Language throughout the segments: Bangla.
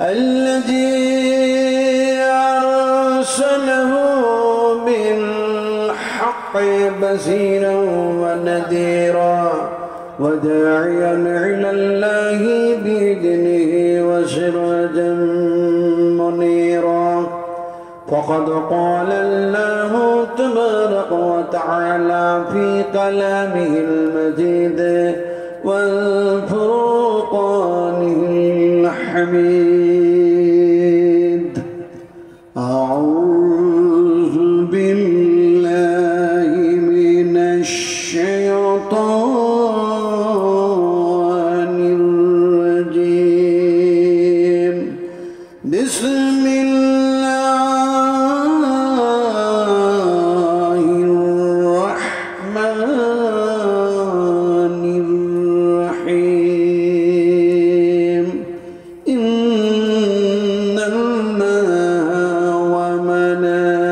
الذي أرسله بالحق بشيرا ونذيرا وداعيا إلى الله بإذنه وسراجا منيرا فقد قال الله تبارك وتعالى في كلامه المجيد والفرقانه الحميد أعوذ بالله من الشيطان الرجيم بسم الله الرحمن الرحيم إن الله وملائكته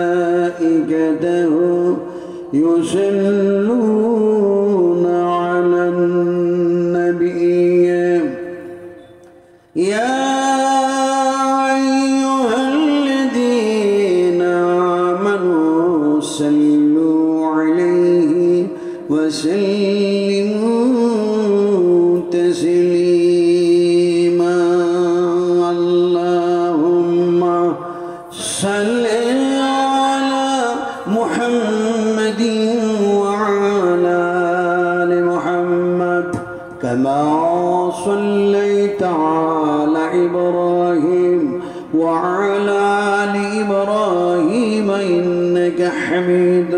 يصلون على النبي يا أيها الذين آمنوا صلوا عليه وسلموا تسليما اللهم صل على محمد وعلى آل محمد كما صليت على إبراهيم وعلى آل إبراهيم إنك حميد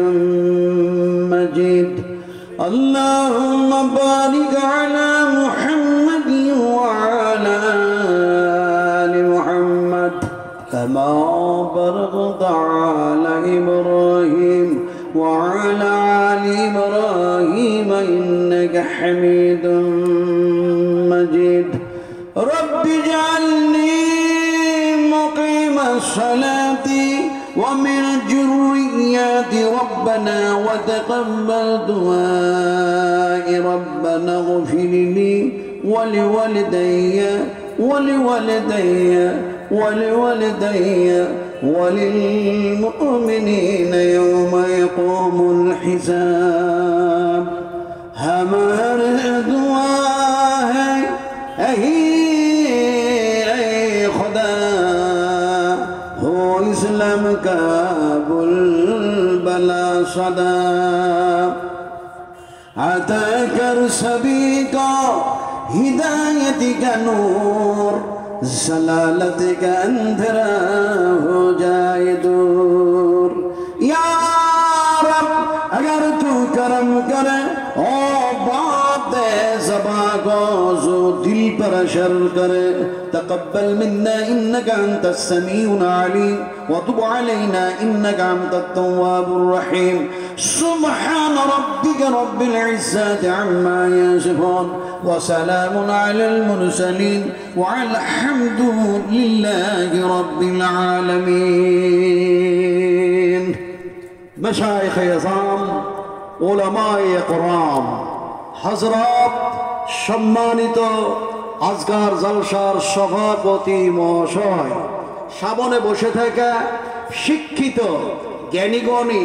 مجيد اللهم بارك على محمد وعلى آل محمد كما باركت على إبراهيم وعلى آل إبراهيم إنك حميد مجيد رب اجعلني مقيم الصلاة ومن ذريتي ربنا وتقبل دعائي ربنا اغفر لي ولوالدي وللمؤمنين يوم يقوم الحساب हमारे दुआ है ऐ खुदा हो इस्लाम का बुलबुला सदा अता कर सभी को हिदायत का नूर जलालत का अंधेरा हो जाए दूर या रब अगर तू करम करे ओ बात ज़बां को जो दिल पर असर करे तक़ब्बल मिन्ना इन्नका अंतस समीउल अलीम व तुब अलैना इन्नका अंतत तव्वाबुर रहीम सुब्हान रब्बिका रब्बिल इज़्ज़ति अम्मा यसिफून व सलामुन अलल मुरसलीन व अलहम्दुलिल्लाहि रब्बिल आलमीन मशाइख़ इज़ाम उलमाए इकराम हजरत सम्मानित আজকার জলসার সভাপতি মহাশয় সামনে বসে থাকা শিক্ষিত জ্ঞানীগণী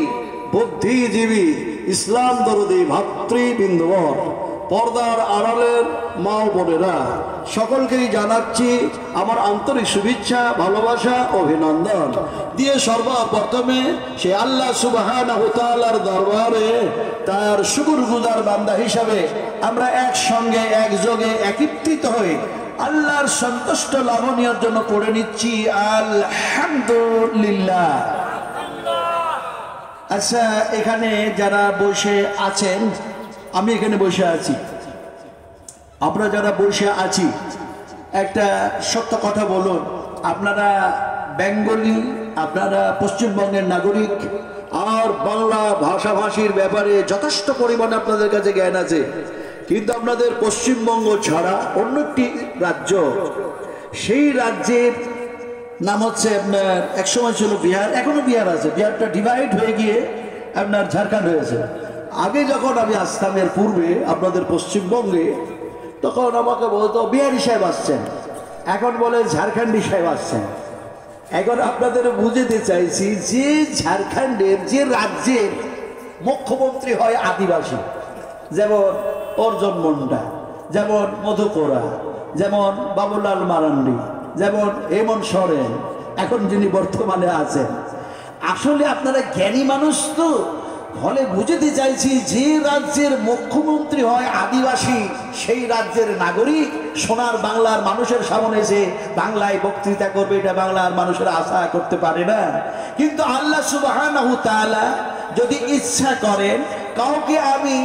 বুদ্ধিজীবী ইসলাম দরদি ভাতৃবৃন্দবর পর্দার আড়ালের মা ও বোনেরা সকলকেই জানাচ্ছি আমার আন্তরিক শুভেচ্ছা ভালোবাসা অভিনন্দন দিয়ে সর্বপ্রথমে সে আল্লাহ সুবহানাহু ওয়া তাআলার দরবারে তার শুকরগুজার বান্দা হিসাবে আমরা একসঙ্গে একযোগে একত্রিত হয়ে আল্লাহর সন্তুষ্ট লাভনীয়র জন্য পড়ে নিচ্ছি আলহামদুলিল্লাহ। আচ্ছা, এখানে যারা বসে আছেন, আমি এখানে বসে আছি, আমরা যারা বসে আছি, একটা সত্য কথা বলুন, আপনারা বেঙ্গলি, আপনারা পশ্চিমবঙ্গের নাগরিক, আর বাংলা ভাষাভাষীর ব্যাপারে যথেষ্ট পরিমাণে আপনাদের কাছে জ্ঞান আছে, কিন্তু আপনাদের পশ্চিমবঙ্গ ছাড়া অন্য একটি রাজ্য, সেই রাজ্যের নাম হচ্ছে আপনার, একসময় ছিল বিহার, এখনো বিহার আছে, বিহারটা ডিভাইড হয়ে গিয়ে আপনার ঝাড়খণ্ড হয়েছে। আগে যখন আমি আসতাম এর পূর্বে আপনাদের পশ্চিমবঙ্গে, তখন আমাকে বলতো বিহারি সাহেব আসছেন, এখন বলে ঝাড়খণ্ডী সাহেব আসছেন। এখন আপনাদের বুঝতে চাইছি যে ঝাড়খণ্ডের যে রাজ্যের মুখ্যমন্ত্রী হয় আদিবাসী, যেমন অর্জুন মুন্ডা, যেমন মধু কোরা, যেমন বাবুলাল মারান্ডি, যেমন হেমন্ত সোরেন, এখন যিনি বর্তমানে আছেন। আসলে আপনারা জ্ঞানী মানুষ তো, ফলে বুঝতে চাইছি যে রাজ্যের মুখ্যমন্ত্রী হয় আদিবাসী, সেই রাজ্যের নাগরিক সোনার বাংলার মানুষের সামনে এসে বাংলায় বক্তৃতা করবে, এটা বাংলার মানুষের আশা করতে পারে না। কিন্তু আল্লাহ সুবহানাহু তাআলা যদি ইচ্ছা করেন কাউকে আমি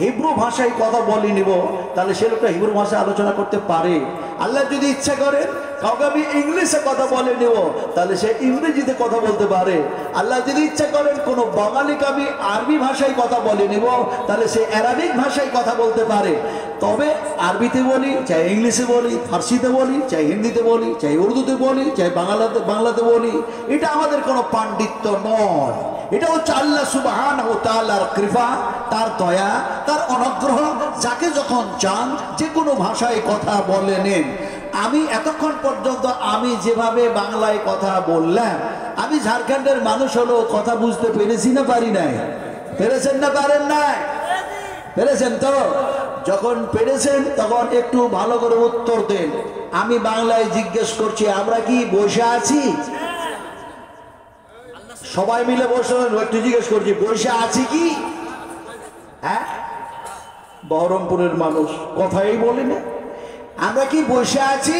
হিব্রু ভাষায় কথা বলে নিব, তাহলে সে লোকটা হিব্রু ভাষায় আলোচনা করতে পারে। আল্লাহ যদি ইচ্ছা করেন কাউকে আমি ইংলিশে কথা বলে নেব, তাহলে সে ইংরেজিতে কথা বলতে পারে। আল্লাহ যদি ইচ্ছা করেন কোনো বাঙালিকে আমি আরবি ভাষায় কথা বলে নেব, তাহলে সে অ্যারাবিক ভাষায় কথা বলতে পারে। তবে আরবিতে বলি, চাই ইংলিশে বলি, ফার্সিতে বলি, চাই হিন্দিতে বলি, চাই উর্দুতে বলি, চাই বাংলাতে বলি, এটা আমাদের কোনো পাণ্ডিত্য নয়। এটা হচ্ছে আল্লাহ সুবহানাহু ওয়া তাআলার কৃপা, তার দয়া, তার অনুগ্রহ। যাকে যখন চান যে কোনো ভাষায় কথা বলে নেন। আমি এতক্ষণ পর্যন্ত আমি যেভাবে বাংলায় কথা বললাম, আমি ঝাড়খণ্ডের মানুষ হলো কথা বুঝতে পেরেছি না পারি নাই? পেরেছেন না পারেন নাই? পেরেছেন তো? যখন পেরেছেন তখন একটু ভালো করে উত্তর দেন। আমি বাংলায় জিজ্ঞেস করছি, আমরা কি বসে আছি? সবাই মিলে বসে একটু জিজ্ঞেস করছি, বসে আছি কি? হ্যাঁ, বহরমপুরের মানুষ কথাই বলি না, আমরা কি বসে আছি?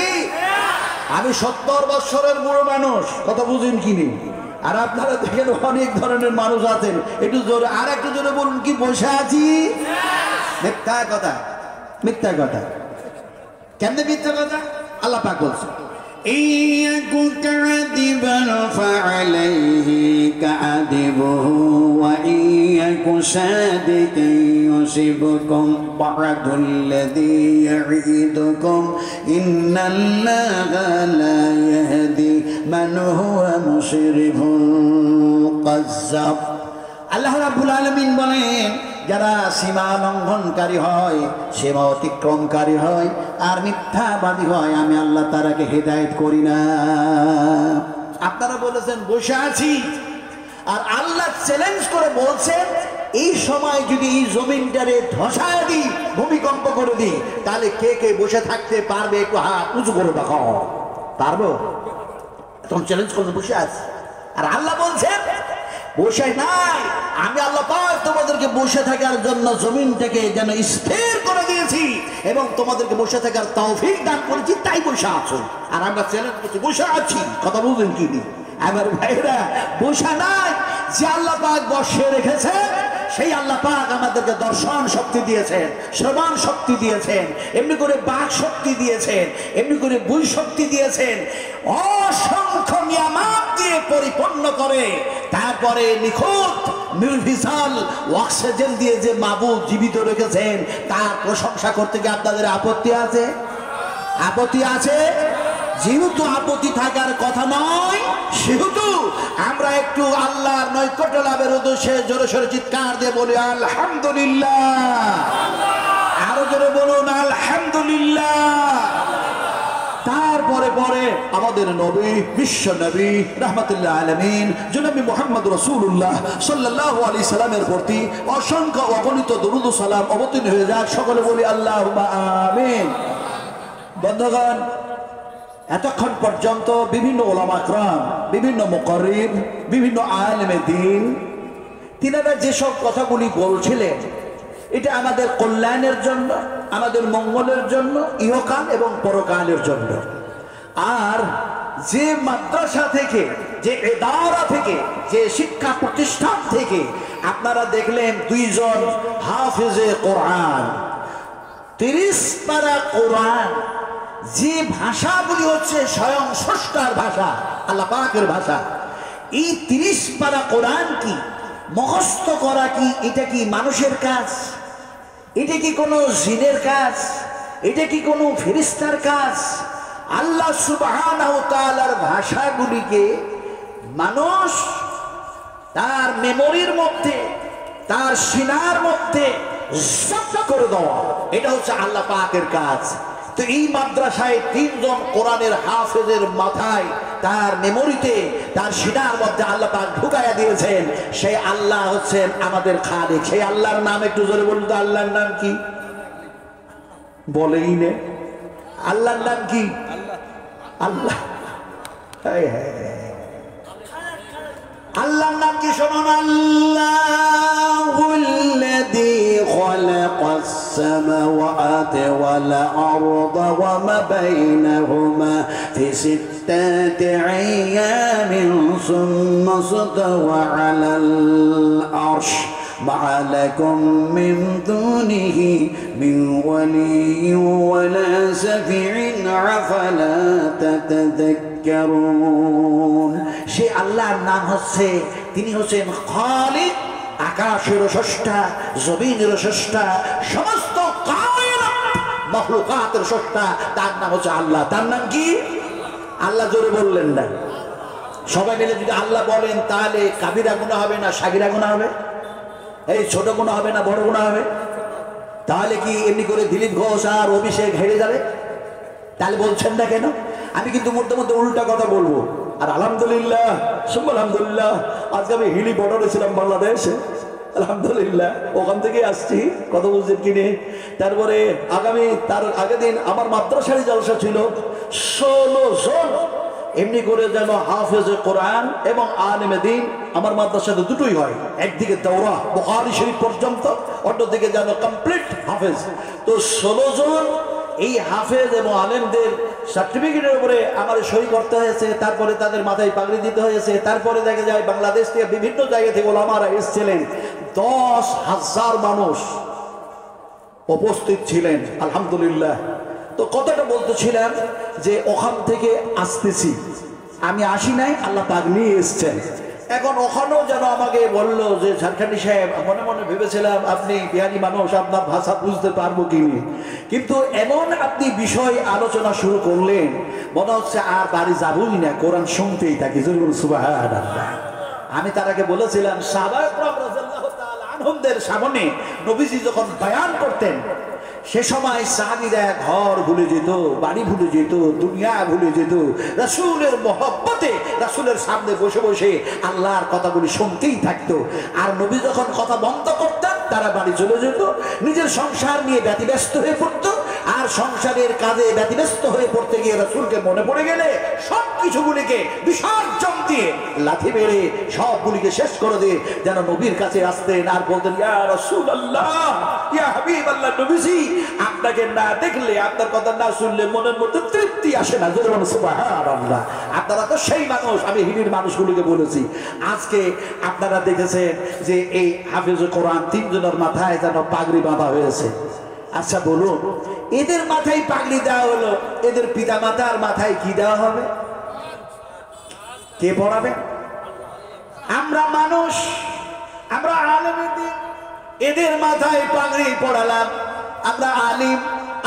আমি 70 বছরের বুড়ো মানুষ, কথা বুঝেন কিনি? আর আপনারা দেখেন অনেক ধরনের মানুষ আছেন। একটু জোরে, আর একটু জোরে বলুন, কি বসে আছি? মিথ্যা কথা, মিথ্যা কথা। কেমনে মিথ্যা কথা? আল্লাহ পাক বলছেন, ইয়াকু কাদিবান ফাআলাইহি কাদিবুহু ওয়া ইয়াকু সাদিকান ইউসিবুকুম বা'দুল্লাযী ইয়াঈদুকুম ইন্নাল্লাহা লা ইয়াহদি মান হুয়া মুশরিফুন কাযযাব। আল্লাহ রাব্বুল আলামিন বলেন, যারা সীমা লঙ্ঘনকারী হয়, সীমা অতিক্রমকারী হয় আর মিথ্যাবাদী হয়, আমি আল্লাহ তারাকে হেদায়েত করি না। আপনারা বলেছেন বসে আছি, আর আল্লাহ চ্যালেঞ্জ করে বলছেন এই সময় যদি এই জমিনটারে ধসায় দিই, ভূমিকম্প করে দিই, তাহলে কে কে বসে থাকতে পারবে? একটু হাত উঁচু করে দেখাও। পারবো? তখন চ্যালেঞ্জ করে বসে আছি। আর আল্লাহ বলছেন বসে নাই, আমি আল্লাহ পাক তোমাদেরকে বসে থাকার জন্য জমিনটাকে যেন স্থির করে দিয়েছি এবং তোমাদেরকে বসে থাকার তৌফিক দান করেছি, তাই বসে আছো। আর আমরা চ্যালেঞ্জ করছি বসে আছি, কথা বুঝলেন কি? আমার ভাইরা, বসে নাই, যে আল্লাহ পাক বসে রেখেছেন সেই আল্লাহ পাক আমাদেরকে দর্শন শক্তি দিয়েছেন, শ্রবণ শক্তি দিয়েছেন, এমনি করে বাক শক্তি দিয়েছেন, এমনি করে বুঝ শক্তি দিয়েছেন, অসংখ্য নিয়ামত দিয়ে পরিপূর্ণ করে তারপরে নিখুঁত নির্বিশাল অক্সিজেন দিয়ে যে মাবুদ জীবিত রেখেছেন, তার প্রশংসা করতে গিয়ে আপনাদের আপত্তি আছে? আপত্তি আছে? যেহেতু আপত্তি থাকার কথা নয়, সেহেতু আমরা একটু আল্লাহর নৈকট্য লাভের উদ্দেশ্যে জোরে সোরে চিৎকার দিয়ে বলি আলহামদুলিল্লাহ। আরো জোরে বলুন আলহামদুলিল্লাহ। তারপরে পরে আমাদের নবী, বিশ্ব নবী রাহমাতুল্লাহ আলামিন জনাবে মুহাম্মদ রাসূলুল্লাহ সাল্লাল্লাহু আলাইহি সাল্লামের প্রতি অসংখ্য অগণিত দরুদ ও সালাম অবতীর্ণ হয়ে যাক। সকলে বলি আল্লাহুম্মা আমিন। বন্ধুগণ, এতক্ষণ পর্যন্ত বিভিন্ন ওলামা کرام, বিভিন্ন মুকাররির, বিভিন্ন আলেমে দ্বীন, তিনারা যেসব কথাগুলি বলছিলেন, এটা আমাদের কল্যাণের জন্য, আমাদের মঙ্গলের জন্য, ইহকাল এবং পরকালের জন্য। আর যে মাদ্রাসা থেকে, যে ইদারা থেকে, যে শিক্ষা প্রতিষ্ঠান থেকে আপনারা দেখলেন দুইজন হাফেজে কোরআন, 30 পারা কোরআন, যে ভাষাগুলি হচ্ছে স্বয়ং স্রষ্টার ভাষা, আল্লাহ পাকের ভাষা, এই 30 পারা কোরআন কি মুখস্থ করা কি এটা কি মানুষের কাজ? এটা কি কোনো জিনের কাজ? এটা কি কোনো ফেরেশতার কাজ? আল্লাহ সুবহানাহু ওয়া তাআলার ভাষাগুলিকে মানুষ তার মেমোরির মধ্যে, তার সিনার মধ্যে জব্দ করে দেওয়া, এটা হচ্ছে আল্লাহ পাকের কাজ। তো এই মাদ্রাসায় 3 জন কোরআনের হাফেজের মাথায় তার মেমোরিতে তার সিনার মধ্যে আল্লাহ পাক ঢুকাইয়া দিয়েছেন। সেই আল্লাহ হচ্ছেন আমাদের খালিক। সেই আল্লাহর নাম একটু জোরে বলুন তো, আল্লাহর নাম কি? বলেই নে, আল্লাহর নাম কি? আল্লাহ। আল্লাহর নাম কি শুনুন, আল্লাহুল্লাযী খালাকাস সামাওয়াতি ওয়াল আরদা ওয়া মা বাইনাহুমা ফি সিত্তাতি আইয়ামিন সুম্মা ইসতাওয়া আলাল আরশ মা লাকুম মিন দুনিহি মিন ওয়ালিয়্যিন ওয়ালা শাফি'in আফালা তাতাযাক্কারুন। সে আল্লাহর নাম হচ্ছে, তিনি হচ্ছেন খালিক, আকাশের স্রষ্টা, জমিনের স্রষ্টা, সমস্ত কায়নাত মাখলুকাতের স্রষ্টা। তার নাম হচ্ছে আল্লাহ। তার নাম কি? আল্লাহ। জোরে বললেন না? সবাই মিলে যদি আল্লাহ বলেন তাহলে কাবিরা গুনাহ হবে না সাগিরা গুনাহ হবে? এই ছোট গুনাহ হবে না বড় গুনাহ হবে? তাহলে কি এমনি করে দিলীপ ঘোষ আর অভিষেক হেরে যাবে? তাহলে বলছেন না কেন? আমি কিন্তু মধ্যে মধ্যে উল্টা কথা বলবো। আর আলহামদুলিল্লাহ, আলহামদুলিল্লাহ, আজকে আমি হিলি বর্ডারে ছিলাম বাংলাদেশে, আলহামদুলিল্লাহ, ওখান থেকে আসছি, কথা বুঝছেন কিনে। তারপরে তার আগের দিন আমার মাদ্রাসারই জলসা ছিল, 16 জন এমনি করে যেন হাফেজে কোরআন এবং আলেমে দ্বীন। আমার মাদ্রাসাতে দুটোই হয়, একদিকে দাওরা বুখারী শরীফ পর্যন্ত, অন্যদিকে যেন কমপ্লিট হাফেজ। তো 16 জন এই হাফেজ এবং আলেমদের সার্টিফিকেটের উপরে আমার সই করতে হয়েছে। তারপরে তাদের মাথায় পাগড়ি দিতে হয়েছে। তারপরে দেখা যায় বাংলাদেশ থেকে বিভিন্ন জায়গা থেকে ওলামারা এসেছিলেন, 10,000 মানুষ উপস্থিত ছিলেন, আলহামদুলিল্লাহ। তো কথাটা বলতেছিলাম যে ওখান থেকে আসতেছি, আমি আসি নাই, আল্লাহ পাক নিয়ে এসছেন। এখন ওখানেও যেন আমাকে বললো যে ঝাড়খণ্ডী সাহেব, মনে মনে ভেবেছিলাম আপনি বিহারি মানুষ, আপনার ভাষা বুঝতে পারবো কি না, কিন্তু এমন আপনি বিষয় আলোচনা শুরু করলেন মনে হচ্ছে আর বাড়ি যাবই না, কোরআন শুনতেই থাকি। সুবহানাল্লাহ। আমি তার আগে বলেছিলাম সাহাবায়ে কেরাম রাদিয়াল্লাহু তাআলা আনহুদের সামনে নবীজি যখন বয়ান করতেন, সে সময় সাহাবীরা ঘর ভুলে যেত, বাড়ি ভুলে যেত, দুনিয়া ভুলে যেত, রাসূলের মহব্বতে রাসূলের সামনে বসে বসে আল্লাহর কথাগুলি শুনতেই থাকতো। আর নবী যখন কথা বন্ধ করতেন তারা বাড়ি চলে যেত, নিজের সংসার নিয়ে ব্যতিব্যস্ত হয়ে পড়তো। আর সংসারের কাজে ব্যতিব্যস্ত হয়ে পড়তে গিয়ে রাসূলকে মনে পড়ে গেলে সব কিছুগুলিকে বিসর্জন দিয়ে লাথি মেরে সবগুলিকে শেষ করে দিয়ে যেন নবীর কাছে আসতেন আর বলতেন, ইয়া রাসূলুল্লাহ, ইয়া হাবিবাল্লাহ, নবীজি আপনাকে না দেখলে, আপনার কথা না শুনলে মনের মধ্যে তৃপ্তি আসে না। সুবহানাল্লাহ। আপনারা তো সেই মানুষ, আমি হিলির মানুষগুলোকে বলেছি। আজকে আপনারা দেখেছেন যে এই হাফেজে কোরআন 3 জনের মাথায় যেন পাগড়ি বাঁধা হয়েছে। আচ্ছা বলুন, এদের মাথায় পাগড়ি দেওয়া হলো, এদের পিতা মাতার মাথায় কি দেওয়া হবে? কে পড়াবে? আমরা মানুষ, আমরা আলেমে দ্বীন, এদের মাথায় পাগড়ি পড়ালাম, আমরা আলিম,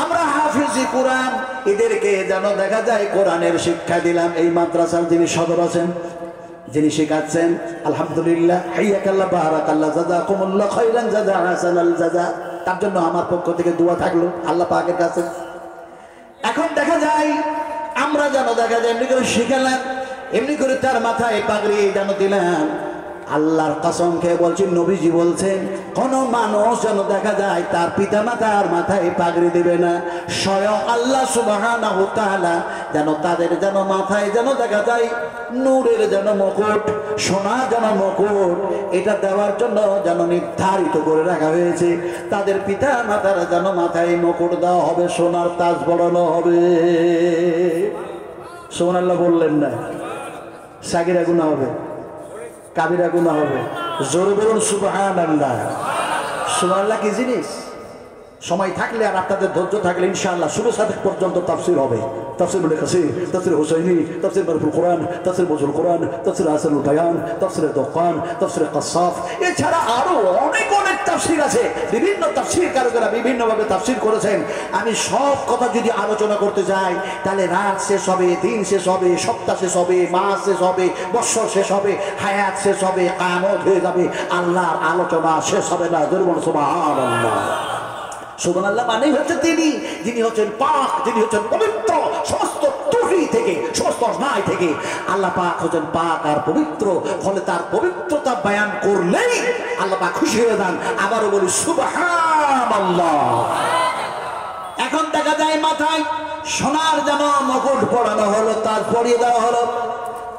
আমরা হাফিজি কোরআন, এদেরকে যেন দেখা যায় কোরআনের শিক্ষা দিলাম। এই মাদ্রাসার যিনি সদর আছেন, যিনি শেখাচ্ছেন, আলহামদুলিল্লাহ, হাইয়াকাল্লাহ, বারাকাল্লাহ, জাযাকুমুল্লাহ খাইরান জাযা, হাসানাল জাযা, তার জন্য আমার পক্ষ থেকে দোয়া থাকলো আল্লাহ পাকের কাছে। এখন দেখা যায় আমরা যেন দেখা যায় এমনি করে শিখালাম, এমনি করে তার মাথায় পাগড়ি যেন দিলাম। আল্লাহর কসম খেয়ে বলছি, নবীজি বলছেন কোন মানুষ যেন দেখা যায় তার পিতা মাতার মাথায় পাগড়ি দিবে না। স্বয়ং আল্লাহ সুবহানাহু ওয়া তাআলা যেন তাদের যেন মাথায় যেন দেখা যায় নূরের যেন মুকুট, সোনা যেন মুকুট, এটা দেওয়ার জন্য যেন নির্ধারিত করে রাখা হয়েছে। তাদের পিতা মাতার যেন মাথায় মুকুট দেওয়া হবে, সোনার তাজ পরানো হবে। সুবহানাল্লাহ বললেন না? সাগিরা গুনাহ হবে, কাবিরা গুনাহ হবে। জোরে বলুন সুবহানাল্লাহ। সুবহানাল্লাহ কি জিনিস? সময় থাকলে আর আপনাদের ধৈর্য থাকলে ইনশাআল্লাহ শুরু সাদেক পর্যন্ত তাফসীর হবে। তাফসীর ইবনে কাসীর, তাফসীর হুসাইনি, তাফসীর মারফুল কোরআন, তাফসীর মুজুল কোরআন, তাফসীর আসানুল বায়ান, তাফসীর দোকান, তাফসীর কাসাফ, এছাড়া আরো অনেক অনেক তাফসীর আছে। বিভিন্ন তাফসীরকারকেরা বিভিন্নভাবে তাফসীর করেছেন। আমি সব কথা যদি আলোচনা করতে যাই তাহলে রাত শেষ হবে, দিন শেষ হবে, সপ্তাহ শেষ হবে, মাস শেষ হবে, বৎসর শেষ হবে, হায়াত শেষ হবে, কিয়ামত হয়ে যাবে, আল্লাহর আলোচনা শেষ হবে না। জোরে বলুন সুবহানাল্লাহ। সুবহানাল্লাহ মানেই হচ্ছে তিনি, যিনি হচ্ছেন পাক, যিনি হচ্ছেন পবিত্র সমস্ত ত্রুটি থেকে, সমস্ত অন্যায় থেকে। আল্লাহ পাক হচ্ছেন পাক আর পবিত্র, ফলে তার পবিত্রতা বয়ান করলেই আল্লাহ পাক খুশি হয়ে যান। আবারও বলি সুবহানাল্লাহ। এখন দেখা যায় মাথায় সোনার যেন মুকুট পরানো হলো, তার পরিয়ে দেওয়া হলো।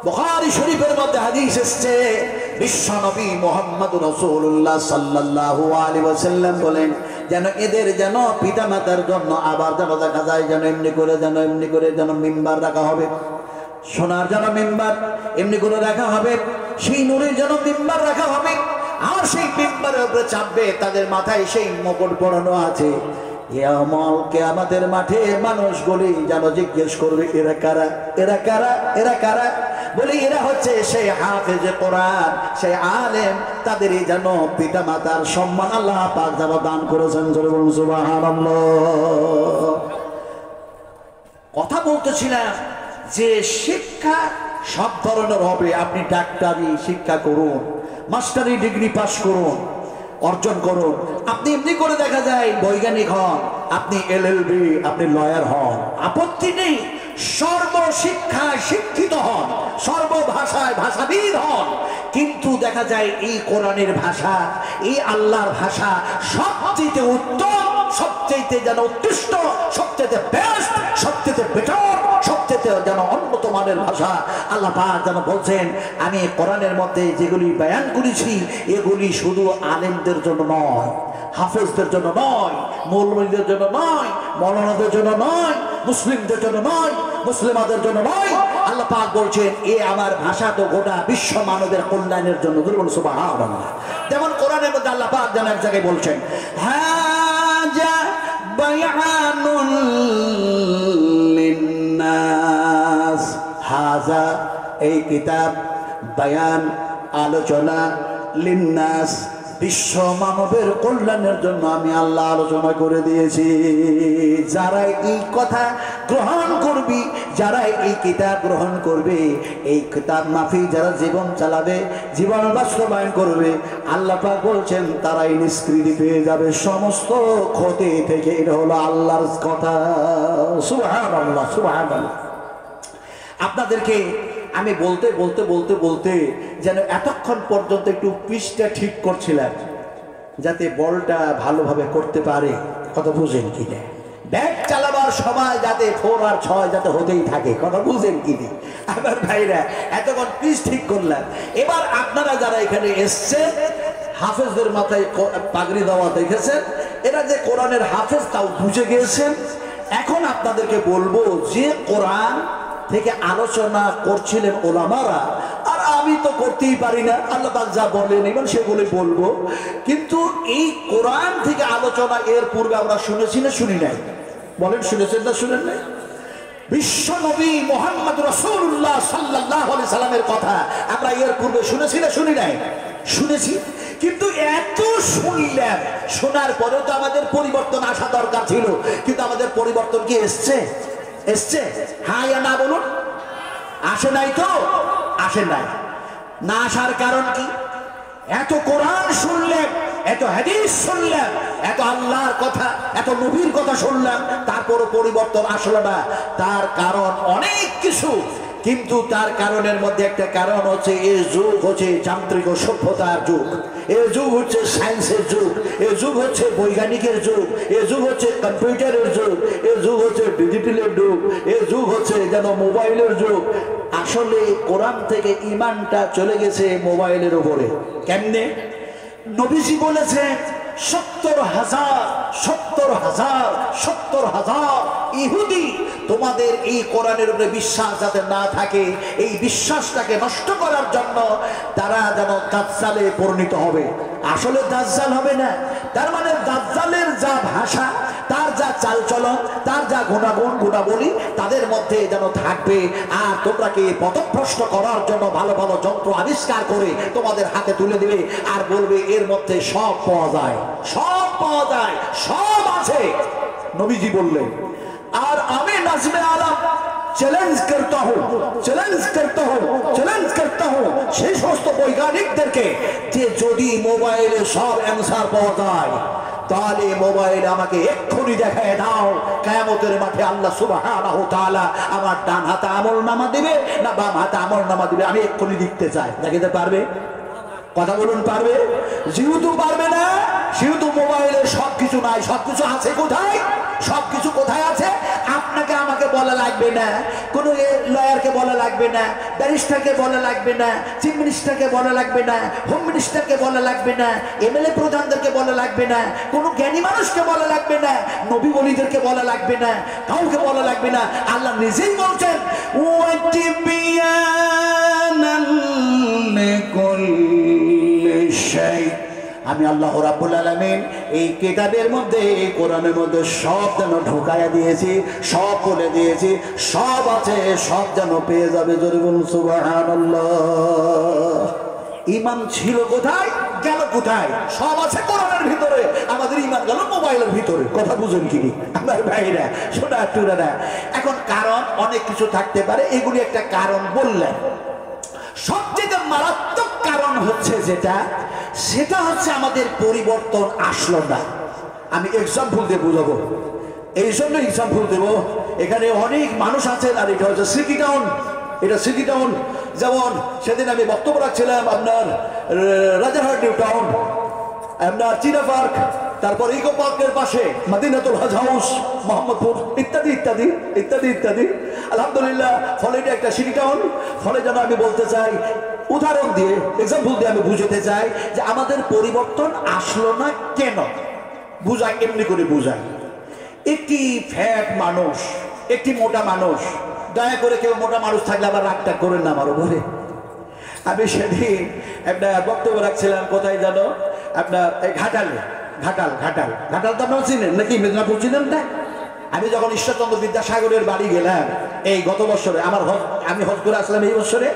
বুখারী শরীফের মধ্যে হাদিস এসেছে, বিশ্ব নবী মুহাম্মদ রাসূলুল্লাহ সাল্লাল্লাহু আলাইহি ওয়াসাল্লাম বলেন, যেন এদের যেন পিতা মাতার জন্য আবার যেন দেখা যায় যেন এমনি করে যেন মিম্বার রাখা হবে, সোনার যেন মিম্বার এমনি করে রাখা হবে, সেই নূরের যেন মিম্বার রাখা হবে, আর সেই মিম্বারের উপরে চাপবে, তাদের মাথায় সেই মুকুট পরানো আছে। ইয়ামাল কিয়ামতের মাঠে মানুষগুলি যেন জিজ্ঞেস করবে, এরা কারা, এরা কারা, এরা কারা? বলি এরা হচ্ছে সেই হাফেজে কোরআন, সেই আলেম, তাদেরই যেন পিতা মাতার সম্মান আল্লাহ পাক যেন দান করেছেন। সুবহানাল্লাহ। কথা বলতেছিলাম যে শিক্ষা সব ধরনের হবে। আপনি ডাক্তারি শিক্ষা করুন, মাস্টারি ডিগ্রি পাস করুন, অর্জন করুন, আপনি এমনি করে দেখা যায় বৈজ্ঞানিক হন, আপনি এলএলবি, আপনি লয়ার হন, আপত্তি নেই। সর্বশিক্ষায় শিক্ষিত হন, সর্বভাষায় ভাষাবিদ হন, কিন্তু দেখা যায় এই কোরআনের ভাষা, এই আল্লাহর ভাষা সবচেয়ে উত্তম, সবচেয়ে যেন উৎকৃষ্ট, সবচেয়ে বেস্ট, সবচেয়ে বেটার, সবচেয়ে যেন উন্নত মানের ভাষা। আল্লাহ পাক যেন বলছেন, আমি কোরআনের মধ্যে যেগুলি বয়ান করেছি এগুলি শুধু আলেমদের জন্য নয়, হাফেজদের জন্য নয়, মৌলবীদের জন্য নয়, মৌলানাদের জন্য নয়, মুসলিমদের জন্য নয়, মুসলিমাদের জন্য নয়। আল্লাহ পাক বলছেন, এ আমার ভাষা তো গোটা বিশ্ব মানবের কল্যাণের জন্য। সুবহানাল্লাহ। যেমন কোরআনের মধ্যে আল্লাহ পাক যেন এক জায়গায় বলছেন, হাজা বায়ানুল লিন্নাস, হাজা এই কিতাব, বায়ান আলোচনা, লিন্নাস বিশ্ব মানবের কল্যাণের জন্য আমি আল্লাহ আলোচনা করে দিয়েছি। যারা এই কথা গ্রহণ করবি, যারা এই কিতাব গ্রহণ করবে, এই কিতাব মাফিক যারা জীবন চালাবে, জীবন বাস্তবায়ন করবে, আল্লাহ পাক বলছেন তারাই নিষ্কৃতি পেয়ে যাবে সমস্ত ক্ষতি থেকে। এটা হলো আল্লাহর কথা। সুবহানাল্লাহ, সুবহানাল্লাহ। আপনাদেরকে আমি বলতে বলতে বলতে বলতে যেন এতক্ষণ পর্যন্ত একটু পিচটা ঠিক করছিলাম, যাতে বলটা ভালোভাবে করতে পারে। কথা বুঝেন কি না? ব্যাগ চালাবার সময় যাতে 4 আর 6 যাতে হতেই থাকে। কথা বুঝেন কি না? আমার ভাইরা এতক্ষণ পিচ ঠিক করলাম। এবার আপনারা যারা এখানে এসছেন, হাফেজদের মাথায় পাগড়ি দেওয়া দেখেছেন, এরা যে কোরআনের হাফেজ তাও বুঝে গিয়েছেন। এখন আপনাদেরকে বলবো যে কোরআন থেকে আলোচনা করছিলেন ওলামারা, আর আমি তো করতেই পারি না, আল্লাহ পাক যা বলেন এবার সেগুলি বলবো। কিন্তু এই কোরআন থেকে আলোচনা এর পূর্বে আমরা শুনেছি না শুনি নাই? বলেন, শুনেছেন না শুনেন নাই? বিশ্ব নবী মুহাম্মদ রাসূলুল্লাহ সাল্লাল্লাহু আলাইহি সাল্লামের কথা আমরা এর পূর্বে শুনেছি না শুনি নাই? শুনেছি। কিন্তু এত শুনলাম, শোনার পরেও তো আমাদের পরিবর্তন আসা দরকার ছিল। কিন্তু আমাদের পরিবর্তন কি এসছে? এসছে? হ্যাঁ ইয়া না বলুন। আসে নাই তো? আসে নাই। না আসার কারণ কি? এত কোরআন শুনলেন, এত হাদিস শুনলাম, এত আল্লাহর কথা, এত নবীর কথা শুনলাম, তারপরও পরিবর্তন আসলো না। তার কারণ অনেক কিছু, কিন্তু তার কারণের মধ্যে একটা কারণ হচ্ছে এই যুগ হচ্ছে যান্ত্রিক সভ্যতার যুগ, এই যুগ হচ্ছে সায়েন্সের যুগ, এই যুগ হচ্ছে বৈজ্ঞানিকের যুগ, এই যুগ হচ্ছে কম্পিউটারের যুগ, এই যুগ হচ্ছে ডিজিটালের যুগ, এই যুগ হচ্ছে যেন মোবাইলের যুগ। আসলে কোরআন থেকে ঈমানটা চলে গেছে মোবাইলের উপরে। কেমনে? নবীজি বলেছে 70,000 ইহুদি তোমাদের এই কোরআনের উপরে বিশ্বাস যাতে না থাকে, এই বিশ্বাসটাকে নষ্ট করার জন্য তারা যেন দাজ্জালে পরিণত হবে। আসলে দাজ্জাল হবে না। তার মানে দাজ্জালের যা ভাষা, তার যা চালচলন, তার যা গুণাগুণ গুণাবলী তাদের মধ্যে যেন থাকবে। আর তোমরাকে পথভ্রষ্ট করার জন্য ভালো ভালো যন্ত্র আবিষ্কার করে তোমাদের হাতে তুলে দিবে, আর বলবে এর মধ্যে সব পাওয়া যায়, সব পাওয়া যায়, সব আছে। নবীজি বললেন। আর আমি নাজমে আলম চ্যালেঞ্জ করতা হুঁ সেই সমস্ত বৈজ্ঞানিকদেরকে যে যদি মোবাইলে সব অ্যান্সার পাওয়া যায় তাহলে মোবাইল আমাকে এক্ষুনি দেখায় দাও, কিয়ামতের মাঠে আল্লাহ সুবহানাহু ওয়া তাআলা আমার ডান হাতে আমলনামা দিবে না বাম হাতে আমলনামা দিবে, আমি এক্ষুনি দেখতে চাই। দেখাতে পারবে? কথা বলুন, পারবে? যেহেতু পারবে না, সেহেতু মোবাইলে সবকিছু নাই। সবকিছু আছে কোথায়? সবকিছু কোথায় আছে? আপনাকে আমাকে বলা লাগবে না, কোনো লয়ারকে বলা লাগবে না, ব্যারিস্টারকে বলা লাগবে না, চিফ মিনিস্টারকে বলা লাগবে না, হোম মিনিস্টারকে বলা লাগবে না, এমএলএ প্রধানদেরকে বলা লাগবে না, কোনো জ্ঞানী মানুষকে বলা লাগবে না, নবী ওলিদেরকে বলা লাগবে না, কাউকে বলা লাগবে না। আল্লাহ নিজেই বলছেন আমি আল্লাহ রাব্বুল আলামিন এই কিতাবের মধ্যে, এই কোরআনের মধ্যে সব যেন ঢোকায়া দিয়েছি, সব বলে দিয়েছি, সব আছে, সব যেন পেয়ে যাবে। জোরে বলুন সুবহানাল্লাহ। ইমান ছিল কোথায়, গেল কোথায়? সব আছে কোরআনের ভিতরে, আমাদের ইমান গেল মোবাইলের ভিতরে। কথা বুঝুন কি আমার ভাইরা, শোনা টুরারা? এখন কারণ অনেক কিছু থাকতে পারে, এগুলি একটা কারণ বললেন। সবচেয়ে মারাত্মক কারণ হচ্ছে সেটা হচ্ছে আমাদের পরিবর্তন আসলো না। আমি এক্সাম্পল দিয়ে বুঝাবো, এই জন্য এক্সাম্পল দেবো। এখানে অনেক মানুষ আছেন, আর এটা হচ্ছে সিটি টাউন, এটা সিটি টাউন। যেমন সেদিন আমি বক্তব্য রাখছিলাম আপনার রাজারহাট নিউ টাউন, আপনার চিনা পার্ক, তারপর ইকো পার্কের পাশে মদিনাতুল হজ হাউস, মোহাম্মদপুর, ইত্যাদি ইত্যাদি ইত্যাদি ইত্যাদি। আলহামদুলিল্লাহ, ফলে এটা একটা সিটি টাউন। ফলে যেন আমি বলতে চাই, উদাহরণ দিয়ে, এক্সাম্পল দিয়ে আমি বুঝতে চাই যে আমাদের পরিবর্তন আসলো না কেন। বুঝাই, এমনি করে বুঝাই। একটি ফ্যাট মানুষ, একটি মোটা মানুষ, দয়া করে কেউ মোটা মানুষ থাকলে আবার রাগটা করেন না আমার উপরে। আমি সেদিন একটা বক্তব্য রাখছিলাম, কোথায় জানো, আপনার এই ঘাটালে, ঘাটাল তো আপনারা চিনেন নাকি? মেদিনীপুর চিনেন না? আমি যখন ঈশ্বরচন্দ্র বিদ্যাসাগরের বাড়ি গেলাম এই গত বছরে, আমি হজ করে আসলাম এই বছরে,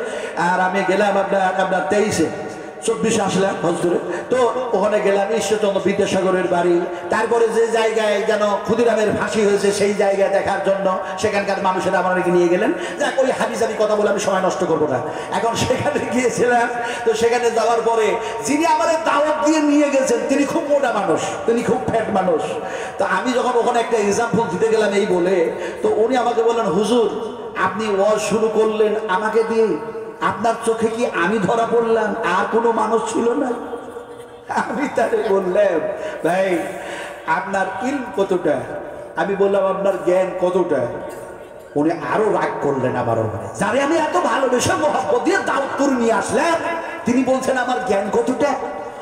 আর আমি গেলাম আপনার 23-24 আসলাম হজ করে। তো ওখানে গেলাম ঈশ্বরচন্দ্র বিদ্যাসাগরের বাড়ি, তারপরে যে জায়গায় যেন ক্ষুদিরামের ফাঁসি হয়েছে সেই জায়গায় দেখার জন্য সেখানকার মানুষেরা আমাকে নিয়ে গেলেন। যাক, ওই হাবিজাবি কথা বলে আমি সময় নষ্ট করবো না। এখন সেখানে গিয়েছিলাম, তো সেখানে যাওয়ার পরে যিনি আমাদের দাওয়াত দিয়ে নিয়ে গেছেন তিনি খুব মোটা মানুষ, তিনি খুব ফ্যাট মানুষ। তো আমি যখন ওখানে একটা এক্সাম্পল দিতে গেলাম এই বলে, তো উনি আমাকে বললেন, হুজুর আপনি ওয়াজ শুরু করলেন আমাকে দিয়ে, আপনার চোখে কি আমি ধরা পড়লাম, আর কোনো মানুষ ছিল না? আমি তারে বললাম, ভাই আপনার ইলম কতটা? আমি বললাম আপনার জ্ঞান কতটা? উনি আরো রাগ করলেন আমার উপরে, যারে আমি এত ভালোবেসে মহব্বত দিয়ে দাওয়াত করে নিয়ে আসলাম, তিনি বলছেন আমার জ্ঞান কতটা।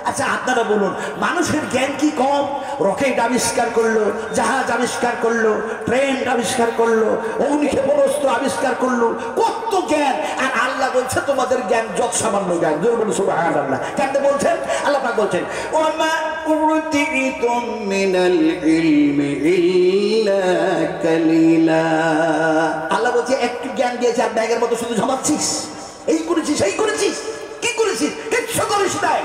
আচ্ছা আপনারা বলুন, মানুষের জ্ঞান কি কম? রকেট আবিষ্কার করলো, জাহাজ আবিষ্কার করলো, ট্রেন আবিষ্কার করলো, অগ্নিক্ষেপণাস্ত্র আবিষ্কার করলো, কত জ্ঞান। আর আল্লাহ বলছে তোমাদের জ্ঞান যত সামান্য জ্ঞান। জোরে বলুন সুবহানাল্লাহ। কেন বলছেন? আল্লাহ পাক বলছেন, ওমা উতিতুম মিনাল ইলমি ইল্লা কালিলা। আল্লাহ বলছে একটু জ্ঞান দিয়েছে আর ব্যাগের মতো শুধু জমাচ্ছিস, এই করেছিস সেই করেছিস, কি করেছিস? কিচ্ছু করিস নাই।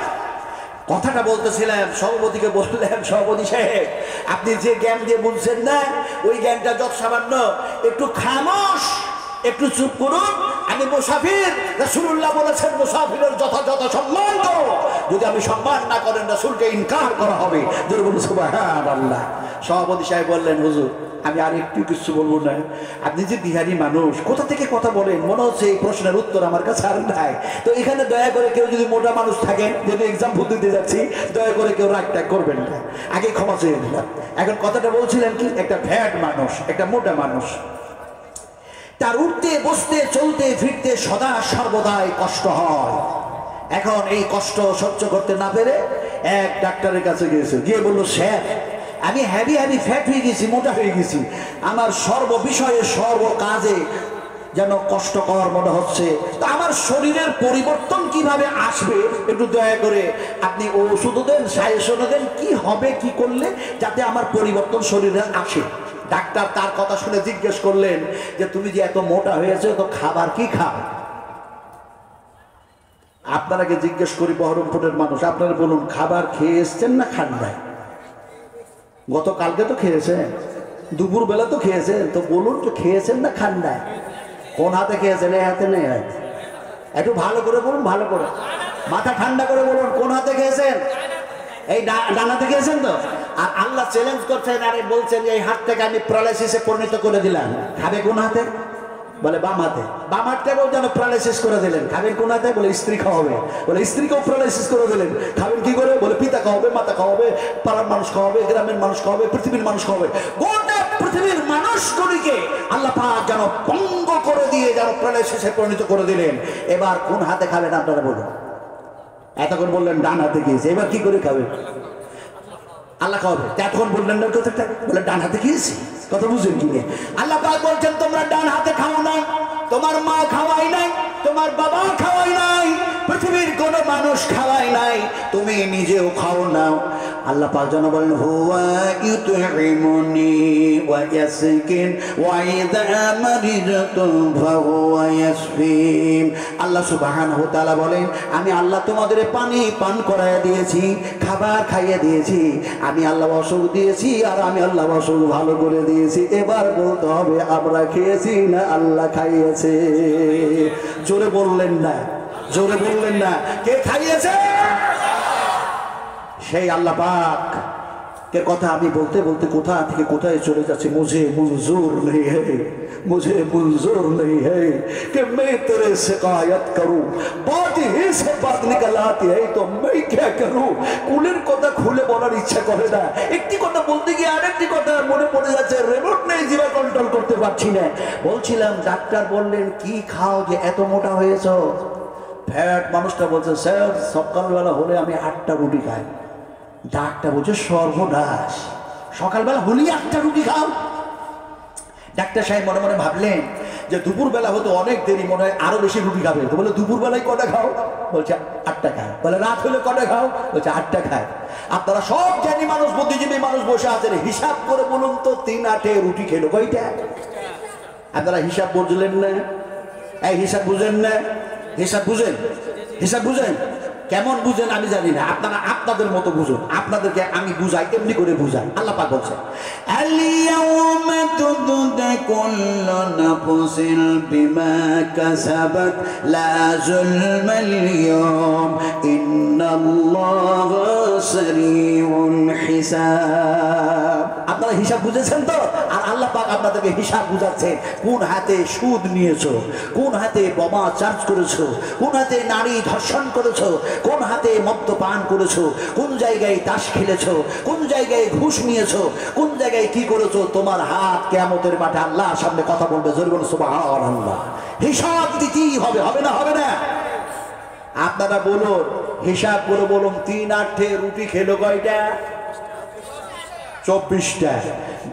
কথাটা বলতেছিলাম, সভাপতিকে বললাম, সভাপতি সাহেব আপনি যে জ্ঞান দিয়ে বলছেন না, ওই জ্ঞানটা যত সামান্য, একটু খামোশ, একটু চুপ করুন। আমি মুসাফির, রাসূলুল্লাহ বলেছেন মুসাফিরের যথাযথ সম্মান করো, যদি আমি সম্মান না করেন রাসূলকে ইনকার করা হবে। জোরে বলুন সুবহানাল্লাহ। সভাপতি সাহেব বললেন, হুজুর আমি আর একটু কিছু বলবো না, আপনি যে বিহারি মানুষ, কোথা থেকে কথা বলেন, মনে হচ্ছে এই প্রশ্নের উত্তর আমার কাছে আর নাই। তো এখানে দয়া করে কেউ যদি মোটা মানুষ থাকেন, যদি এক্সাম্পল দিতে যাচ্ছি, দয়া করে কেউ রাগ টাগ করবেন না, আগে ক্ষমা চেয়ে নিলাম। এখন কথাটা বলছিলেন কি, একটা ফ্যাট মানুষ, একটা মোটা মানুষ, তার উঠতে বসতে চলতে ফিরতে সদা সর্বদাই কষ্ট হয়। এখন এই কষ্ট সহ্য করতে না পেরে এক ডাক্তারের কাছে গিয়েছে, গিয়ে বললো, স্যার আমি হেভি ফ্যাট হয়ে গেছি, মোটা হয়ে গেছি, আমার সর্ব বিষয়ে সর্ব কাজে যেন কষ্টকর মনে হচ্ছে, তো আমার শরীরের পরিবর্তন কিভাবে আসবে একটু দয়া করে আপনি ওষুধ দেন, সাজেশন দেন, কি হবে কি করলে যাতে আমার পরিবর্তন শরীরে আসে। ডাক্তার তার কথা শুনে জিজ্ঞেস করলেন যে তুমি যে এত মোটা হয়েছে, তো খাবার কি খাও? আপনারাকে জিজ্ঞেস করি, বহরমপুরের মানুষ, আপনারা বলুন খাবার খেয়ে এসছেন না খান নাই? গতকালকে তো খেয়েছেন, দুপুর বেলা তো খেয়েছেন, তো বলুন তো খেয়েছেন না খান নাই? কোন হাতে খেয়েছেন? এই হাতে নেই, একটু ভালো করে বলুন, ভালো করে মাথা ঠান্ডা করে বলুন, কোন হাতে খেয়েছেন? এই ডান হাতে খেয়েছেন তো? আর আল্লাহ চ্যালেঞ্জ করছেন, আরে বলছেন এই হাত থেকে আমি প্যারালাইসিসে পরিণত করে দিলাম, খাবে কোন হাতে? বলে বাম হাতে। বাম হাতটাকেও যেন প্যারালাইসিস করে দিলেন, খাবেন কোন হাতে? বলে স্ত্রী খাওয়াবে। বলে স্ত্রীকেও প্যারালাইসিস করে দিলেন, খাবেন কি করে? বলে পিতা খাওয়াবে, মাতা খাওয়াবে, পাড়ার মানুষ খাওয়াবে, গ্রামের মানুষ খাওয়াবে, পৃথিবীর মানুষ খাওয়াবে। গোটা পৃথিবীর মানুষগুলিকে আল্লাহ পাক যেন ভঙ্গ করে দিয়ে যেন প্যারালাইসিসে পরিণত করে দিলেন। এবার কোন হাতে খাবেন আপনারা বলুন? এতক্ষণ বললেন ডান হাতে খেয়েছে, এবার কি করে খাবেন? আল্লাহ খাওয়াবে। এতক্ষণ বললেন না কথাটা, বলে ডান হাতে খেয়েছি, কথা বুঝেন কি? আল্লাহ পাক বলছেন তোমরা ডান হাতে খাও নাই, তোমার মা খাওয়াই নাই, তোমার বাবা খাওয়াই নাই, পৃথিবীর কোন মানুষ খাওয়াই নাই, তুমি নিজেও খাও নাও। আল্লাহ পাক যেন বলেন হুয়া ইউতইমুনি ওয়া ইয়াসকিন ওয়া ইযা মারিদতু ফাহুয়া ইয়াশফিন। আল্লাহ সুবহানাহু ওয়া তাআলা বলেন আমি আল্লাহ তোমাদের পানি পান করায় দিয়েছি, খাবার খাইয়ে দিয়েছি, আমি আল্লাহ অসুখ দিয়েছি, আর আমি আল্লাহ অসুখ ভালো করে দিয়েছি। এবার বলতে হবে আমরা খেয়েছি না আল্লাহ খাইয়েছে? জোরে বললেন না, জোরে বললেন না। কে খাইয়েছে? সেই আল্লাহ পাক কে কথা আমি বলতে বলতে কোথা থেকে কোথায় চলে যাচ্ছে। মুঝে মঞ্জুর নেই হে, मुझे मंजूर नहीं है कि मैं तेरे शिकायत करूं, बात ही से बात निकल आती है तो मैं क्या करूं। কুলের কথা খুলে বলার ইচ্ছা করে না, একটি কথা বলতে গিয়ে আরেকটি কথা মনে পড়ে যাচ্ছে, রিমোট নেই, জিভা কন্ট্রোল করতে পারছি না। বলছিলাম ডাক্তার বললেন কি খাও যে এত মোটা হয়েছো? ফ্যাট মানুষটা বলছে স্যার সকালবেলা হলে আমি 8টা রুটি খাই। ডাক্তার বলছে সর্বনাশ, সকালবেলা হলেই 8টা রুটি খাও? ডাক্তার সাহেব মনে মনে ভাবলেন যে দুপুরবেলা হতো অনেক দেরি, মনে হয় আরো বেশি রুটি খাবে। তো বলে দুপুরবেলায় কটা খাও? বলছে 8টা খায়। বলে রাত হলে কটা খাও? বলছে 8টা খায়। আপনারা সব জ্ঞানী মানুষ, বুদ্ধিজীবী মানুষ বসে আছেন, হিসাব করে বলুন তো 3 8 রুটি খেলো কয়টা? আপনারা হিসাব বুঝলেন না? এই হিসাব বুঝেন না? হিসাব বুঝেন? হিসাব বুঝেন? কেমন বুঝেন আমি জানি না, আপনারা আপনাদের মতো বুঝুন, আপনাদেরকে আমি বুঝাই এমনি করে বুঝাই। আল্লাহ পাক বলছে আল-ইয়াওমা তুজজা কুল্লু নাফসিন বিমা কাসাবাত লা যুলমাল ইয়াওম ইন্নাল্লাহা সারিউল হিসাব। আপনারা হিসাব বুঝেছেন তো? আর আল্লাহ পাক আপনাদেরকে হিসাব বুঝাচ্ছেন। কোন হাতে সুদ নিয়েছো, কোন হাতে বোমা চার্জ করেছো, কোন হাতে নারী ধর্ষণ করেছো, কোন হাতে মদ্যপান করেছো, কোন জায়গায় তাস খেলেছো, কোন জায়গায় ঘুষ নিয়েছো, কোন জায়গায় কি করেছো। তোমার হাত কিয়ামতের মাঠে আল্লাহর সামনে কথা বলবে। জোরে বলুন সুবহানাল্লাহ। হিসাব দিতেই হবে, হবে না? হবে না? আপনারা বলুন, হিসাব করে বলুন 3 8 রুটি খেলো কয়টা? 24টা।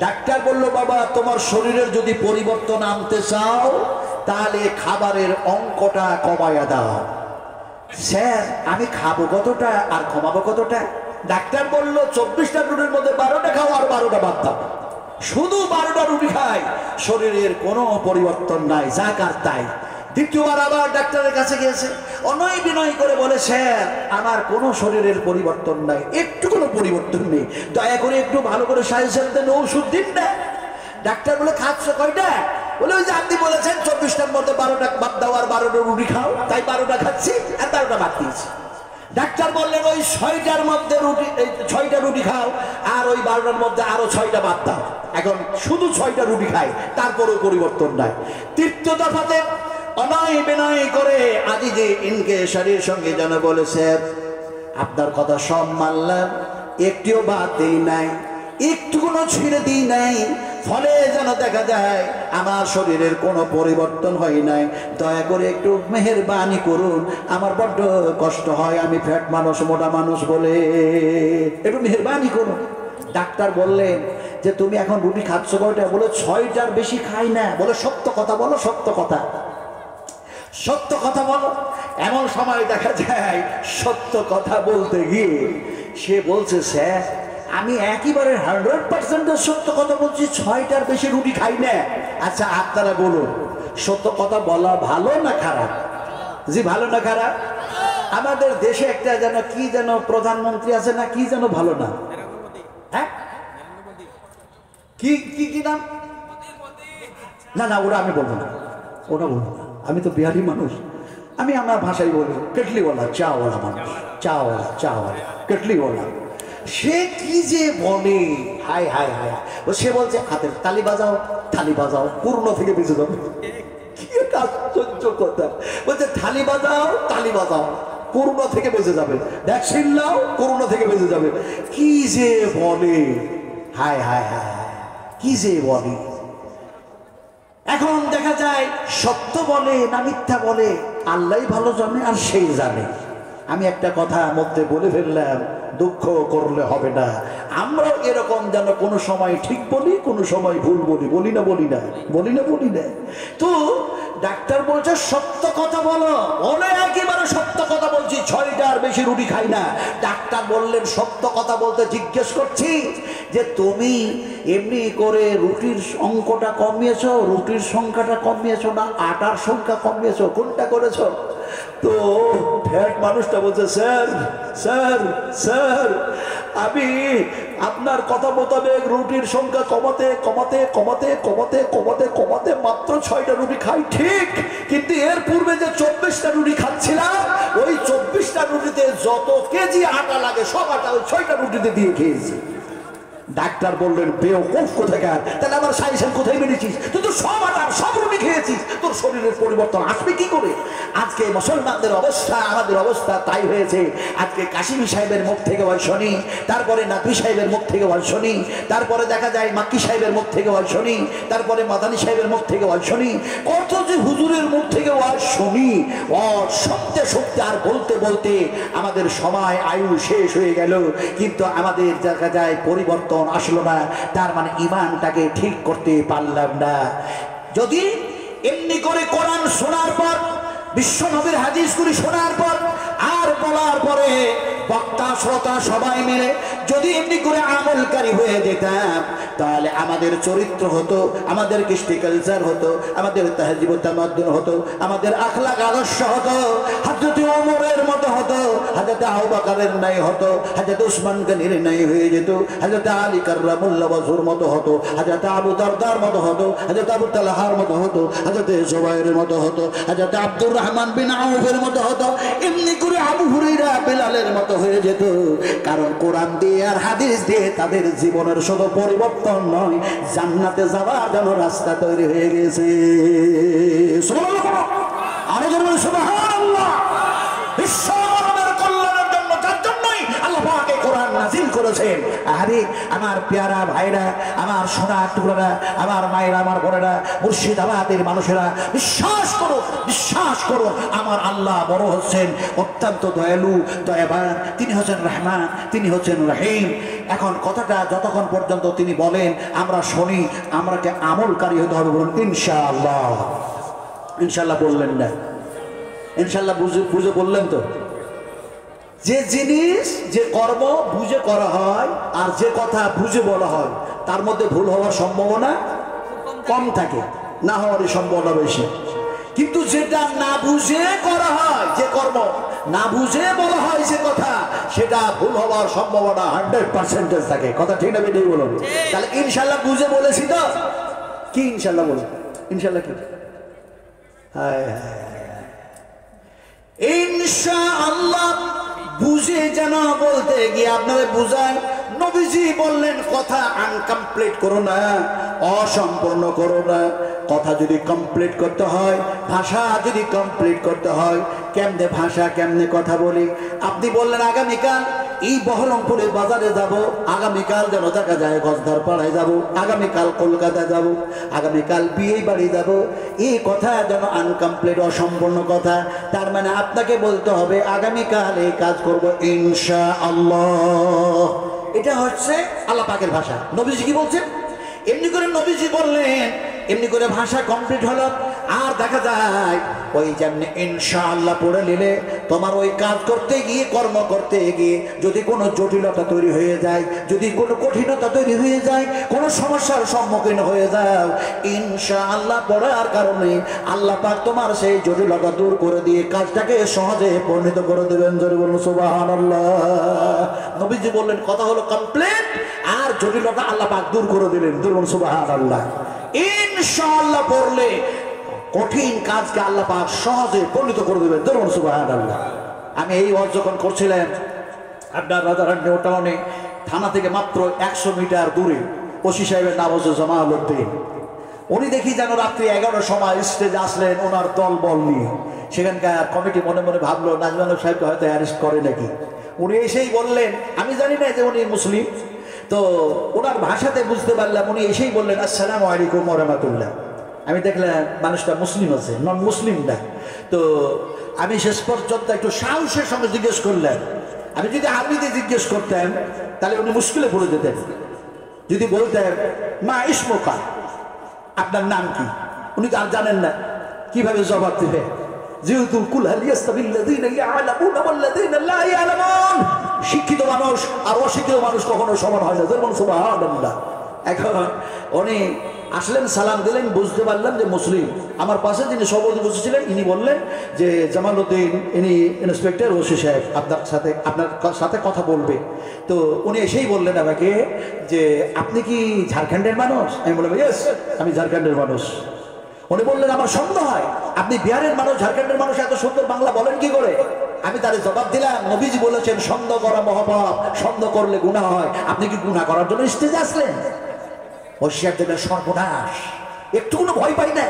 ডাক্তার বললো বাবা তোমার শরীরের যদি পরিবর্তন আনতে চাও তাহলে খাবারের অঙ্কটা কমায়া দাও। স্যার আমি খাবো কতটা আর কমাবো কতটা? ডাক্তার বললো 24টা রুটির মধ্যে 12টা খাও আর 12টা বাদ দাও। শুধু 12টা রুটি খাই, শরীরের কোনো পরিবর্তন নাই, যা কার তাই। দ্বিতীয়বার আবার ডাক্তারের কাছে গিয়েছে, অনয় বিনয় করে বলে স্যার আমার কোনো শরীরের পরিবর্তন নাই, একটু কোনো পরিবর্তন নেই, দয়া করে একটু ভালো করে সাজেশন দেন, ওষুধ দিন না। ডাক্তার বলে খাচ্ছ কয়টা? বলে ওই যে আপনি বলেছেন 24টার মধ্যে 12টা বাদ দাও আর 12টা রুটি খাও, তাই 12টা খাচ্ছি আর 12টা বাদ দিয়েছি। ডাক্তার বললেন ওই 6টার মধ্যে রুটি, 6টা রুটি খাও আর ওই 12টার মধ্যে আরো 6টা বাদ দাও। এখন শুধু 6টা রুটি খাই, তারপরেও পরিবর্তন নাই। তৃতীয় দফাতে অনয় বিনয় করে আজিজে ইনকে শরীর সঙ্গে যেন বলেছে আপনার কথা সব মানলাম, একটিও বাদ দেই নাই, একটু কোনো ছেড়ে দিই নাই, ফলে যেন দেখা যায় আমার শরীরের কোনো পরিবর্তন হয় নাই। দয়া করে একটু মেহেরবানি করুন, আমার বড্ড কষ্ট হয়, আমি ফ্যাট মানুষ, মোটা মানুষ বলে, একটু মেহেরবানি করুন। ডাক্তার বললেন যে তুমি এখন রুটি খাচ্ছ কয়টা? বলে 6টার বেশি খাই না। বলে সত্য কথা বলো, সত্য কথা, সত্য কথা বলো। এমন সময় দেখা যায় সত্য কথা বলতে গিয়ে সে বলছে স্যার আমি একেবারে 100% সত্য কথা বলছি, 6টার বেশি রুটি খাই না। আচ্ছা আপনারা বলুন সত্য কথা বলা ভালো না খারাপ? জি ভালো না খারাপ? আমাদের দেশে একটা যেন কি যেন প্রধানমন্ত্রী আছে না, কি যেন ভালো না, হ্যাঁ কি কি কি নাম? না না ওরা আমি বলবো না, ওটা বলবো না, আমি তো বিহারি মানুষ, আমি আমার ভাষায় বলি কেটলিওয়ালা, চাওয়ালা মানুষ, চাওয়ালা চাওয়ালা কেটলিওয়ালা। সে কি যে বলে, হায় হায় হায়। সে বলছে হাতের তালি বাজাও পূর্ণ থেকে বেঁচে যাবে। কি একটা আশ্চর্য কথা। বলছে তালি বাজাও করোনা থেকে বেঁচে যাবে, ভ্যাকসিন নাও করোনা থেকে বেঁচে যাবে। কি যে বলে, হায় হায় হায় হায়, কি যে বলে। এখন দেখা যায় সত্য বলে না মিথ্যা বলে আল্লাহ ভালো জানে, আর সেই জানে। আমি একটা কথা মধ্যে বলে ফেললাম, দুঃখ করলে হবে না। আমরাও এরকম যেন কোনো সময় ঠিক বলি, কোনো সময় ভুল বলি না। তো ডাক্তার বলছে সত্য কথা বলো, বলে একেবারে সত্য কথা বলছি, 6টার বেশি রুটি খাই না। ডাক্তার বললেন সত্য কথা বলতে জিজ্ঞেস করছি যে তুমি এমনি করে রুটির অঙ্কটা কমিয়েছো, রুটির সংখ্যাটা কমিয়েছো, না আটার সংখ্যা কমিয়েছো, কোনটা করেছো? তো ফ্যাট মানুষটা বলছে স্যার আমি আপনার কথা মোতাবেক রুটির সংখ্যা কমাতে মাত্র 6টা রুটি খাই ঠিক, কিন্তু এর পূর্বে যে 24টা রুটি খাচ্ছিলাম ওই 24টা রুটিতে যত কেজি আটা লাগে সব আটা ওই 6টা রুটিতে দিয়ে খেয়েছি। ডাক্তার বললেন বেওকুফ কোথাকার, তাহলে আমার সাইসেন কোথায় বেরিয়েছিস? তুই তো সব আটার সব রুটি খেয়েছিস, তোর শরীরের পরিবর্তন আসবে কি করে? আজকে মুসলমানদের অবস্থা, আমাদের অবস্থা তাই হয়েছে। আজকে কাশিমি সাহেবের মুখ থেকে ওয়াজ শুনি, তারপরে নাতবি সাহেবের মুখ থেকে ওয়াজ শুনি, তারপরে দেখা যায় মাক্কি সাহেবের মুখ থেকে ওয়াজ শুনি, তারপরে মাদানী সাহেবের মুখ থেকে ওয়াজ শুনি, কত যে হুজুরের মুখ থেকে ওয়াজ শুনি। ওয়াজ শুনতে আর বলতে আমাদের সময় আয়ু শেষ হয়ে গেল, কিন্তু আমাদের দেখা যায় পরিবর্তন আসলো না। তার মানে ইমানটাকে ঠিক করতে পারলাম না। যদি এমনি করে কোরআন শোনার পর, বিশ্ব নবীর হাদিসগুলি শোনার পর আর বলার পরে বক্তা শ্রোতা সবাই মিলে যদি এমনি করে আমলকারী হয়ে যেতাম, তাহলে আমাদের চরিত্র হতো, আমাদের কৃষ্টি কালচার হতো, আমাদের তাহজিব তামাদ্দুন হতো, আমাদের আখলাক আদর্শ হতো, হযরত ওমরের মতো হতো, হযরত আবু বকরের নাই হতো, হযরত উসমান গনির নাই হয়ে যেত, হযরত আলী কাররামুল্লাহ ওয়াজহুর মতো হতো, হযরত আবু দারদার মতো হতো, হযরত আবু তালহার মতো হতো, হযরত জুবাইরের মতো হতো, হযরত আব্দুর রহমান বিন আউফের মতো হতো, এমনি করে আবু হুরায়রা বেলালের মতো হয়ে যেত। কারণ কোরআন দিয়ে আর হাদিস দিয়ে তাদের জীবনের শুধু পরিবর্তন নয়, জান্নাতে যাওয়ার জন্য রাস্তা তৈরি হয়ে গেছে। সুবহানাল্লাহ, আরো জোরে বলুন সুবহানাল্লাহ। বিশ্ব মানবের কল্যাণের জন্য, যার জন্যই আল্লাহ পাক এই কোরআন নাযিল করেছেন। আরে আমার পেয়ারা ভাইরা, আমার সোনার টুকরারা, আমার মায়েরা, আমার বোনেরা, মুর্শিদাবাদের মানুষেরা, বিশ্বাস করুন আমার আল্লাহ বড় হচ্ছেন, অত্যন্ত দয়ালু, দয়াবান। তিনি হচ্ছেন রহমান, তিনি হচ্ছেন রহিম। এখন কথাটা যতক্ষণ পর্যন্ত তিনি বলেন আমরা শুনি, আমরাকে আমলকারী হতে হবে। বলুন ইনশাআল্লাহ। ইনশাআল্লাহ বললেন না? ইনশাআল্লাহ বুঝে বললেন তো? যে জিনিস, যে কর্ম বুঝে করা হয় আর যে কথা বুঝে বলা হয়, তার মধ্যে ভুল হওয়ার সম্ভাবনা কম থাকে, না হওয়ারই সম্ভাবনা বেশি। কিন্তু যেটা না বুঝে করা হয়, যে কর্ম না বুঝে বলা হয়, যে কথা, সেটা ভুল হওয়ার সম্ভাবনা 100% থাকে। কথা ঠিক না বেঠিক বলুন? তাহলে ইনশাআল্লাহ বুঝে বলেছি তো? কি ইনশাআল্লাহ বলুন? ইনশাআল্লাহ কি? ইনশাআল্লাহ বুঝে যেন বলতে গিয়ে আপনাদের বুঝায়, নবীজি বললেন কথা আনকমপ্লিট করো না, অসম্পূর্ণ করো না। কথা যদি কমপ্লিট করতে হয়, ভাষা যদি কমপ্লিট করতে হয়, কেমনে ভাষা কেমনে কথা বলি। আপনি বললেন আগামীকাল এই বহরমপুরে বাজারে যাব, আগামীকাল যেন দেখা যায় গজদার পাড়ায় যাব, আগামীকাল কলকাতা যাব, আগামীকাল বিয়ে বাড়ি যাব। এই কথা যেন আনকমপ্লিট, অসম্পূর্ণ কথা। তার মানে আপনাকে বলতে হবে আগামীকাল এই কাজ করব ইনশাআল্লাহ। এটা হচ্ছে আল্লাহ পাকের ভাষা। নবীজি কি বলছেন? এমনি করে নবীজি বললেন, এমনি করে ভাষা কমপ্লিট হলো। আর দেখা যায় ওই যেমনি ইনশাআল্লাহ পড়ে নিলে তোমার ওই কাজ করতে গিয়ে, কর্ম করতে গিয়ে যদি কোনো জটিলতা তৈরি হয়ে যায়, যদি কোনো কঠিনতা তৈরি হয়ে যায়, কোনো সমস্যার সম্মুখীন হয়ে যাও, ইনশাআল্লাহ পড়ার কারণে আল্লাহ পাক তোমার সেই জটিলতা দূর করে দিয়ে কাজটাকে সহজে পরিণত করে দেবেন। জোরে বলুন সুবহানাল্লাহ। নবীজি বললেন কথা হলো কমপ্লিট, আর জটিলতা আল্লাহ পাক দূর করে দিলেন। জোরে বলুন সুবহানাল্লাহ। ইনশাআল্লাহ পড়লে কঠিন কাজকে আল্লাহ পাক সহজে পরিণত করে দেবেন। জোরে বলুন সুবহানাল্লাহ। আমি এই ওয়াজ যখন করছিলাম আপনার রাজারহাট নিউ টাউনে, থানা থেকে মাত্র 100 মিটার দূরে ওসি সাহেবের নাম হচ্ছে জামালউদ্দিন। উনি দেখি যেন রাত্রি 11টার সময় স্টেজে আসলেন ওনার দল বল নিয়ে। সেখানকার কমিটি মনে মনে ভাবলো নাজমাল সাহেবকে হয়তো অ্যারেস্ট করে নাকি। উনি এসেই বললেন, আমি জানি না যে উনি মুসলিম, তো ওনার ভাষাতে বুঝতে পারলাম। উনি এসেই বললেন আসসালামু আলাইকুম ওয়া রাহমাতুল্লাহ। আমি দেখলাম মানুষটা মুসলিম আছে, নন মুসলিম না। তো আমি শেষ পর্যন্ত একটু সাহসের সঙ্গে জিজ্ঞেস করলাম। আমি যদি আরবিতে জিজ্ঞেস করতাম তাহলে উনি মুশকিলে পড়ে যেতেন। যদি বলতেন মা ইসমুকা, আপনার নাম কি, উনি তো আর জানেন না, কিভাবে জবাব দেবে? যেহেতু কুল হাল ইয়াস্তাবিল্লাযীনা ইয়ালামুনা ওয়াল্লাযীনা লা ইয়ালামুন, শিক্ষিত মানুষ আর অশিক্ষিত মানুষ কখনো সমান হয় না। যেমন সুবহানাল্লাহ। এখন উনি আসলেন, সালাম দিলেন, বুঝতে পারলাম যে মুসলিম। আমার পাশে যিনি সভাপতি বসেছিলেন ইনি বললেন যে জামালউদ্দিন, ইনি ইন্সপেক্টর ওসি সাহেব আপনার সাথে কথা বলবে। তো উনি এসেই বললেন আমাকে যে আপনি কি ঝাড়খণ্ডের মানুষ? আমি বললাম ইয়েস, আমি ঝাড়খণ্ডের মানুষ। উনি বললেন আমার সন্দেহ হয় আপনি বিহারের মানুষ, ঝাড়খণ্ডের মানুষ এত সুন্দর বাংলা বলেন কি করে? আমি তার জবাব দিলাম, নবীজি বলেছেন সন্দেহ করা মহাপাপ, সন্দেহ করলে গুনাহ হয়। আপনি কি গুনাহ করার জন্য স্টেজে আসলেন? হোশিয়ার দেবের সর্বনাশ, একটুকুনো ভয় পাই না,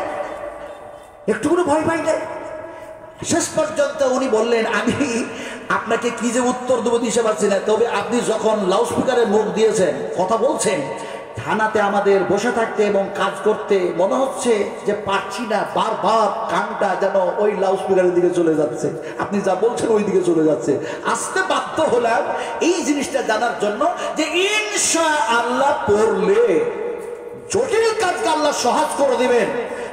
একটুকুনো ভয় পাই না। শেষ পর্যন্ত উনি বললেন আমি আপনাকে কি যে উত্তর দেবো দিতে পারছি না, তবে আপনি যখন লাউডস্পিকারে মুখ দিয়েছেন, কথা বলছেন, থানাতে আমাদের বসে থাকতে এবং কাজ করতে মনে হচ্ছে যে পারছি না, বারবার কানটা যেন ওই লাউডস্পিকারের দিকে চলে যাচ্ছে, আপনি যা বলছেন ওই দিকে চলে যাচ্ছে। আসতে বাধ্য হলাম এই জিনিসটা জানার জন্য যে ইনশাআল্লাহ পড়লে জটিল কাজকে আল্লাহ সহজ করে দিবেন।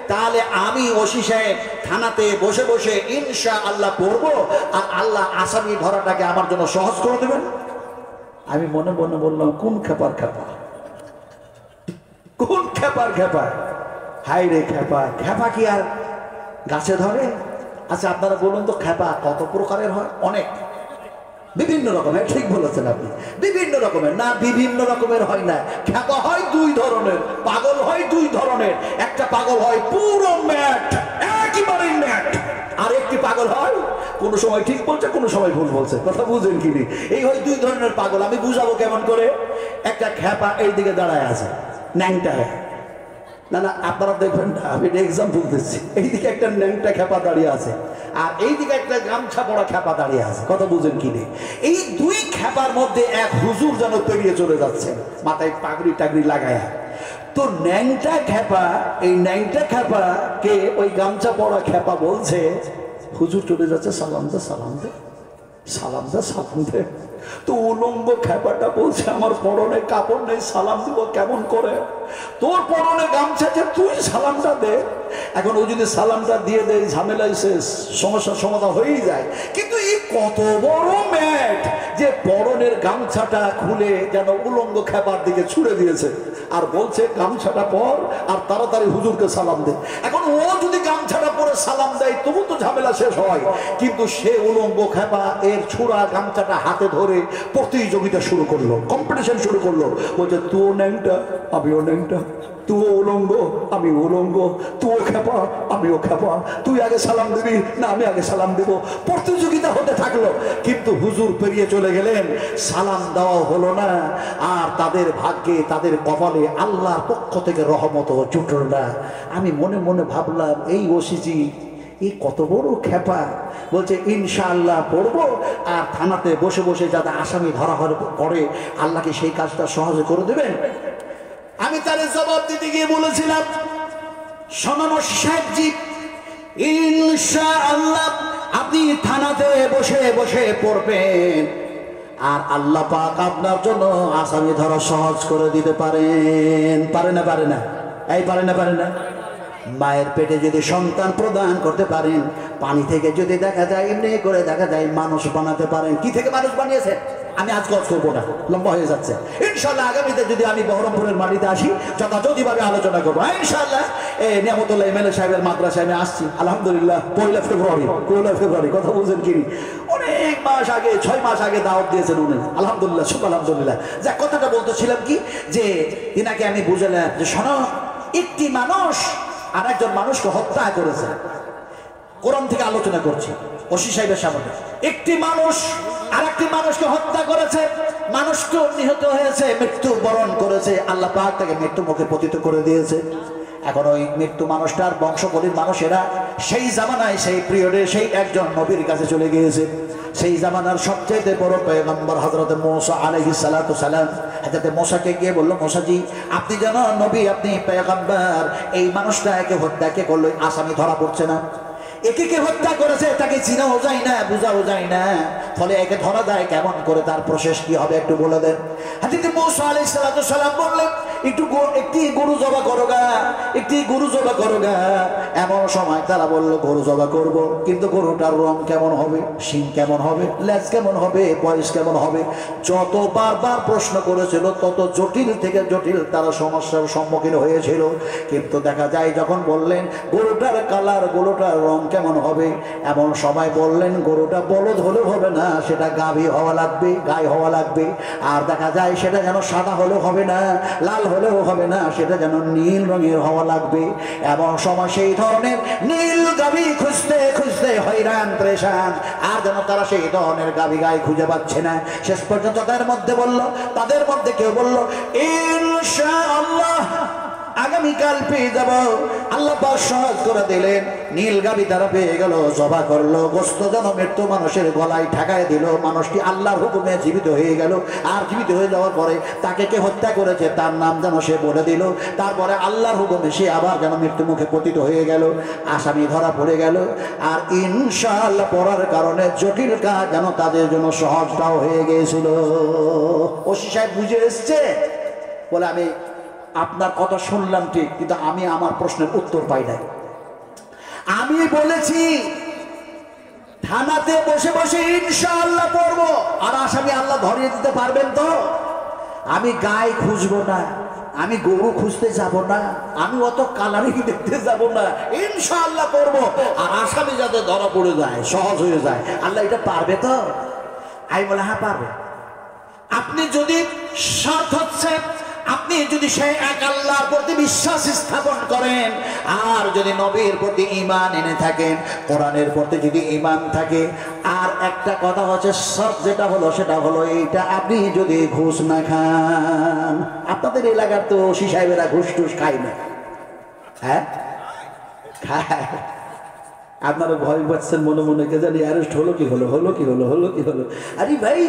তাহলে আমি ওসি সাহেব থানাতে বসে বসে ইনশাআল্লাহ পড়বো, আর আল্লাহ আসামি ধরাটাকে আমার জন্য সহজ করে দেবেন। আমি মনে মনে বললাম কোন খেপার খেপা, কোন খেপার খেপা, হাই রে খেপা। খেপা কি আর গাছে ধরে? আচ্ছা আপনারা বলুন তো, খেপা কত প্রকারের হয়? অনেক, বিভিন্ন রকমের। ঠিক বলেছেন আপনি, বিভিন্ন রকমের। না, বিভিন্ন রকমের হয় না। খেপা হয় দুই ধরনের, পাগল হয় দুই ধরনের। একটা পাগল হয় পুরো ম্যাট, একেবারে ম্যাট, আর একটি পাগল হয় কোনো সময় ঠিক বলছে, কোনো সময় ভুল বলছে। কথা বুঝেন কি? এই হয় দুই ধরনের পাগল। আমি বুঝাবো কেমন করে। একটা খেপা এই দিকে দাঁড়ায় আছে, ন্যাংটা। না না, আপনারা দেখবেন না, আমি এক্সাম্পল দিচ্ছি। এইদিকে একটা ন্যাংটা খেপা দাঁড়িয়ে আছে, আর এইদিকে একটা গামছা পড়া খেপা দাঁড়িয়ে আছে। কথা বুঝেন কি? এই দুই খেপার মধ্যে এক হুজুর যেন পেরিয়ে চলে যাচ্ছে, মাথায় পাগড়ি টাগড়ি লাগায়া। তো ন্যাংটা খেপা, এই ন্যাংটা খেপা কে ওই গামছা পড়া খেপা বলছে, হুজুর চলে যাচ্ছে, সালাম দে, সালাম দে, সালাম দে, সালাম দে। তো উলঙ্গ খেপাটা বলছে আমার পরনে কাপড় নেই, সালাম দিব কেমন করে? তোর পরনে গামছা, যে তুই সালামটা দে। এখন ও যদি সালামটা দিয়ে দেয়, ঝামেলাই শেষ, সমস্যার সমাধান হয়েই যায়। কিন্তু এই কত বড় ম্যাট যে পরনের গামছাটা খুলে যেন উলঙ্গ খেপার দিকে ছুড়ে দিয়েছে, আর বলছে গামছাটা পর আর তাড়াতাড়ি হুজুরকে সালাম দে। এখন ও যদি গামছাটা পরে সালাম দেয় তবু তো ঝামেলা শেষ হয়, কিন্তু সে উলঙ্গ খেপা এর ছুড়া গামছাটা হাতে ধরে প্রতিযোগিতা শুরু করলো, কম্পিটিশন শুরু করলো। বলছে তুও ন্যাংটা, আমিও ন্যাংটা, তুও উলঙ্গ, আমি উলঙ্গ, তুও খেপা, আমিও খেপা, তুই আগে সালাম দিবি না আমি আগে সালাম দিব। প্রতিযোগিতা হতে থাকলো। কিন্তু হুজুর পেরিয়ে চলে গেলেন, সালাম দেওয়া হলো না। আর তাদের ভাগ্যে, তাদের কপালে আল্লাহর পক্ষ থেকে রহমত জুটল না। আমি মনে মনে ভাবলাম, এই ওসিজি এই কত বড় খেপা, বলছে ইনশাআল্লাহ পড়বো, আর থানাতে বসে বসে যাতে আসামি ধরা পড়ে আল্লাহকে সেই কাজটা সহজে করে দেবেন। আমি তার জবাব দিতে গিয়ে বলেছিলাম, শোনো সাহেবজি, ইনশাআল্লাহ আপনি থানাতে বসে বসে পড়বেন, আর আল্লাহ পাক আপনার জন্য আসামি ধরা সহজ করে দিতে পারেন। পারে না? পারে না? এই পারে না? পারে না? মায়ের পেটে যদি সন্তান প্রদান করতে পারেন, পানি থেকে যদি দেখা যায়, এমনি করে দেখা যায় মানুষ বানাতে পারেন। কি থেকে মানুষ বানিয়েছেন আমি আজ গজ করবো না, লম্বা হয়ে যাচ্ছে। ইনশাআল্লাহ আগামীতে যদি আমি বহরমপুরের মাটিতে আসি যথাযথভাবে আলোচনা করবো ইনশাআল্লাহ। এই নিয়ামতুল্লাহ এমএলএ সাহেবের মাদ্রাসায় আমি আসছি আলহামদুলিল্লাহ, 1 ফেব্রুয়ারি। কথা বলছেন কি? অনেক মাস আগে, 6 মাস আগে দাওয়াত দিয়েছেন উনি, আলহামদুলিল্লাহ, শুভ আলহামদুলিল্লাহ। যা কথাটা বলতেছিলাম কি, যে ইনাকে আমি বুঝালাম যে শোনো, একটি মানুষ আর একজন মানুষকে হত্যা করেছে। কোরআন থেকে আলোচনা করছি ওসি সাহেবের সামনে। একটি মানুষ আর একটি মানুষকে হত্যা করেছে। মানুষকে নিহত হয়েছে, মৃত্যু বরণ করেছে, আল্লাহ পাক তাকে মৃত্যু মুখে পতিত করে দিয়েছে। এখন ওই মৃত্যু মানুষটার বংশগলির মানুষেরা সেই জামানায় সেই পিরিয়ডে সেই একজন নবীর কাছে চলে গিয়েছে। সেই জামানার সবচেয়ে বড় পয়গম্বর হযরত মূসা আলাইহিস সালাতু সালাম হযরত মূসাকে গিয়ে বলল, মূসাজি আপনি জানো নবী, আপনি পয়গম্বর, এই মানুষটা একে হত্যা কে করলো, আসামি ধরা পড়ছে না, একে কে হত্যা করেছে তাকে চিনাও যায় না, বুঝাও যায় না, ফলে একে ধরা যায় কেমন করে, তার প্রসেস কি হবে একটু বলে দেন। হযরত মূসা আলাইহিস সালাতু সালাম বললেন, একটি গরু জবা করো গা, একটি গরু জবা করো গা। এমন সময় তারা বললো গরু জবা করব, কিন্তু গরুটার রং কেমন হবে, শিং কেমন হবে, লেজ কেমন হবে, বয়স কেমন হবে, যত বারবার প্রশ্ন করেছিল তত জটিল থেকে জটিল তারা সমস্যার সম্মুখীন হয়েছিল। কিন্তু দেখা যায় যখন বললেন গরুটার কালার, গরুটার রং কেমন হবে, এমন সময় বললেন গরুটা বলদ হলেও হবে না, সেটা গাভী হওয়া লাগবে, গাই হওয়া লাগবে। আর দেখা যায় সেটা যেন সাদা হলেও হবে না, লাল হলেও হবে না, সেটা যেন নীল রঙের হওয়া লাগবে। এমন সময় সেই ধরনের নীল গাভী খুঁজতে খুঁজতে হয়রান পরেশান, আর যেন তারা সেই ধরনের গাভী গাই খুঁজে পাচ্ছে না। শেষ পর্যন্ত তাদের মধ্যে কেউ বলল ইনশাআল্লাহ আগামীকাল পেয়ে যাব। আল্লাহ পাক সহজ করে দিলেন, নীল গাভী তারা পেয়ে গেল, জবা করলো, গোস্ত যেন মৃত্যু মানুষের গলায় ঠেকায় দিল, মানুষটি আল্লাহর হুকুমে জীবিত হয়ে গেল। আর জীবিত হয়ে যাওয়ার পরে তাকে কে হত্যা করেছে তার নাম যেন সে বলে দিল, তারপরে আল্লাহর হুকুমে সে আবার যেন মৃত্যু মুখে পতিত হয়ে গেল, আসামি ধরা পড়ে গেল। আর ইনশাআল্লাহ পড়ার কারণে জটিল কাজ যেন তাদের জন্য সহজটাও হয়ে গিয়েছিল। ওসি সাহেব বুঝে এসছে, বলে আমি আপনার কথা শুনলাম ঠিক, কিন্তু আমি আমার প্রশ্নের উত্তর পাই নাই। আমি বলেছি থানাতে বসে বসে ইনশাআল্লাহ পড়বো, আর আসামি আল্লাহ ধরিয়ে দিতে পারবেন তো? আমি গাই খুঁজবো না, আমি গরু খুঁজতে যাব না, আমি অত কালারিং দেখতে যাব না, ইনশাআল্লাহ করবো, আর আসামি যাতে ধরা পড়ে যায়, সহজ হয়ে যায়। আল্লাহ এটা পারবে তো? আমি বলে হ্যাঁ পারবে। আপনি যদি স্বার্থ হচ্ছে, আপনি যদি সেই এক আল্লাহর প্রতি বিশ্বাস স্থাপন করেন, আর যদি নবীর প্রতি ঈমান এনে থাকেন, কোরআনের প্রতি যদি ঈমান থাকে, আর একটা কথা হচ্ছে সব যেটা হলো সেটা হলো এইটা, আপনি যদি ঘুষ না খান, আপনাদের এলাকার তো ওসি সাহেবেরা ঘুষ টুস খায় না, হ্যাঁ খায়। আপনারা ভয় পাচ্ছেন মনে মনে, কে জানি অ্যারেস্ট হলো কি হলো, হলো কি হলো, হলো কি হলো। আরে ভাই,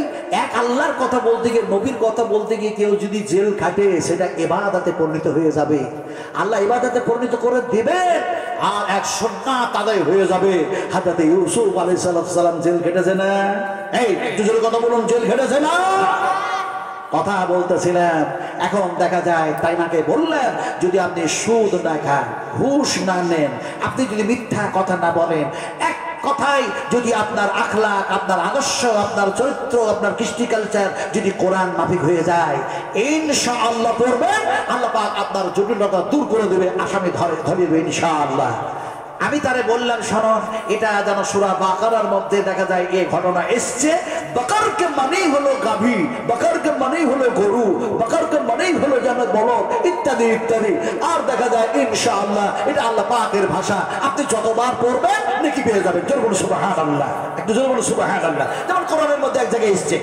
এক আল্লাহর কথা বলতে গিয়ে, নবীর কথা বলতে গিয়ে কেউ যদি জেল খাটে, সেটা ইবাদতে পরিণত হয়ে যাবে, আল্লাহ ইবাদতে পরিণত করে দেবেন, আর এক সুন্নাত আদায় হয়ে যাবে। হযরত ইউসুফ আলাইহিস সালাম জেল খেটেছে না? এই একটু জোরে কথা বলুন, জেল খেটেছে না? কথা বলতেছিলাম। এখন দেখা যায় তাই নাকে বললেন, যদি আপনি সুদ না খান, ঘুষ না নেন, আপনি যদি মিথ্যা কথা না বলেন, এক কথায় যদি আপনার আখলাক, আপনার আদর্শ, আপনার চরিত্র, আপনার কৃষ্টি কালচার যদি কোরআন মাফিক হয়ে যায়, ইনশাআল্লাহ পড়বেন, আল্লাহ পাক আপনার জটিলতা দূর করে দেবে, আসামি ধরে দেবে ইনশাআল্লাহ। আমি তারে বললাম, শোনো, এটা যেন সূরা বাকারার মধ্যে দেখা যায় এই ঘটনা এসছে। বাকারকে মানেই হলো গাভী, বাকারকে মানেই হলো গরু, বাকারকে মানেই হলো যেন বলদ, ইত্যাদি ইত্যাদি। আর দেখা যায় ইনশাআল্লাহ এটা আল্লাহ পাকের ভাষা, আপনি যতবার পড়বেন নেকি পেয়ে যাবেন। জোরে বলুন সুবহানাল্লাহ, একটু জোরে বলুন সুবহানাল্লাহ। যেমন কোরআনের মধ্যে এক জায়গায় এসছে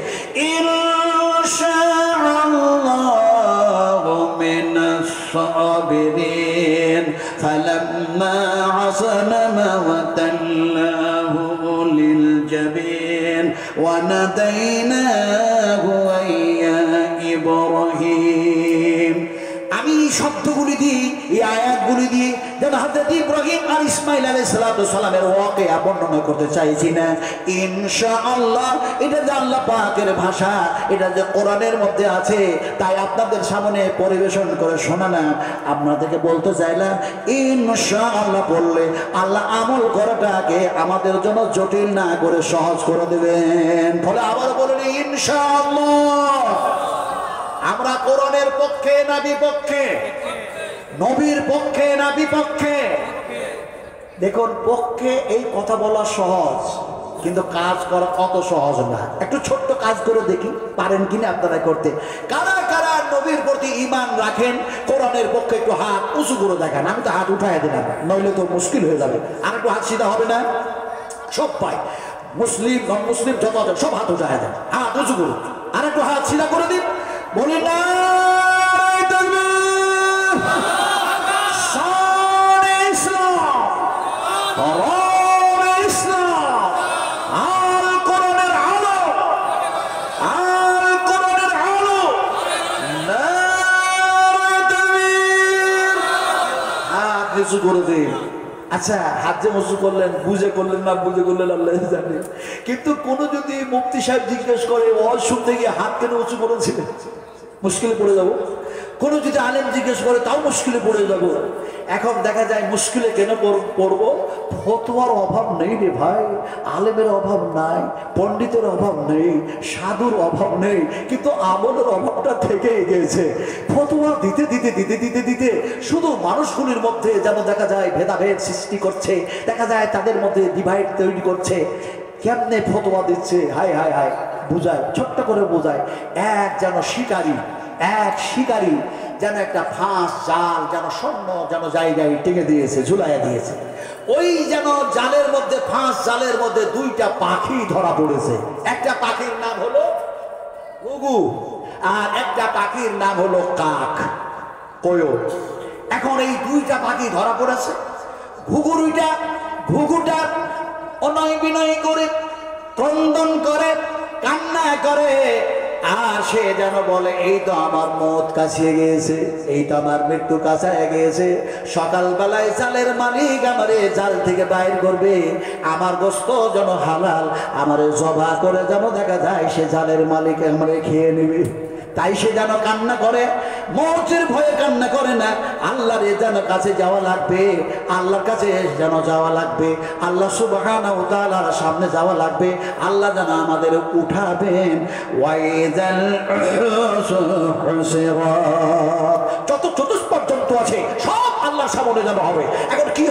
ইনশাআল্লাহু মিনাস সাবিরিন ফালাম্মা عصمنا وتلاه للجبين وناديناه يا إبراهيم। আমি শব্দগুলি দিই, এই আয়াতগুলি দিয়ে যেন হযরত ইব্রাহিম আর ইসমাইল আলাইহিস সালামের ওয়াকিয়া বর্ণনা করতে চাইছি না। ইনশাআল্লাহ এটা যে আল্লাহ পাকের ভাষা, এটা যে কোরআনের মধ্যে আছে, তাই আপনাদের সামনে পরিবেশন করে শোনালাম। আপনাদেরকে বলতে চাইলাম, ইনশাআল্লাহ বললে আল্লাহ আমল করাটাকে আমাদের জন্য জটিল না করে সহজ করে দেবেন। ফলে আবার বলেন ইনশাআল্লাহ। আমরা কোরআনের পক্ষে না বিপক্ষে? নবীর পক্ষে না বিপক্ষে? দেখুন, পক্ষে এই কথা বলা সহজ, কিন্তু কাজ করা অত সহজ না। একটু ছোট্ট কাজ করে দেখি পারেন কিনা আপনারা করতে। কারা কারা নবীর প্রতি ঈমান রাখেন, কোরআনের পক্ষে একটু হাত উঁচু করে দেখান। আমি তো হাত উঠাই দিলাম, নইলে তো মুশকিল হয়ে যাবে। আর একটু হাত সিধা হবে না? সব পাই, মুসলিম নন মুসলিম যত সব হাত উঠায় দেন, হাত উঁচু করুন। আর একটু হাত সিধা করে দিন, বলি না করে দিন। আচ্ছা, হাত যে উঁচু করলেন, বুঝে করলেন না বুঝে করলেন আল্লাহ জানে, কিন্তু কোন যদি মুফতি সাহেব জিজ্ঞেস করে ওয়াজ শুনতে গিয়ে হাত কেন উঁচু করেছিলেন, মুশকিলে পড়ে যাব। কোন যদি আলেম জিজ্ঞেস করে তাও মুশকিলে পড়ে যাব। এখন দেখা যায় মুশকিলে কেন পড়বো? ফতোয়ার অভাব নেই রে ভাই, আলেমের অভাব নাই, পণ্ডিতের অভাব নেই, সাধুর অভাব নেই, কিন্তু আমলের অভাবটা থেকে গিয়েছে। ফতোয়া দিতে দিতে দিতে দিতে দিতে শুধু মানুষগুলির মধ্যে যেন দেখা যায় ভেদাভেদ সৃষ্টি করছে, দেখা যায় তাদের মধ্যে ডিভাইড তৈরি করছে। কেমনে ফতোয়া দিচ্ছে, হায় হায় হায়, বুঝায়, ছোট্ট করে বোঝায়। এক যেন শিকারী যেন একটা ফাঁস জাল যেন স্বর্ণ যেন জায়গায় টেনে দিয়েছে, ঝুলাইয়া দিয়েছে। ওই যেন জালের মধ্যে, ফাঁস জালের মধ্যে দুইটা পাখি ধরা পড়েছে। একটা পাখির নাম হলো ঘুঘু আর একটা পাখির নাম হলো কাক, কোয়ল। এখন এই দুইটা পাখি ধরা পড়েছে। ঘুঘুটা অনয় বিনয় করে, ক্রন্দন করে, কান্না করে, আর সে যেন বলে এই তো আমার মত কাছিয়ে গিয়েছে, এই তো আমার মৃত্যু কাছায় গিয়েছে। সকালবেলায় জালের মালিক আমারে জাল থেকে বাইর করবে, আমার গোস্ত যেন হালাল, আমারে জবা করে যেন দেখা যায় সে জালের মালিক আমারে খেয়ে নেবে। তাই সে যেন কান্না করে, মৌতের ভয়ে কান্না করে না, আল্লাহর যেন কাছে যাওয়া লাগবে, আল্লাহর কাছে যেন যাওয়া লাগবে, আল্লাহ সুবহানাহু ওয়া তাআলার সামনে যাওয়া লাগবে। আল্লাহ যেন আমাদের উঠাবেন। যত চতুষ পর্যন্ত আছে সব আল্লাহর সামনে যেন হবে। এখন কি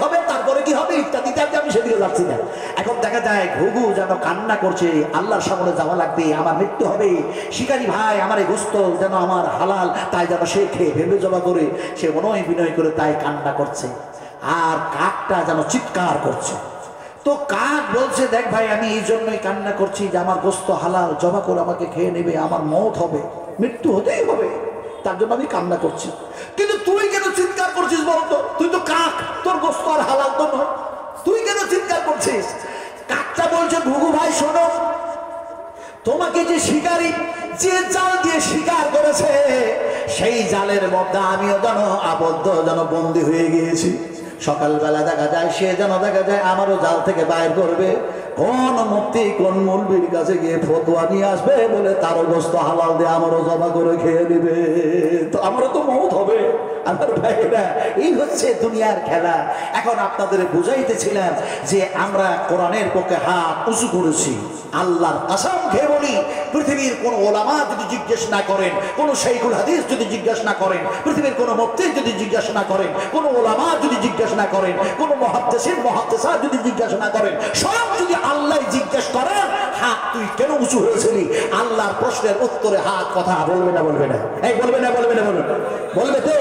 হবে তারপরে কি হবে ইত্যাদি আমি সেদিকে যাচ্ছি না। এখন দেখা যায় ঘুঘু যেন কান্না করছে, আল্লাহর সামনে যাওয়া লাগবে, আমার মৃত্যু হবে, শিকারী ভাই আমার এই গোস্ত যেন আমার হালাল, তাই যেন সে খেয়ে ভেবে জমা করে, সে অনয় বিনয় করে তাই কান্না করছে। আর কাকটা যেন চিৎকার করছে। তো কাক বলছে, দেখ ভাই, আমি এই জন্যই কান্না করছি যে আমার গোস্ত হালাল, জমা করে আমাকে খেয়ে নেবে, আমার মৌত হবে, মৃত্যু হতেই হবে, তার জন্য আমি কান্না করছি। কিন্তু তুই কেন চিৎকার করছিস বলতো? তুই তো কাক, তোর গোস্ত আর হালাল তো নয়, তুই কেন চিৎকার করছিস? কাকটা বলছে, ঘুঘু ভাই শোনো, তোমাকে যে শিকারী যে জাল দিয়ে শিকার করেছে, সেই জালের মধ্যে আমিও যেন আবদ্ধ, যেন বন্দী হয়ে গিয়েছি। সকালবেলা দেখা যায় সে যেন দেখা যায় আমারও জাল থেকে বাইর করবে। কোন মুফতি কোন মৌলবীর কাছে গিয়ে ফতোয়া নিয়ে আসবে বলে তারও গোস্ত হালাল দিয়ে আমারও জমা করে খেয়ে দিবে, তো আমারও তো মওত হবে। আমার ভাইরা, এই হচ্ছে দুনিয়ার খেলা। এখন আপনাদের বুঝাইতেছিলাম যে আমরা কোরআনের পক্ষে হাত উঁচু করেছি। আল্লাহর কসম খেয়ে বলি, পৃথিবীর কোন ওলামা যদি জিজ্ঞেস না করেন, কোন শাইখুল হাদিস যদি জিজ্ঞেস না করেন, পৃথিবীর কোন মুফতি যদি জিজ্ঞাসা না করেন, কোন ওলামা যদি জিজ্ঞাসা না করেন, কোন মুহাদ্দিসা যদি জিজ্ঞাসা না করেন, স্বয়ং যদি আল্লাহ জিজ্ঞেস করেন, হাত তুই কেন উঁচু হয়েছিলি, আল্লাহর প্রশ্নের উত্তরে হাত কথা বলবে না? বলবে না? এই বলবে না? বলবে না? বলবে তো?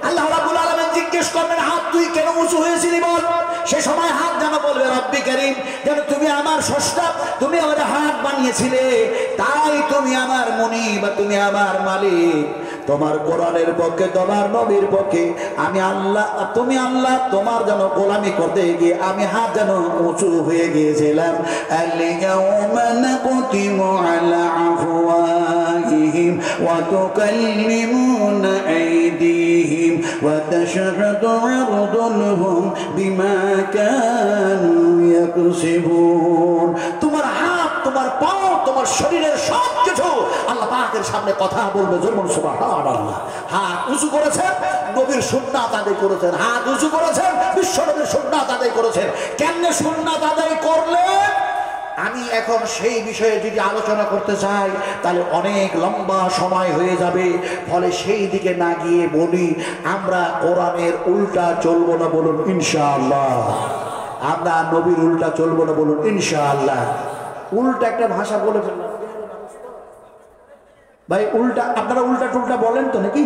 আল্লাহ রাব্বুল আলামিন জিজ্ঞেস করবেন, হাত তুই কেন উঁচু হয়েছিলি বল। সে সময় হাত যেন বলবে, রব্বি কারীম, যেন তুমি আমার স্রষ্টা, তুমি আমার হাত বানিয়েছিলে, তাই তুমি আমার মুনিব বা তুমি আমার মালিক। তোমার কোরআনের পক্ষে, তোমার নবীর পক্ষে আমি আল্লাহ, তুমি আল্লাহ, তোমার যেন গোলামি করতে গিয়ে আমি হাত যেন উঁচু হয়ে গিয়েছিলাম। আল-ইয়াওমা নাকতিমু আলা আফওয়াহিহিম ওয়া তুকাল্লিমুনা আইদিহিম ওয়া তাশহাদু আরজুলুহুম বিমা কানু ইয়াকসিবুন। তোমার হাত, তোমার পা, তোমার শরীরের সব কিছু আল্লাহ পাকের সামনে কথা বলবে। যেমন সুবহানাল্লাহ, হাত উঁচু করেছেন, নবীর সুন্নাত আদায় করেছেন, হাত উঁচু করেছেন, বিশ্ব নবীর সুন্নাত আদায় করেছেন। কেমনে সুন্নাত আদায় করলেন? আমি এখন সেই বিষয়ে যদি আলোচনা করতে চাই তাহলে অনেক লম্বা সময় হয়ে যাবে, ফলে সেই দিকে না গিয়ে বলি, আমরা কোরআনের উল্টা চলবো না, বলুন ইনশাআল্লাহ। আমরা নবীর উল্টা চলবো না, বলুন ইনশাআল্লাহ। উল্টা একটা ভাষা বলে ফেললাম ভাই, উল্টা। আপনারা উল্টা টুল্টা বলেন তো নাকি?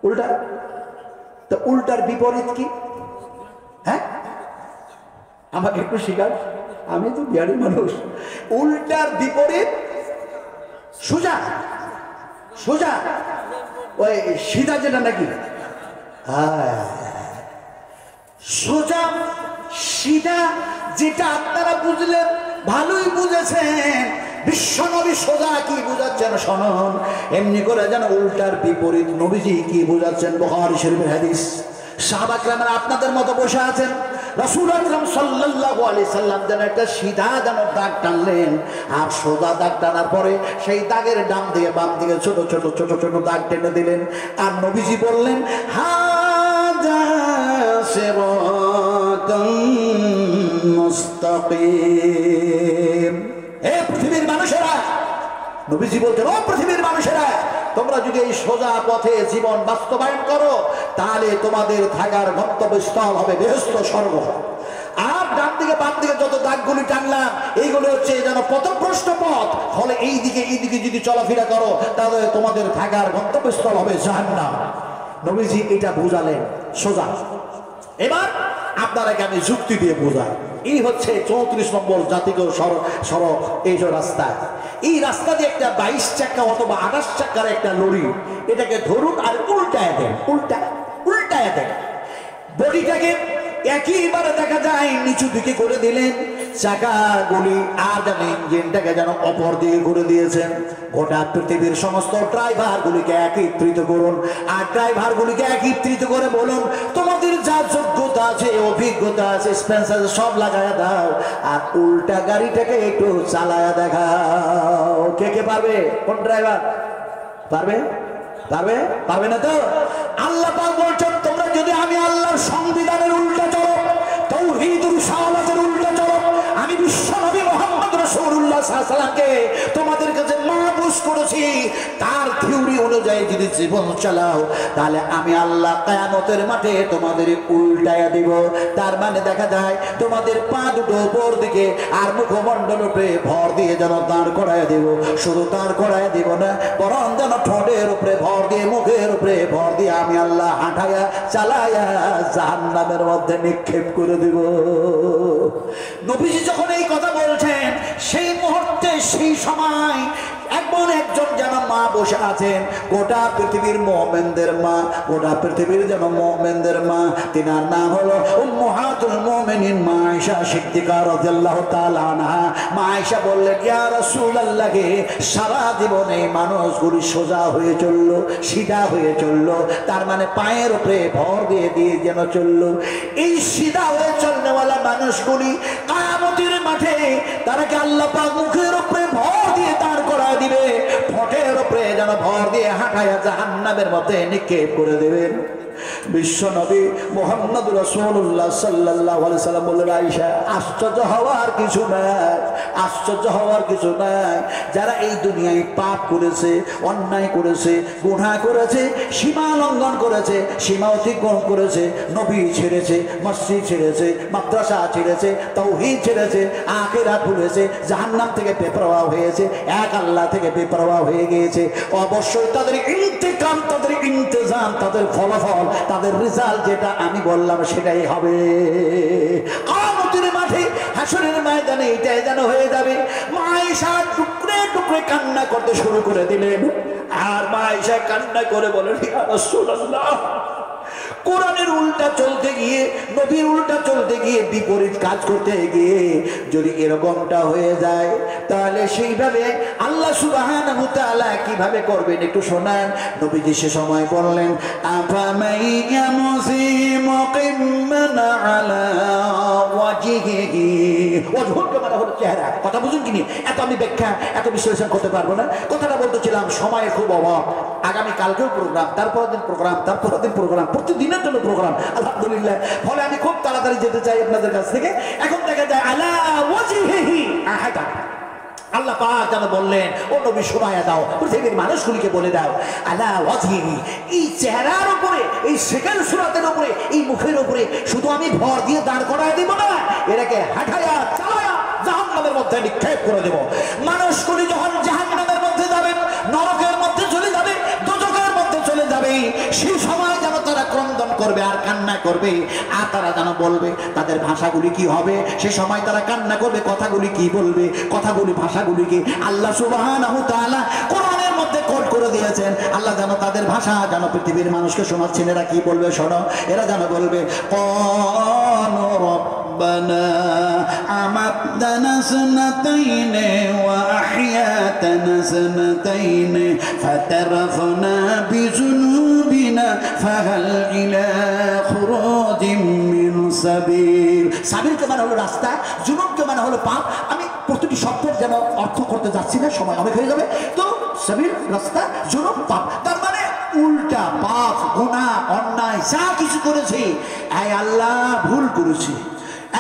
উল্টা তো, উল্টার বিপরীত কি? হ্যাঁ, আমাকে একটু শিখান, আমি তো বিহারি মানুষ। উল্টার বিপরীত সোজা সোজা, ওই সিধা যেটা নাকি, সোজা সিধা যেটা আপনারা বুঝলেন, ভালোই বুঝেছেন। বিশ্বনবী সোজা কি বুঝাচ্ছেন শুনুন, এমনি করে যেন উল্টার বিপরীত নবীজি কি বুঝাচ্ছেন। বুখারী শরীফের হাদিস। সাহাবা কেরামেরা আপনাদের মতো বসে আছেন, রাসূল আকরাম সাল্লাল্লাহু আলাইহি সাল্লাম যেন একটা সিধা যেন দাগ টানলেন, আর সোজা দাগ টানার পরে সেই দাগের ডান দিকে বাম দিকে ছোট ছোট ছোট ছোট দাগ টেনে দিলেন। আর নবীজি বললেন, হাযা সিরাতুম মুস্তাকিম। হে পৃথিবীর মানুষেরা, নবীজি বলতেন, ও পৃথিবীর মানুষেরা, তোমরা যদি এই সোজা পথে জীবন বাস্তবায়ন করো, তাহলে তোমাদের থাকার গন্তব্যস্থল হবে বেহেশত, স্বর্গ। আর ডান দিকে বাম দিকে যত দাগগুলি টানলাম, এইগুলো হচ্ছে যেন পথভ্রষ্ট পথ। ফলে এই দিকে যদি চলাফেরা করো, তাহলে তোমাদের থাকার গন্তব্যস্থল হবে জাহান্নাম। নবীজি এটা বুঝালেন সোজা। এবার আপনারাকে আমি যুক্তি দিয়ে বোঝাই। এই হচ্ছে 34 নম্বর জাতীয় সড়ক, এই যে রাস্তা, এই রাস্তা দিয়ে একটা 22 চাকা অথবা 28 চাকার একটা লরি, এটাকে ধরুন আর উল্টায় দেন, উল্টায় দেন। বডিটাকে একইবারে দেখা যায় নিচু দিকে করে দিলেন, চাকাগুলি আর যেন ইঞ্জিনটাকে যেন অপর দিকে করে দিয়েছেন। গোটা পৃথিবীর সমস্ত ড্রাইভারগুলিকে একত্রিত করুন, আর ড্রাইভারগুলিকে একত্রিত করে বলুন, তোমাদের যা যোগ্যতা আছে, অভিজ্ঞতা আছে, এক্সপেরিয়েন্স আছে, সব লাগায়া দাও, আর উল্টা গাড়িটাকে একটু চালায়া দেখাও। কে কে পারবে? কোন ড্রাইভার পারবে? পারবে? পারবে না তো? আল্লাহ পাক বলছেন, তোমরা যদি আমি আল্লাহর সংবিধানের উল্টা চলো, তাওহীদুর রিসালাতের উল্টা চলো, আমি বিশ্বনবী মুহাম্মদ রাসূলুল্লাহ সাল্লাল্লাহু আলাইহি ওয়াসাল্লামকে তোমাদের কাছে মাহফুজ করেছি, তার থিওরি অনুযায়ী যদি জীবন চালাও, তাহলে আমি আল্লাহ কিয়ামতের মাঠে তোমাদের উল্টায়া দিব। তার মানে দেখা যায় তোমাদের পা দুটো উপর দিকে আর মুখমণ্ডল উপরে ভর দিয়ে যেন দাঁড় করায় দেব। শুধু দাঁড় করায় দেব না, বরং যেন ঠোঁটের উপরে ভর দিয়ে, মুখের উপরে ভর দিয়ে আমি আল্লাহ হাঁটায়া চালায়া জাহান্নামের মধ্যে নিক্ষেপ করে দেব। নবীজি যখন এই কথা বলছেন, সেই মুহূর্তে, সেই সময় এমন একজন যেন মা বসে আছেন, গোটা পৃথিবীর মুমিনদের মা, গোটা পৃথিবীর যেন মুমিনদের মা, তিনার নাম হলো উম্মাহাতুল মুমিনিন মা আয়েশা সিদ্দিকা রাদিয়াল্লাহু তাআলা আনহা। মা আয়েশা বললেন, ইয়া রাসূলুল্লাহ, সারা জীবনে মানুষগুলি সোজা হয়ে চললো, সিধা হয়ে চললো, তার মানে পায়ের উপরে ভর দিয়ে দিয়ে যেন চললো। এই সিধা হয়ে চলনেওয়ালা মানুষগুলি কিয়ামতের মাঠে তারাকে আল্লাহ পাক মুখের উপরে ভর দিয়ে দাঁড় করায় দিবে, ঠোঁটের উপরে যেন ভর দিয়ে হাঁটায়া জাহান্নামের মধ্যে নিক্ষেপ করে দেবেন। বিশ্বনবী মুহাম্মদ রাসূলুল্লাহ সাল্লাল্লাহু আলাইহি সাল্লাম বললেন, আয়েশা, আশ্চর্য হওয়ার কিছু নাই, আশ্চর্য হওয়ার কিছু নাই। যারা এই দুনিয়ায় পাপ করেছে, অন্যায় করেছে, গুনাহ করেছে, সীমা লঙ্ঘন করেছে, সীমা অতিক্রম করেছে, নবী ছেড়েছে, মসজিদ ছেড়েছে, মাদ্রাসা ছেড়েছে, তাওহীদ ছেড়েছে, আখিরাত ভুলেছে, জাহান্নাম থেকে বেপরোয়া হয়েছে, এক আল্লাহ থেকে বেপরোয়া হয়ে গিয়েছে, অবশ্যই তাদের ইন্তেকাম, তাদের ইন্তজাম, তাদের ফলাফল, তাদের রেজাল্ট যেটা আমি বললাম সেটাই হবে। কিয়ামতের মাঠে, হাসরের ময়দানে এটাই যেন হয়ে যাবে। মা আয়েশা টুকরে টুকরে কান্না করতে শুরু করে দিলেন। আর মা আয়েশা কান্না করে বলেন, ইয়া রাসূলুল্লাহ, কোরআনের উল্টা চলতে গিয়ে, নবীর উল্টা চলতে গিয়ে, বিপরীত কাজ করতে গিয়ে যদি এরকমটা হয়ে যায়, তাহলে সেইভাবে আল্লাহ সুবহানাহু ওয়া তাআলা কিভাবে করবেন একটু শোনান। নবীজি সে সময় বললেন, আফামাইয়ামসি মুকিম্মান আলা ওয়াজহিহি, ওয়াজহুকে মানে হলো চেহারা। কথা বুঝুন কিনি, এত আমি ব্যাখ্যা, এত বিশ্লেষণ করতে পারবো না। কথাটা বলতেছিলাম, সময়ের খুব অভাব। আগামী কালকেও প্রোগ্রাম, তারপরের দিন প্রোগ্রাম, তারপরের দিন প্রোগ্রাম, প্রতিদিনের জন্য প্রোগ্রাম, আলহামদুলিল্লাহ। ফলে আমি খুব তাড়াতাড়ি যেতে চাই আপনাদের কাছ থেকে। এখন দেখা যায় আলা ওয়াজহিহি, আহাদা, আল্লাহ পাক যেন বললেন, ও নবী শোনায়া দাও, পৃথিবীর মানুষগুলিকে বলে দাও, আলা ওয়াজহিহি, এই চেহারার উপরে, এই সেকেল সুরাতের উপরে, এই মুখের উপরে শুধু আমি ভর দিয়ে দাঁড় করায় দিব না, এটাকে হাঁটায়া চালায়া জাহান্নামের মধ্যে নিক্ষেপ করে দেব। মানুষগুলি যখন জাহান্নামের মধ্যে যাবে, নরকের মধ্যে চলে যাবে, দোজখের মধ্যে চলে যাবে, সেই সময় যেন তারা ক্রন্দন করবে আর কান্না করবে, আর তারা যেন বলবে তাদের ভাষাগুলি কি হবে, সে সময় তারা কান্না করবে, কথাগুলি কি বলবে, কথাগুলি ভাষাগুলি কি। আল্লাহ সুবহানাহু ওয়া তাআলা কোরআনের মধ্যে কোট করে দিয়েছেন, আল্লাহ যেন তাদের ভাষা যেন পৃথিবীর মানুষকে শোনাচ্ছেন। এরা কি বলবে শোনো, এরা যেন বলবে ক্বালু রব্বানা আমাতনা সানাতাইন ওয়া আহইয়াতানা সানাতাইন ফাতারাফনা বিযুনুবিনা ফাহাল ইলা খুরুজিম মিন সাবিল। সাবিলকে মানে হলো রাস্তা, জুনুবকে মানে হলো পাপ। আমি প্রতিটি শব্দের যেন অর্থ করতে যাচ্ছি না, সময় অনেক হয়ে যাবে। তো সাবিল রাস্তা, জুনুব পাপ, তার মানে উল্টা পাপ, গুনাহ, অন্যায় যা কিছু করেছি, এই আল্লাহ ভুল করেছি,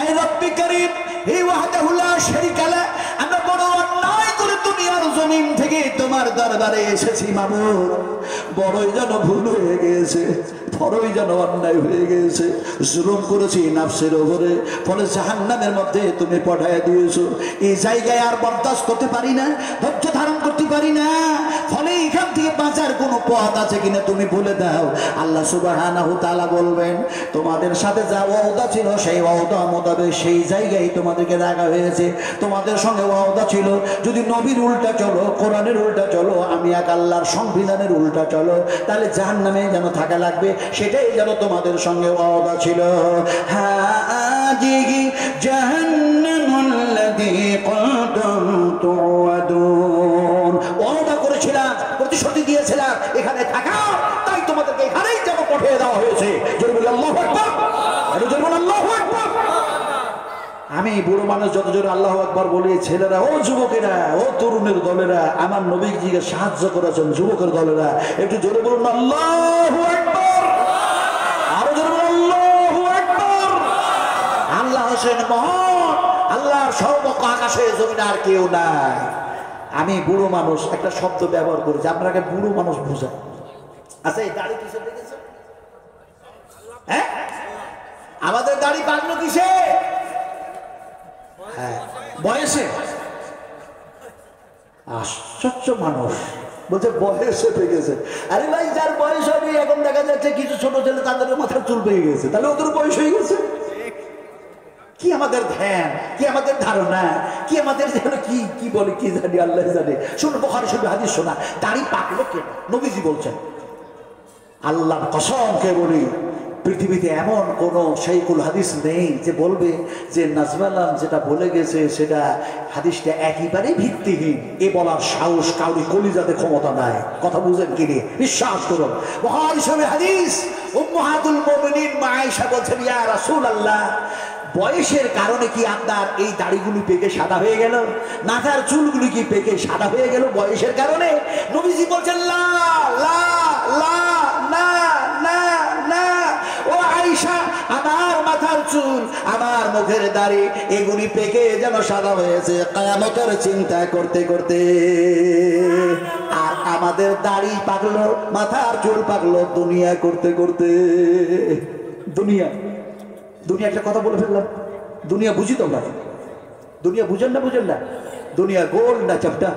এই রব্বি করিম, এই ওয়াহদাহু লা শারীকা লা, আমরা বড় অন্যায় করে দুনিয়ার জমিন থেকে তোমার দরবারে এসেছি মাবুদ, বড়ই যেন ভুল হয়ে গেছে, বড়ই যেন অন্যায় হয়ে গেছে, জুলুম করেছি নফসের উপরে, ফলে জাহান্নামের মধ্যে তুমি পাঠিয়ে দিয়েছো। এই জায়গায় আর বরদাস্ত করতে পারি না, ধৈর্য ধারণ করতে পারি না, ফলে এখান থেকে বাঁচার কোনো পথ আছে কিনা তুমি বলে দাও। আল্লাহ সুবহানাহু ওয়া তাআলা বলবেন, তোমাদের সাথে যা ওয়াদা ছিল সেই ওয়াদা মোতাবেক সেই জায়গায় তোমাদেরকে রাখা হয়েছে। তোমাদের সঙ্গে ওয়াদা ছিল যদি নবীর উল্টা চলো, কোরআনের উল্টা চলো, আমি এক আল্লাহর সংবিধানের উল্টা চলো, তাহলে জাহান্নামে যেন থাকা লাগবে, সেটাই যেন তোমাদের সঙ্গে ওয়াদা ছিল। হাযিহি জাহান্নামুল্লাযী কুনতুম তুআদুন, ওয়াদা করেছিলাম, প্রতিশ্রুতি দিয়েছিলাম এখানে থাকা, তাই তোমাদেরকে এখানেই যেন পাঠিয়ে দেওয়া হয়েছে। জোরে বলি আল্লাহু আকবার, জোরে বলি আল্লাহু আকবার। আমি বুড়ো মানুষ যত জোরে আল্লাহু আকবার বলি, ছেলেরা, ও যুবকেরা, ও তরুণের দলেরা, আমার নবীজিকে সাহায্য করেছেন যুবকের দলেরা, একটু জোরে বলুন আল্লাহু আকবার, আরো জোরে বলুন আল্লাহু আকবার। আল্লাহ হোসেন মহান, আল্লাহর সর্বক আকাশে জমিনে আর কেউ নাই। আমি বুড়ো মানুষ একটা শব্দ ব্যবহার করেছি, আপনাকে বুড়ো মানুষ বুঝায়। আচ্ছা, এই দাড়ি কিসে দেখেছে? হ্যাঁ, আমাদের দাড়ি পাকলো কিসে? হ্যাঁ, বয়সে। আশ্চর্য মানুষ বলছে বয়সে পেয়ে। আরে ভাই, যার বয়স হবে, এখন দেখা যাচ্ছে কিছু ছোট ছেলে তাদের মাথার চুল পেয়ে গেছে, তাহলে ওদের বয়স হয়ে গেছে। কি আমাদের ধ্যান, কি আমাদের ধারণা, কি আমাদের যেন কি কি বলে কি জানি, আল্লাহ জানে। শোনো, বুখারী শরীফে হাদিস শোনা, দাড়ি পাকলো কেন? নবীজি বলছেন, আল্লাহর কসমকে বলি, পৃথিবীতে এমন কোন শাইখুল হাদিস নেই যে বলবে যে নাজমালাম যেটা বলে গেছে সেটা হাদিসটা একেবারেই ভিত্তিহীন। এ বলার সাহস কাউরি কলিজাতে ক্ষমতা নাই। কথা বুঝেন কি নিয়ে? বিশ্বাস করুন, বুখারী শরীফের হাদিস। উম্মাহাতুল মুমিনিন মা আয়েশা বলছেন, ইয়া রাসূলুল্লাহ, বয়সের কারণে কি আপনার এই দাড়িগুলি পেকে সাদা হয়ে গেল, মাথার চুলগুলি কি পেকে সাদা হয়ে গেল বয়সের কারণে? নবীজি বলছেন, লা লা লা, না না না, ও আয়েশা, আমার মাথার চুল, আমার মুখের দাড়ি, এগুলি পেকে যেন সাদা হয়েছে কিয়ামতের চিন্তা করতে করতে। আর আমাদের দাড়ি পাকলো, মাথার চুল পাকলো দুনিয়া করতে করতে। দুনিয়া, দুনিয়া একটা কথা বলে ফেললাম, দুনিয়া বুঝি তোমরা? দুনিয়া বুঝেন না? বুঝেন না? দুনিয়া গোল না চাপটা?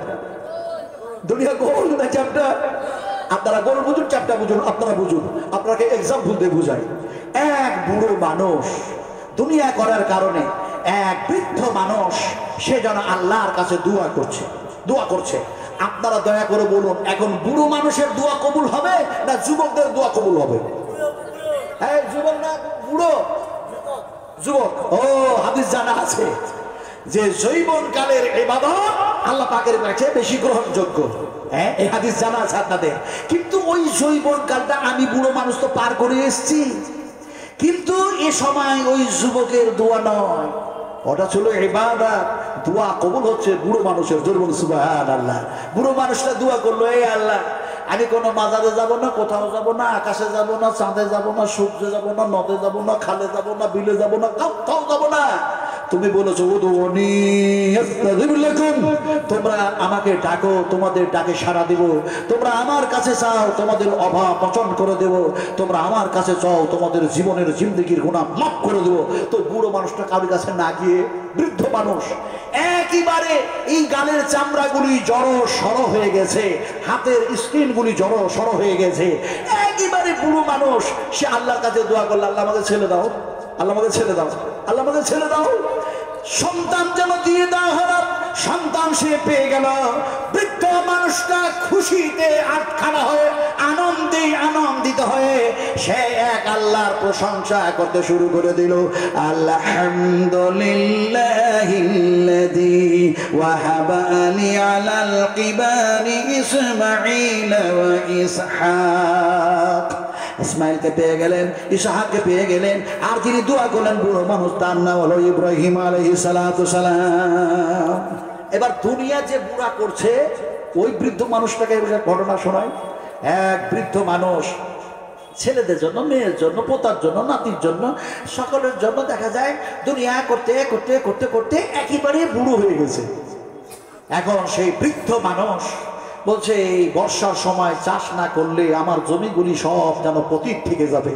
দুনিয়া গোল না চাপটা? আপনারা গোল বুঝুন, চাপটা বুঝুন, আপনারা বুঝুন। আপনাকে এক্সাম্পল দিয়ে বুঝাই। এক বুড়ো মানুষ দুনিয়া করার কারণে, এক বৃদ্ধ মানুষ, সে যেন আল্লাহর কাছে দোয়া করছে, দোয়া করছে। আপনারা দয়া করে বলুন, এখন বুড়ো মানুষের দোয়া কবুল হবে না যুবকদের দোয়া কবুল হবে? হ্যাঁ, যুবক না বুড়ো? যুবক। ও, হাদিস জানা আছে যে যৌবনকালের ইবাদত আল্লাহ পাকের কাছে বেশি গ্রহণযোগ্য। হ্যাঁ, এই হাদিস জানা আছে আপনাদের। কিন্তু ওই যৌবনকালটা আমি বুড়ো মানুষ তো পার করে এসেছি, কিন্তু এ সময় ওই যুবকের দোয়া নয়, ওটা ছিল ইবাদত। দোয়া কবুল হচ্ছে বুড়ো মানুষের। জোরে বলুন সুবহানাল্লাহ। বুড়ো মানুষটা দোয়া করলো, এই আল্লাহ, আমি কোনো মাজারে যাব না, কোথাও যাব না, আকাশে যাব না, চাঁদে যাব না, সূর্যে যাব না, নদে যাব না, খালে যাব না, বিলে যাব না, কোথাও যাব না। তুমি বলেছো উদুনি আস্তাজিব লাকুম, তোমরা আমাকে ডাকো, তোমাদের ডাকে সাড়া দেব। তোমরা আমার কাছে চাও, তোমাদের অভাব মোচন করে দেব। তোমরা আমার কাছে চাও, তোমাদের জীবনের জিন্দেগির গুনাহ মাফ করে দেব। তো বুড়ো মানুষটা কারোর কাছে না গিয়ে বৃদ্ধ মানুষ একেবারে এই গালের চামড়াগুলি জড়ো সড়ো হয়ে গেছে, হাতের স্ক্রিনগুলি জড়ো সড়ো হয়ে গেছে, একেবারে বুড়ো মানুষ। সে আল্লাহর কাছে দোয়া করলো, আল্লাহ আমাকে ছেড়ে দাও, আল্লাহ আমাকে ছেড়ে দাও, আল্লাহ আমাকে ছেড়ে দাও। সন্তান যেন দিয়ে দেওয়া হলো, সন্তান সে পেয়ে গেল। বৃদ্ধ মানুষটা খুশিতে আটখানা হয়ে আনন্দিত হয়ে সে এক আল্লাহর প্রশংসা করতে শুরু করে দিল। আলহামদুলিল্লাহিল্লাযী ওয়াহাবা লি আলাল কিবারি ইসমাঈল ওয়া ইসহাক। ইসমাইলকে পেয়ে গেলেন, ইসহাককে পেয়ে গেলেন, আর যিনি দোয়া করলেন বুড়ো মানুষ, তার নাম হলো ইব্রাহিম আলাইহিস সালাতু সালাম। এবার দুনিয়া যে বুড়া করছে, ওই বৃদ্ধ মানুষটাকে ঘটনা শোনায়। এক বৃদ্ধ মানুষ ছেলেদের জন্য, মেয়ের জন্য, পোতার জন্য, নাতির জন্য, সকলের জন্য দেখা যায় দুনিয়া করতে করতে করতে করতে একেবারে বুড়ো হয়ে গেছে। এখন সেই বৃদ্ধ মানুষ বলছে, এই বর্ষার সময় চাষ না করলে আমার জমিগুলি সব যেন পতিত থেকে যাবে।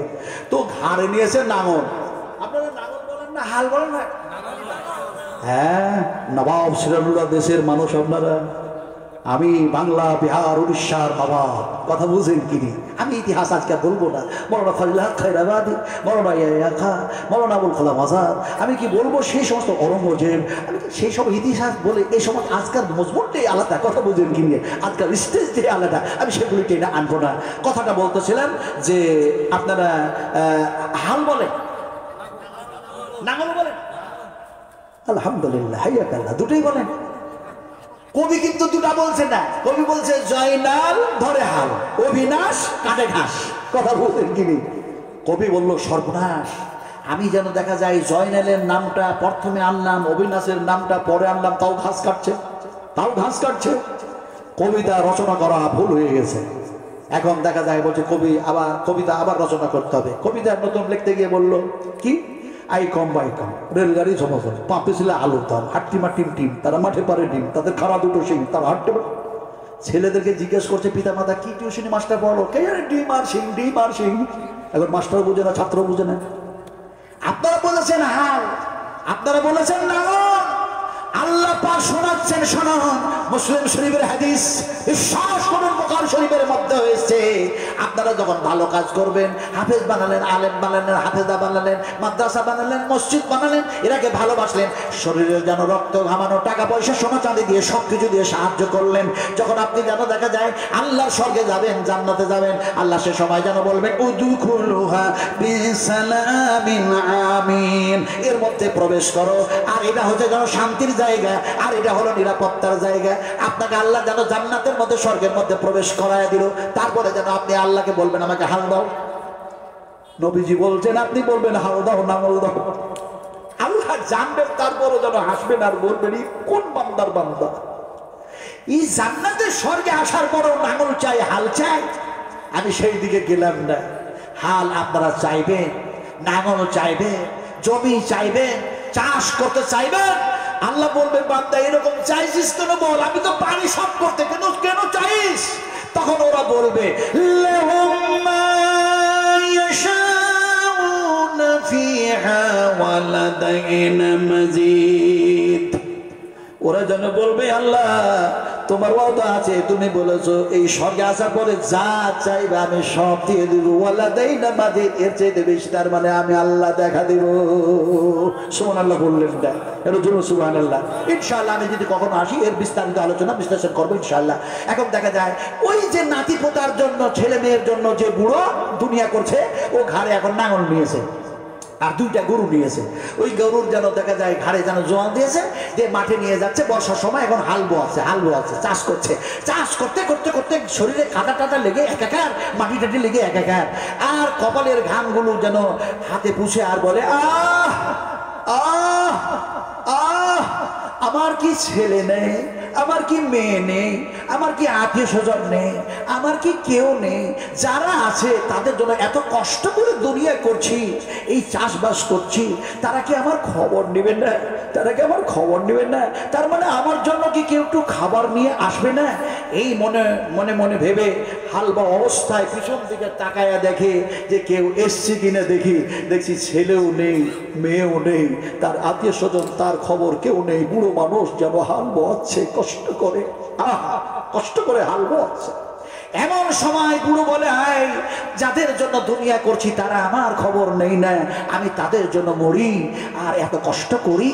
তো ঘাড়ে নিয়েছে নাঙল। আপনারা নাঙল বলেন না হাল বলেন না? হ্যাঁ, নবাব সিরাজুল্লাহ দেশের মানুষ আপনারা। আমি বাংলা, বিহার, উড়িষ্যার নবাব, কথা বুঝেন কিনি? আমি ইতিহাস আজকে বলবো না। মৌলানা ফজলুল হক খায়রাবাদী, মৌলানা ইয়াহিয়া খাঁ, মৌলানা আবুল কালাম আজাদ, আমি কি বলবো সেই সমস্ত ঔরঙ্গজেব, আমি সেই সব ইতিহাস বলে এই সময় আজকাল মজবুরটাই আলাদা, কথা বুঝেন কিনি? আজকাল স্টেজটাই আলাদা, আমি সেগুলি টেনে আনবো না। কথাটা বলতেছিলাম যে আপনারা হাল বলেন, নাঙল বলেন, আলহামদুলিল্লাহ, হাইয়াকাল্লাহ, দুটোই বলেন। কবি কিন্তু দুটা বলছে না, কবি বলছে জয়নাল ধরে হাল, অবিনাশ কাটে ঘাস, কথা বলছেন কিনি? কবি বলল সর্বনাশ, আমি যেন দেখা যায় জয়নালের নামটা প্রথমে আনলাম, অবিনাশের নামটা পরে আনলাম, তাও ঘাস কাটছে, তাও ঘাস কাটছে। কবিতা রচনা করা ভুল হয়ে গেছে। এখন দেখা যায় বলছে কবি আবার কবিতা আবার রচনা করতে হবে। কবিতা নতুন লিখতে গিয়ে বলল কি, আই কম বাই কম, রেলগাড়ি ঝমঝম, পাঁপে ছিল আলুর দাম, হাট্টিমা টিম টিম, তারা মাঠে পারে ডিম, তাদের খাড়া দুটো সিং, তারা হাঁটতে পারে। ছেলেদেরকে জিজ্ঞেস করছে পিতা মাতা, কি টিউশনি মাস্টার পড়ো? কে জানে, ডিম আর সিং, ডিম আর সিং। এখন মাস্টার বুঝে না, ছাত্র বুঝে না। আপনারা বলেছেন হাল, আপনারা বলেছেন না, আল্লাহ পাক শোনাচ্ছেন, শোনান মুসলিম শরীফের হাদিস, বিশ্বাস করুন বুখারী শরীফের মধ্যে হয়েছে, আপনারা যখন ভালো কাজ করবেন, হাফেজ বানালেন, আলেম বানালেন, হাফেজা বানালেন, মাদ্রাসা বানালেন, মসজিদ বানালেন, এরাকে ভালোবাসলেন, শরীরের যেন রক্ত ঘামানো, টাকা পয়সা, সোনা চাঁদি দিয়ে সব কিছু দিয়ে সাহায্য করলেন, যখন আপনি যেন দেখা যায় আল্লাহর স্বর্গে যাবেন, জান্নাতে যাবেন, আল্লাহ সে সময় যেন বলবেন উদখুলুহা বিসালামিন আমিন, এর মধ্যে প্রবেশ করো। আর এটা হচ্ছে যেন শান্তির জায়গা, আর এটা হলো নিরাপত্তার জায়গা। আপনাকে আল্লাহ যেন জান্নাতের মধ্যে, স্বর্গের মধ্যে প্রবেশ করায় দিল, তারপরে যেন আপনি আল্লাহকে বলবেন আমাকে হাল দাও। নবীজি বলছেন আপনি বলবেন হাল দাও, নাঙল দাও। আল্লাহ জানবেন, তারপরে যেন হাসবেন আর বলবেন কোন বান্দার বান্দা। এই জান্নাতের স্বর্গে আসার পরও নাঙল চাই, হাল চাই। আমি সেই দিকে গেলাম না। হাল আপনারা চাইবেন, নাঙল চাইবেন, জমি চাইবেন, চাষ করতে চাইবেন। আল্লাহ বলবেন বান্দা এরকম চাইছিস কেন বল, আমি তো পারি সব করতে, কেন কেন চাইস? তখন ওরা বলবে লাহুম মা ইয়াশাউনা ফিহা ওয়া লাদাইনা মাজিদ। ওরা যেন বলবে আল্লাহ তোমার ওয়াদা আছে, তুমি বলেছো এই স্বর্গে আসার পরে যা চাইবে আমি সব দিয়ে দিব, ওয়ালাদাইনা মাজিদ, এর চাইতে বেশি, তার মানে আমি আল্লাহ দেখা দিব। সুবহানাল্লাহ বললেন না, এর জন্য সুবহানাল্লাহ। ইনশাআল্লাহ আমি যদি কখনো আসি এর বিস্তারিত আলোচনা বিশ্লেষণ করবো ইনশাআল্লাহ। এখন দেখা যায় ওই যে নাতি পোতার জন্য, ছেলে মেয়ের জন্য যে বুড়ো দুনিয়া করছে, ও ঘাড়ে এখন নাঙল নিয়েছে আর দুইটা গরু নিয়েছে। ওই গরুর যেন দেখা যায় ঘাড়ে যেন জোয়ান দিয়েছে, দিয়ে মাঠে নিয়ে যাচ্ছে বর্ষার সময়। এখন হাল বোয়াচ্ছে, চাষ করছে। চাষ করতে করতে করতে শরীরে কাটা টাটা লেগে একাকার, মাটি টাটি লেগে একাকার, আর কপালের ঘামগুলো যেন হাতে পুষে আর বলে আহ আহ আহ আমার কি ছেলে নেই, আমার কি মেয়ে নেই, আমার কি আত্মীয় স্বজন নেই, আমার কি কেউ নেই? যারা আছে তাদের জন্য এত কষ্ট করে দুনিয়ায় করছি, এই চাষবাস করছি, তারা কি আমার খবর নেবেন না? তারা কি আমার খবর নেবেন না? তার মানে আমার জন্য কি কেউ একটু খাবার নিয়ে আসবে না? এই মনে মনে মনে ভেবে হালবা অবস্থায় পিছন দিকে তাকায়া দেখে যে কেউ এসছে কিনা, দেখছি ছেলেও নেই, মেয়েও নেই, তার আত্মীয় স্বজন, তার খবর কেউ নেই। বুড়ো মানুষ যেন হাল বোয়াচ্ছে কষ্ট করে, কষ্ট করে হাল বোয়াচ্ছে। এমন সময় বুড়ো বলে, হাই, যাদের জন্য দুনিয়া করছি তারা আমার খবর নেই না, আমি তাদের জন্য মরি আর এত কষ্ট করি।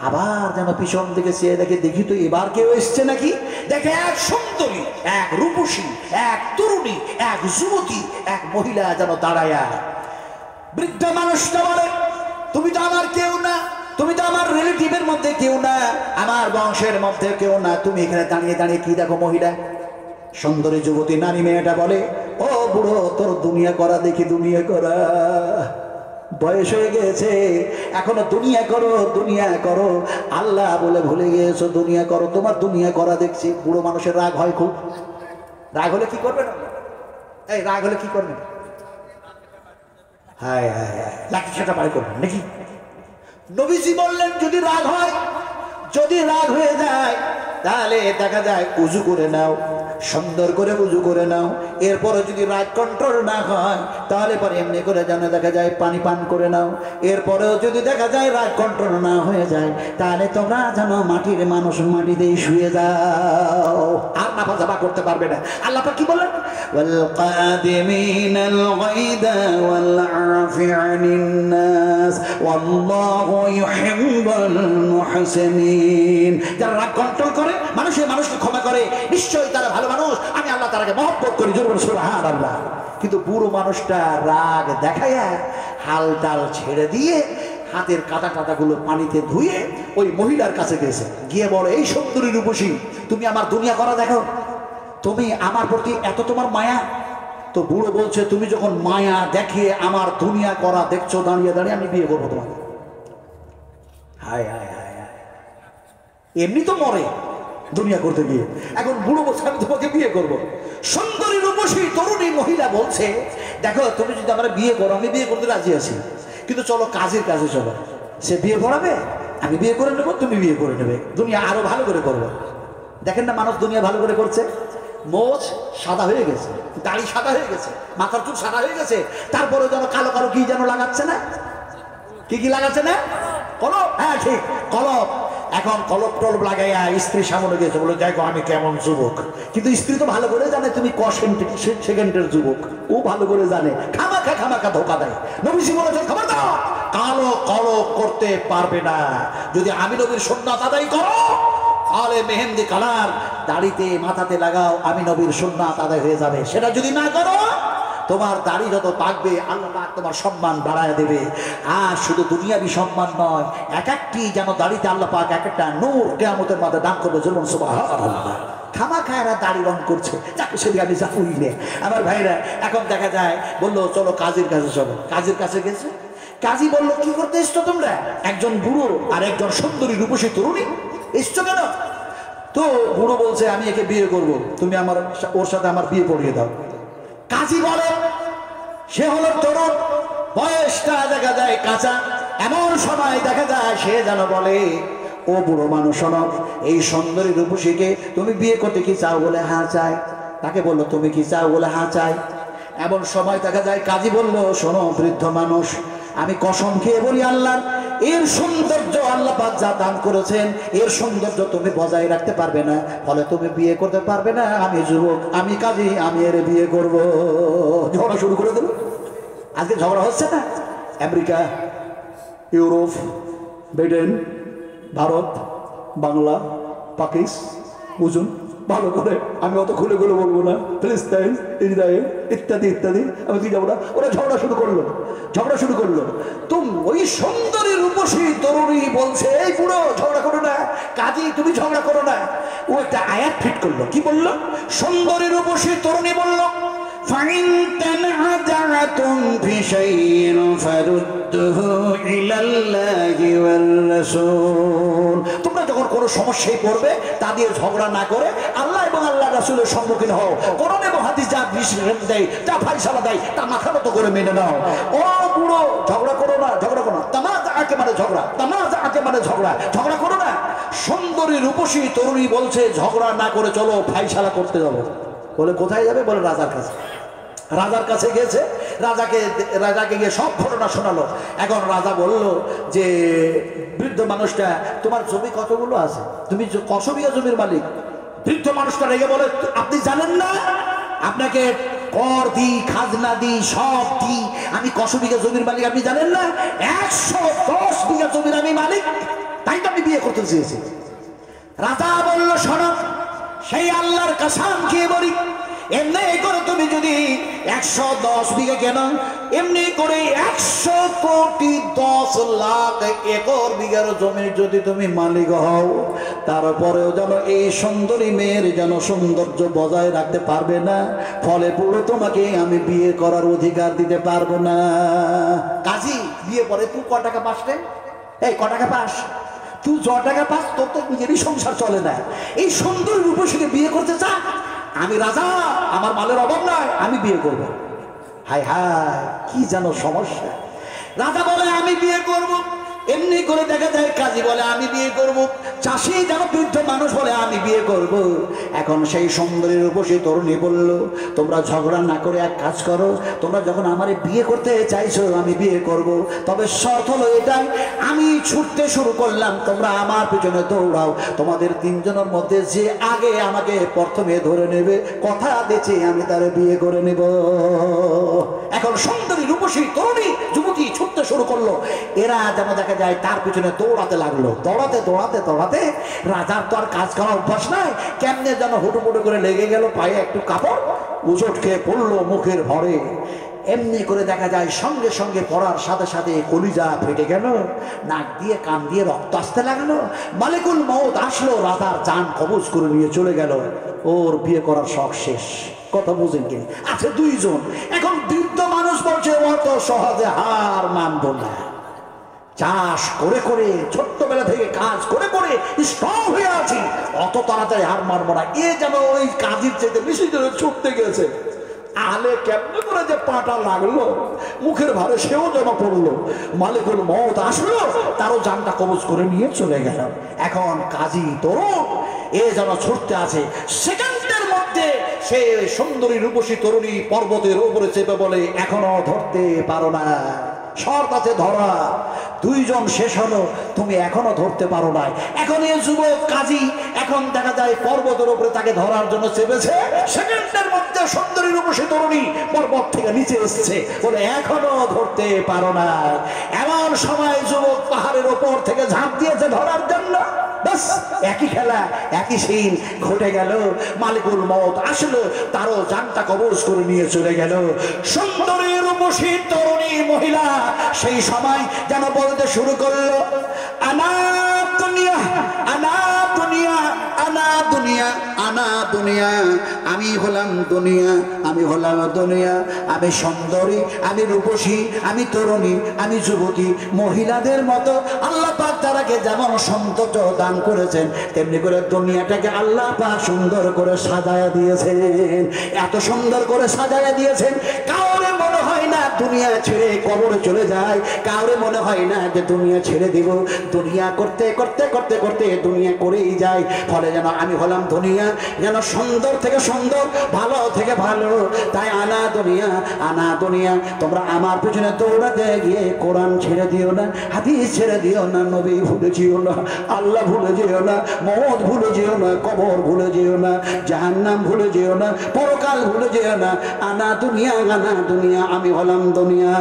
আবার যেন পিছন দিকে চেয়ে দেখি তো এবার কেউ এসছে নাকি। দেখে এক সুন্দরী, এক রূপসী, এক তরুণী, এক যুবতী, এক মহিলা যেন দাঁড়ায়া। বৃদ্ধ মানুষটা বলে, তুমি তো আমার কেউ না, তুমি তো আমার রিলেটিভের মধ্যে কেউ না, আমার বংশের মধ্যে কেউ না, তুমি এখানে দাঁড়িয়ে দাঁড়িয়ে কি দেখো? মহিলা, সুন্দরী যুবতী নারী মেয়েটা বলে, ও বুড়ো, তোর দুনিয়া করা দেখি, দুনিয়া করা। বয়স হয়ে গেছে, এখনো দুনিয়া করো, দুনিয়া করো, আল্লাহ বলে ভুলে গিয়েছো, দুনিয়া করো। তোমার দুনিয়া করা দেখছি। বুড়ো মানুষের রাগ হয় খুব। রাগ হলে কি করবেন? এই রাগ হলে কি করবেন? হায় হায় হায়, লাঠি সেটা পারে করবেন নাকি? নবীজি বললেন, যদি রাগ হয়, যদি রাগ হয়ে যায়, তাহলে দেখা যায় উজু করে নাও, সুন্দর করে উজু করে নাও। এরপরে যদি রাগ কন্ট্রোল না হয়, তাহলে পরে এমনি করে যেন দেখা যায় পানি পান করে নাও। এরপরেও যদি দেখা যায় রাগ কন্ট্রোল না হয়ে যায়, তাহলে তোমরা যেন মাটির মানুষ, মাটিতেই শুয়ে যাও, আর নাফা জাফা করতে পারবে না। আল্লাহ পাক কি বললেন? ওয়াল কাদিমিনাল গায়দা ওয়াল আফিআনিন নাস ওয়াল্লাহু ইউহিব্বুল মুহসিনিন। যারা রাগ কন্ট্রোল করে, মানুষকে ক্ষমা করে, নিশ্চয়ই তারা ভালো মানুষ, আমি আল্লাহ তারাকে মহব্বত করি। জোরে সুবহানাল্লাহ। কিন্তু বুড়ো মানুষটা রাগ দেখায়া হাল টাল ছেড়ে দিয়ে হাতের কাটা টাটাগুলো পানিতে ধুয়ে ওই মহিলার কাছে গেছে, গিয়ে বলে, এই সুন্দরী রূপসী, তুমি আমার দুনিয়া করা দেখো, তুমি আমার প্রতি এত তোমার মায়া। তো বুড়ো বলছে, তুমি যখন মায়া দেখিয়ে আমার দুনিয়া করা দেখছো দাঁড়িয়ে দাঁড়িয়ে, আমি বিয়ে করবো তোমাকে। হায় হায় হায় হায়, এমনি তো মরে দুনিয়া করতে গিয়ে, এখন বুড়ো বলছে আমি তোমাকে বিয়ে করব। সুন্দরী রূপসী তরুণী মহিলা বলছে, দেখো, তুমি যদি আমার বিয়ে করো, আমি বিয়ে করতে রাজি আছি, কিন্তু চলো কাজের কাজে চলো। সে বিয়ে পড়াবে, আমি বিয়ে করে নেবো, তুমি বিয়ে করে নেবে, দুনিয়া আরো ভালো করে করবো। দেখেন না, মানুষ দুনিয়া ভালো করে করছে। মোচ সাদা হয়ে গেছে, দাড়ি সাদা হয়ে গেছে, মাথার চুল সাদা হয়ে গেছে, তারপরে যেন কালো কালো কি যেন লাগাচ্ছে না, কি লাগাচ্ছে না? কলপ। হ্যাঁ ঠিক, কলপ। এখন কলপ টলপ লাগাইয়া স্ত্রী সামনে গেছে, বলে দেখো আমি কেমন যুবক। কিন্তু স্ত্রী তো ভালো করে জানে তুমি ক সেকেন্ডের যুবক, ও ভালো করে জানে, খামাখা ধোকা দেয়। নবীজি বলেছেন, খবর দাও, কালো কলপ করতে পারবে না। যদি আমি নবীর সুন্নাত আদায় করো, তাহলে মেহেন্দি কালার দাড়িতে মাথাতে লাগাও, আমি নবীর সুন্নাত আদায় হয়ে যাবে। সেটা যদি না করো, তোমার দাড়ি যত পাকবে, আল্লাহ পাক তোমার সম্মান বাড়ায় দেবে। আর শুধু দুনিয়াবি সম্মান নয়, এক একটি যেন দাড়িতে আল্লাহ পাক এক একটা নূর কিয়ামতের মাঝে দান করবে। জলুন সুবহানাল্লাহ। খামাখায়রা দাড়ি রং করছে, যাকে সেদিকে আমি যাবই না। আমার ভাইরা, এখন দেখা যায়, বললো চলো কাজের কাছে চলো। কাজের কাছে গেছে, কাজী বললো, কি করতে এসছো তোমরা? একজন বুড়ো আর একজন সুন্দরী রূপসী তরুণী, এসছো কেন? তো বুড়ো বলছে, আমি একে বিয়ে করব, তুমি আমার ওর সাথে আমার বিয়ে পড়িয়ে দাও। কাজী বলে, সে হলো তরুণ, বয়সটা দেখা যায় কাঁচা। এমন সময় দেখা যায় সে যেন বলে, ও বুড়ো মানুষ, শোনো, এই সুন্দরী রূপসীকে তুমি বিয়ে করতে কি চাও? বলে হ্যাঁ চাই। তাকে বললো, তুমি কি চাও? বলে হ্যাঁ চাই। এমন সময় দেখা যায় কাজী বলল, শোনো বৃদ্ধ মানুষ, আমি কসম খেয়ে বলি আল্লাহ, এর সৌন্দর্য আল্লাহ পাক যা দান করেছেন, এর সৌন্দর্য তুমি বজায় রাখতে পারবে না, ফলে তুমি বিয়ে করতে পারবে না। আমি যুবক, আমি কাজী, আমি এর বিয়ে করব। ঝগড়া শুরু করে দেব। আজকে ঝগড়া হচ্ছে না? America, Europe, Britain, Bharat, Bangla, Pakistan, বুঝুন ভালো করে, আমি অত খুলে বলবো না, ফিলিস্তিন, ইসরায়েল ইত্যাদি ইত্যাদি, আমি কি যাবো না। ওরা ঝগড়া শুরু করলো। তুমি ওই সুন্দরী রূপসী তরুণী বলছে, এই বুড়ো ঝগড়া করো না, কাজী তুমি ঝগড়া করো না। ও একটা আয়াত ফিট করলো। কি বললো? সুন্দরী রূপসী তরুণী বলল, فإن تنازعتم في شيء فردوه إلى الله والرسول। তোমরা যখন কোনো সমস্যায় পড়বে তা দিয়ে ঝগড়া না করে আল্লাহ এবং আল্লাহ রাসূলের সম্মুখীন হও। কোরআন এবং হাদিস যা ডিসিশন দেয়, যা ফায়সালা দেয়, তা মাথা মতো করে মেনে নাও। ও বুড়ো, ঝগড়া করো না, ঝগড়া করো না। তামাজা আকে মানে ঝগড়া, তামাজা আকে মানে ঝগড়া, ঝগড়া করো না। সুন্দরী রূপসী তরুণী বলছে ঝগড়া না করে চলো ফায়সালা করতে যাবো। বলে কোথায় যাবে? বলে রাজার কাছে। রাজার কাছে গেছে, রাজাকে গিয়ে সব ঘটনা শোনালো। এখন রাজা বলল যে বৃদ্ধ মানুষটা, তোমার জমি কতগুলো আছে? তুমি কত বিঘা জমির মালিক? বৃদ্ধ মানুষটা রেগে বলে, আপনি জানেন না আপনাকে কর দি, খাজনা দি, সব দি, আমি কত বিঘা জমির মালিক আপনি জানেন না? 110 বিঘা জমির আমি মালিক, তাই তো আমি বিয়ে করতে চেয়েছি। রাজা বলল, শোনো, সেই আল্লাহর কসম খেয়ে বলি, এমনি করে তুমি যদি 110 বিঘা কেন, এমনি করে 100 কোটি 10 লাখ একর বিঘার জমির যদি তুমি মালিক হও, তারপরেও যেন এই সুন্দরী মেয়ের যেন সৌন্দর্য বজায় রাখতে পারবে না, ফলে পুরো তোমাকে আমি বিয়ে করার অধিকার দিতে পারবো না। কাজী বিয়ে পরে তুই ক টাকা পাস রে? এই ক টাকা পাস? তুই 100 টাকা পাস, তোর তো নিজেরই সংসার চলে না। এই সুন্দর রূপসীকে বিয়ে করতে চা? আমি রাজা, আমার মালের অভাব নয়, আমি বিয়ে করব। হায় হায়, কি যেন সমস্যা। রাজা বলে আমি বিয়ে করব, এমনি করে দেখা যায় কাজী বলে আমি বিয়ে করব, চাষি যেন বৃদ্ধ মানুষ বলে আমি বিয়ে করব। এখন সেই সুন্দরী রূপসী তরুণী বলল, তোমরা ঝগড়া না করে এক কাজ করো, তোমরা যখন আমারে বিয়ে করতে চাইছো আমি বিয়ে করব, তবে শর্ত হলো এটাই, আমি ছুটতে শুরু করলাম, তোমরা আমার পিছনে দৌড়াও, তোমাদের তিনজনের মধ্যে যে আগে আমাকে প্রথমে ধরে নেবে কথা দিচ্ছি আমি তারে বিয়ে করে নেব। এখন সুন্দরী রূপসী তরুণী যুবতী ছুটতে শুরু করলো, এরা যেন দেখা যায় তার পিছনে দৌড়াতে লাগলো। দৌড়াতে দৌড়াতে দৌড়াতে রাজার তো আর কাজ করার অভ্যাস নাই, কেমনে যেন হুটুপুটু করে লেগে গেল পায়ে একটু কাপড়, উজট খেয়ে পড়লো মুখের ভরে। এমনি করে দেখা যায় সঙ্গে সঙ্গে পড়ার সাথে সাথে কলিজা ফেটে গেল, নাক দিয়ে কান দিয়ে রক্ত আসতে লাগলো। মালিকুল মউত আসলো, রাজার জান কবজ করে নিয়ে চলে গেল। ওর বিয়ে করার শখ শেষ। কথা বুঝেন কি? আছে দুইজন। এখন বৃদ্ধ মানুষ বলছে অত সহজে হার মানব না, চাষ করে করে ছোট্টবেলা থেকে কাজ করে করে স্ট্রং হয়ে আছি, অত তাড়াতাড়ি হার মানবো না। এ যেন ওই কাজের চাইতে বেশি জোরে ছুটতে গেছে, আলে কেমনে করে যে পাটা লাগলো, মুখের ভারে সেও যেন পড়লো। মালিকুল মউত আসলো, তারও জানটা কবজ করে নিয়ে চলে গেল। এখন কাজী তরুণ এ যেন ছুটতে আছে, সেকেন্ডের মধ্যে সে সুন্দরী রূপসী তরুণী পর্বতের উপরে চেপে বলে, এখনো ধরতে পারো না, শর্ত আছে ধরা। দুইজন শেষ হলো, তুমি এখনো ধরতে পারো না। এখন এই যুবক কাজী এখন দেখা যায় পর্বতের উপরে তাকে ধরার জন্য চেপেছে, সেকেন্ডের মধ্যে সুন্দরী রূপসী তরুণী পর্বত থেকে নিচে এসছে, বলে এখনো ধরতে পারো না। এমন সময় যুবক পাহাড়ের উপর থেকে ঝাঁপ দিয়েছে ধরার জন্য। বাস একই খেলা, একই সিন ঘটে গেল। মালিকুল মউত আসলো, তারও জানটা কবজ করে নিয়ে চলে গেল। সুন্দরী রূপসী তরুণী মহিলা সেই সময় যেন বলতে শুরু করলো, আনা দুনিয়া, আনা দুনিয়া, আনা দুনিয়া, আনা দুনিয়া, আমি হলাম দুনিয়া, আমি হলাম দুনিয়া। আমি সুন্দরী, আমি রূপসী, আমি তরুণী, আমি যুবতী। মহিলাদের মতো আল্লাহ পাক তারাকে যেমন সৌন্দর্য দান করেছেন, তেমনি করে দুনিয়াটাকে আল্লাহ পাক সুন্দর করে সাজায়া দিয়েছেন। এত সুন্দর করে সাজায়া দিয়েছেন, কাউরে মনে হয় না দুনিয়া ছেড়ে কবরে চলে যায়, কাউরে মনে হয় না যে দুনিয়া ছেড়ে দিব। দুনিয়া করতে করতে করতে করতে দুনিয়া করেই যায়। ফলে যেন আমি হলাম দুনিয়া, যেন সুন্দর থেকে সুন্দর, ভালো থেকে ভালো। তাই আনা দুনিয়া, আনা দুনিয়া, তোমরা আমার পিছনে দৌড়াতে গিয়ে কোরআন ছেড়ে দিও না, হাদিস ছেড়ে দিও না, নবী ভুলে যেও না, আল্লাহ ভুলে যেও না, মওত ভুলে যেও না, কবর ভুলে যেও না, জাহান্নাম ভুলে যেও না, পরকাল ভুলে যেও না। আনা দুনিয়া, আনা দুনিয়া, আমি হলাম দুনিয়া।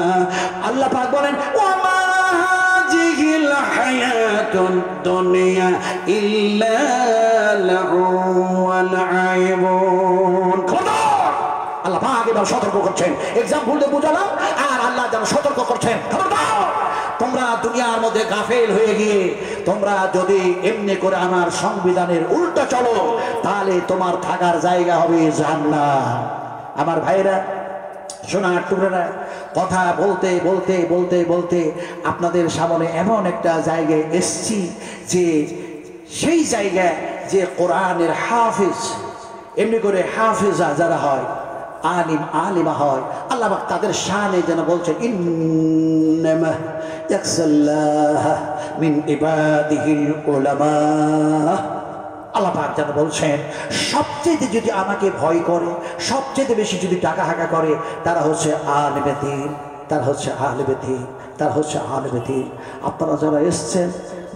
আল্লাহ পাক বলেন, ওমা হাযিহিল হায়াতুদ দুনিয়া ইল্লা লাহু ওয়া লাইবুন। খবরদার! আল্লাহ পাক এবার সতর্ক করছেন, এক্সাম্পল দিয়ে বুঝালাম, আর আল্লাহ যেন সতর্ক করছেন, খবরদার! তোমরা দুনিয়ার মধ্যে গাফেল হয়ে গিয়ে তোমরা যদি এমনি করে আমার সংবিধানের উল্টো চলো, তাহলে তোমার থাকার জায়গা হবে জান্নাত। আমার ভাইরা, সোনার টুকরা, কথা বলতে বলতে বলতে বলতে আপনাদের সামনে এমন একটা জায়গায় এসছি যে সেই জায়গায় যে কোরআনের হাফিজ, এমনি করে হাফিজা যারা হয়, আলিম আলিমা হয়, আল্লাহ পাক তাদের শানে যেন বলছেন ইন্নামা ইয়াখশাল্লাহ মিন ইবাদিহিল উলামা। আল্লাহ পাক যেন বলছেন সবচেয়ে যদি আমাকে ভয় করে, সবচেয়ে বেশি যদি টাকা হাঁকা করে, তারা হচ্ছে আলেমে দ্বীন, তারা হচ্ছে আলেমে দ্বীন, তারা হচ্ছে আলেমে দ্বীন। আপনারা যারা এসছেন,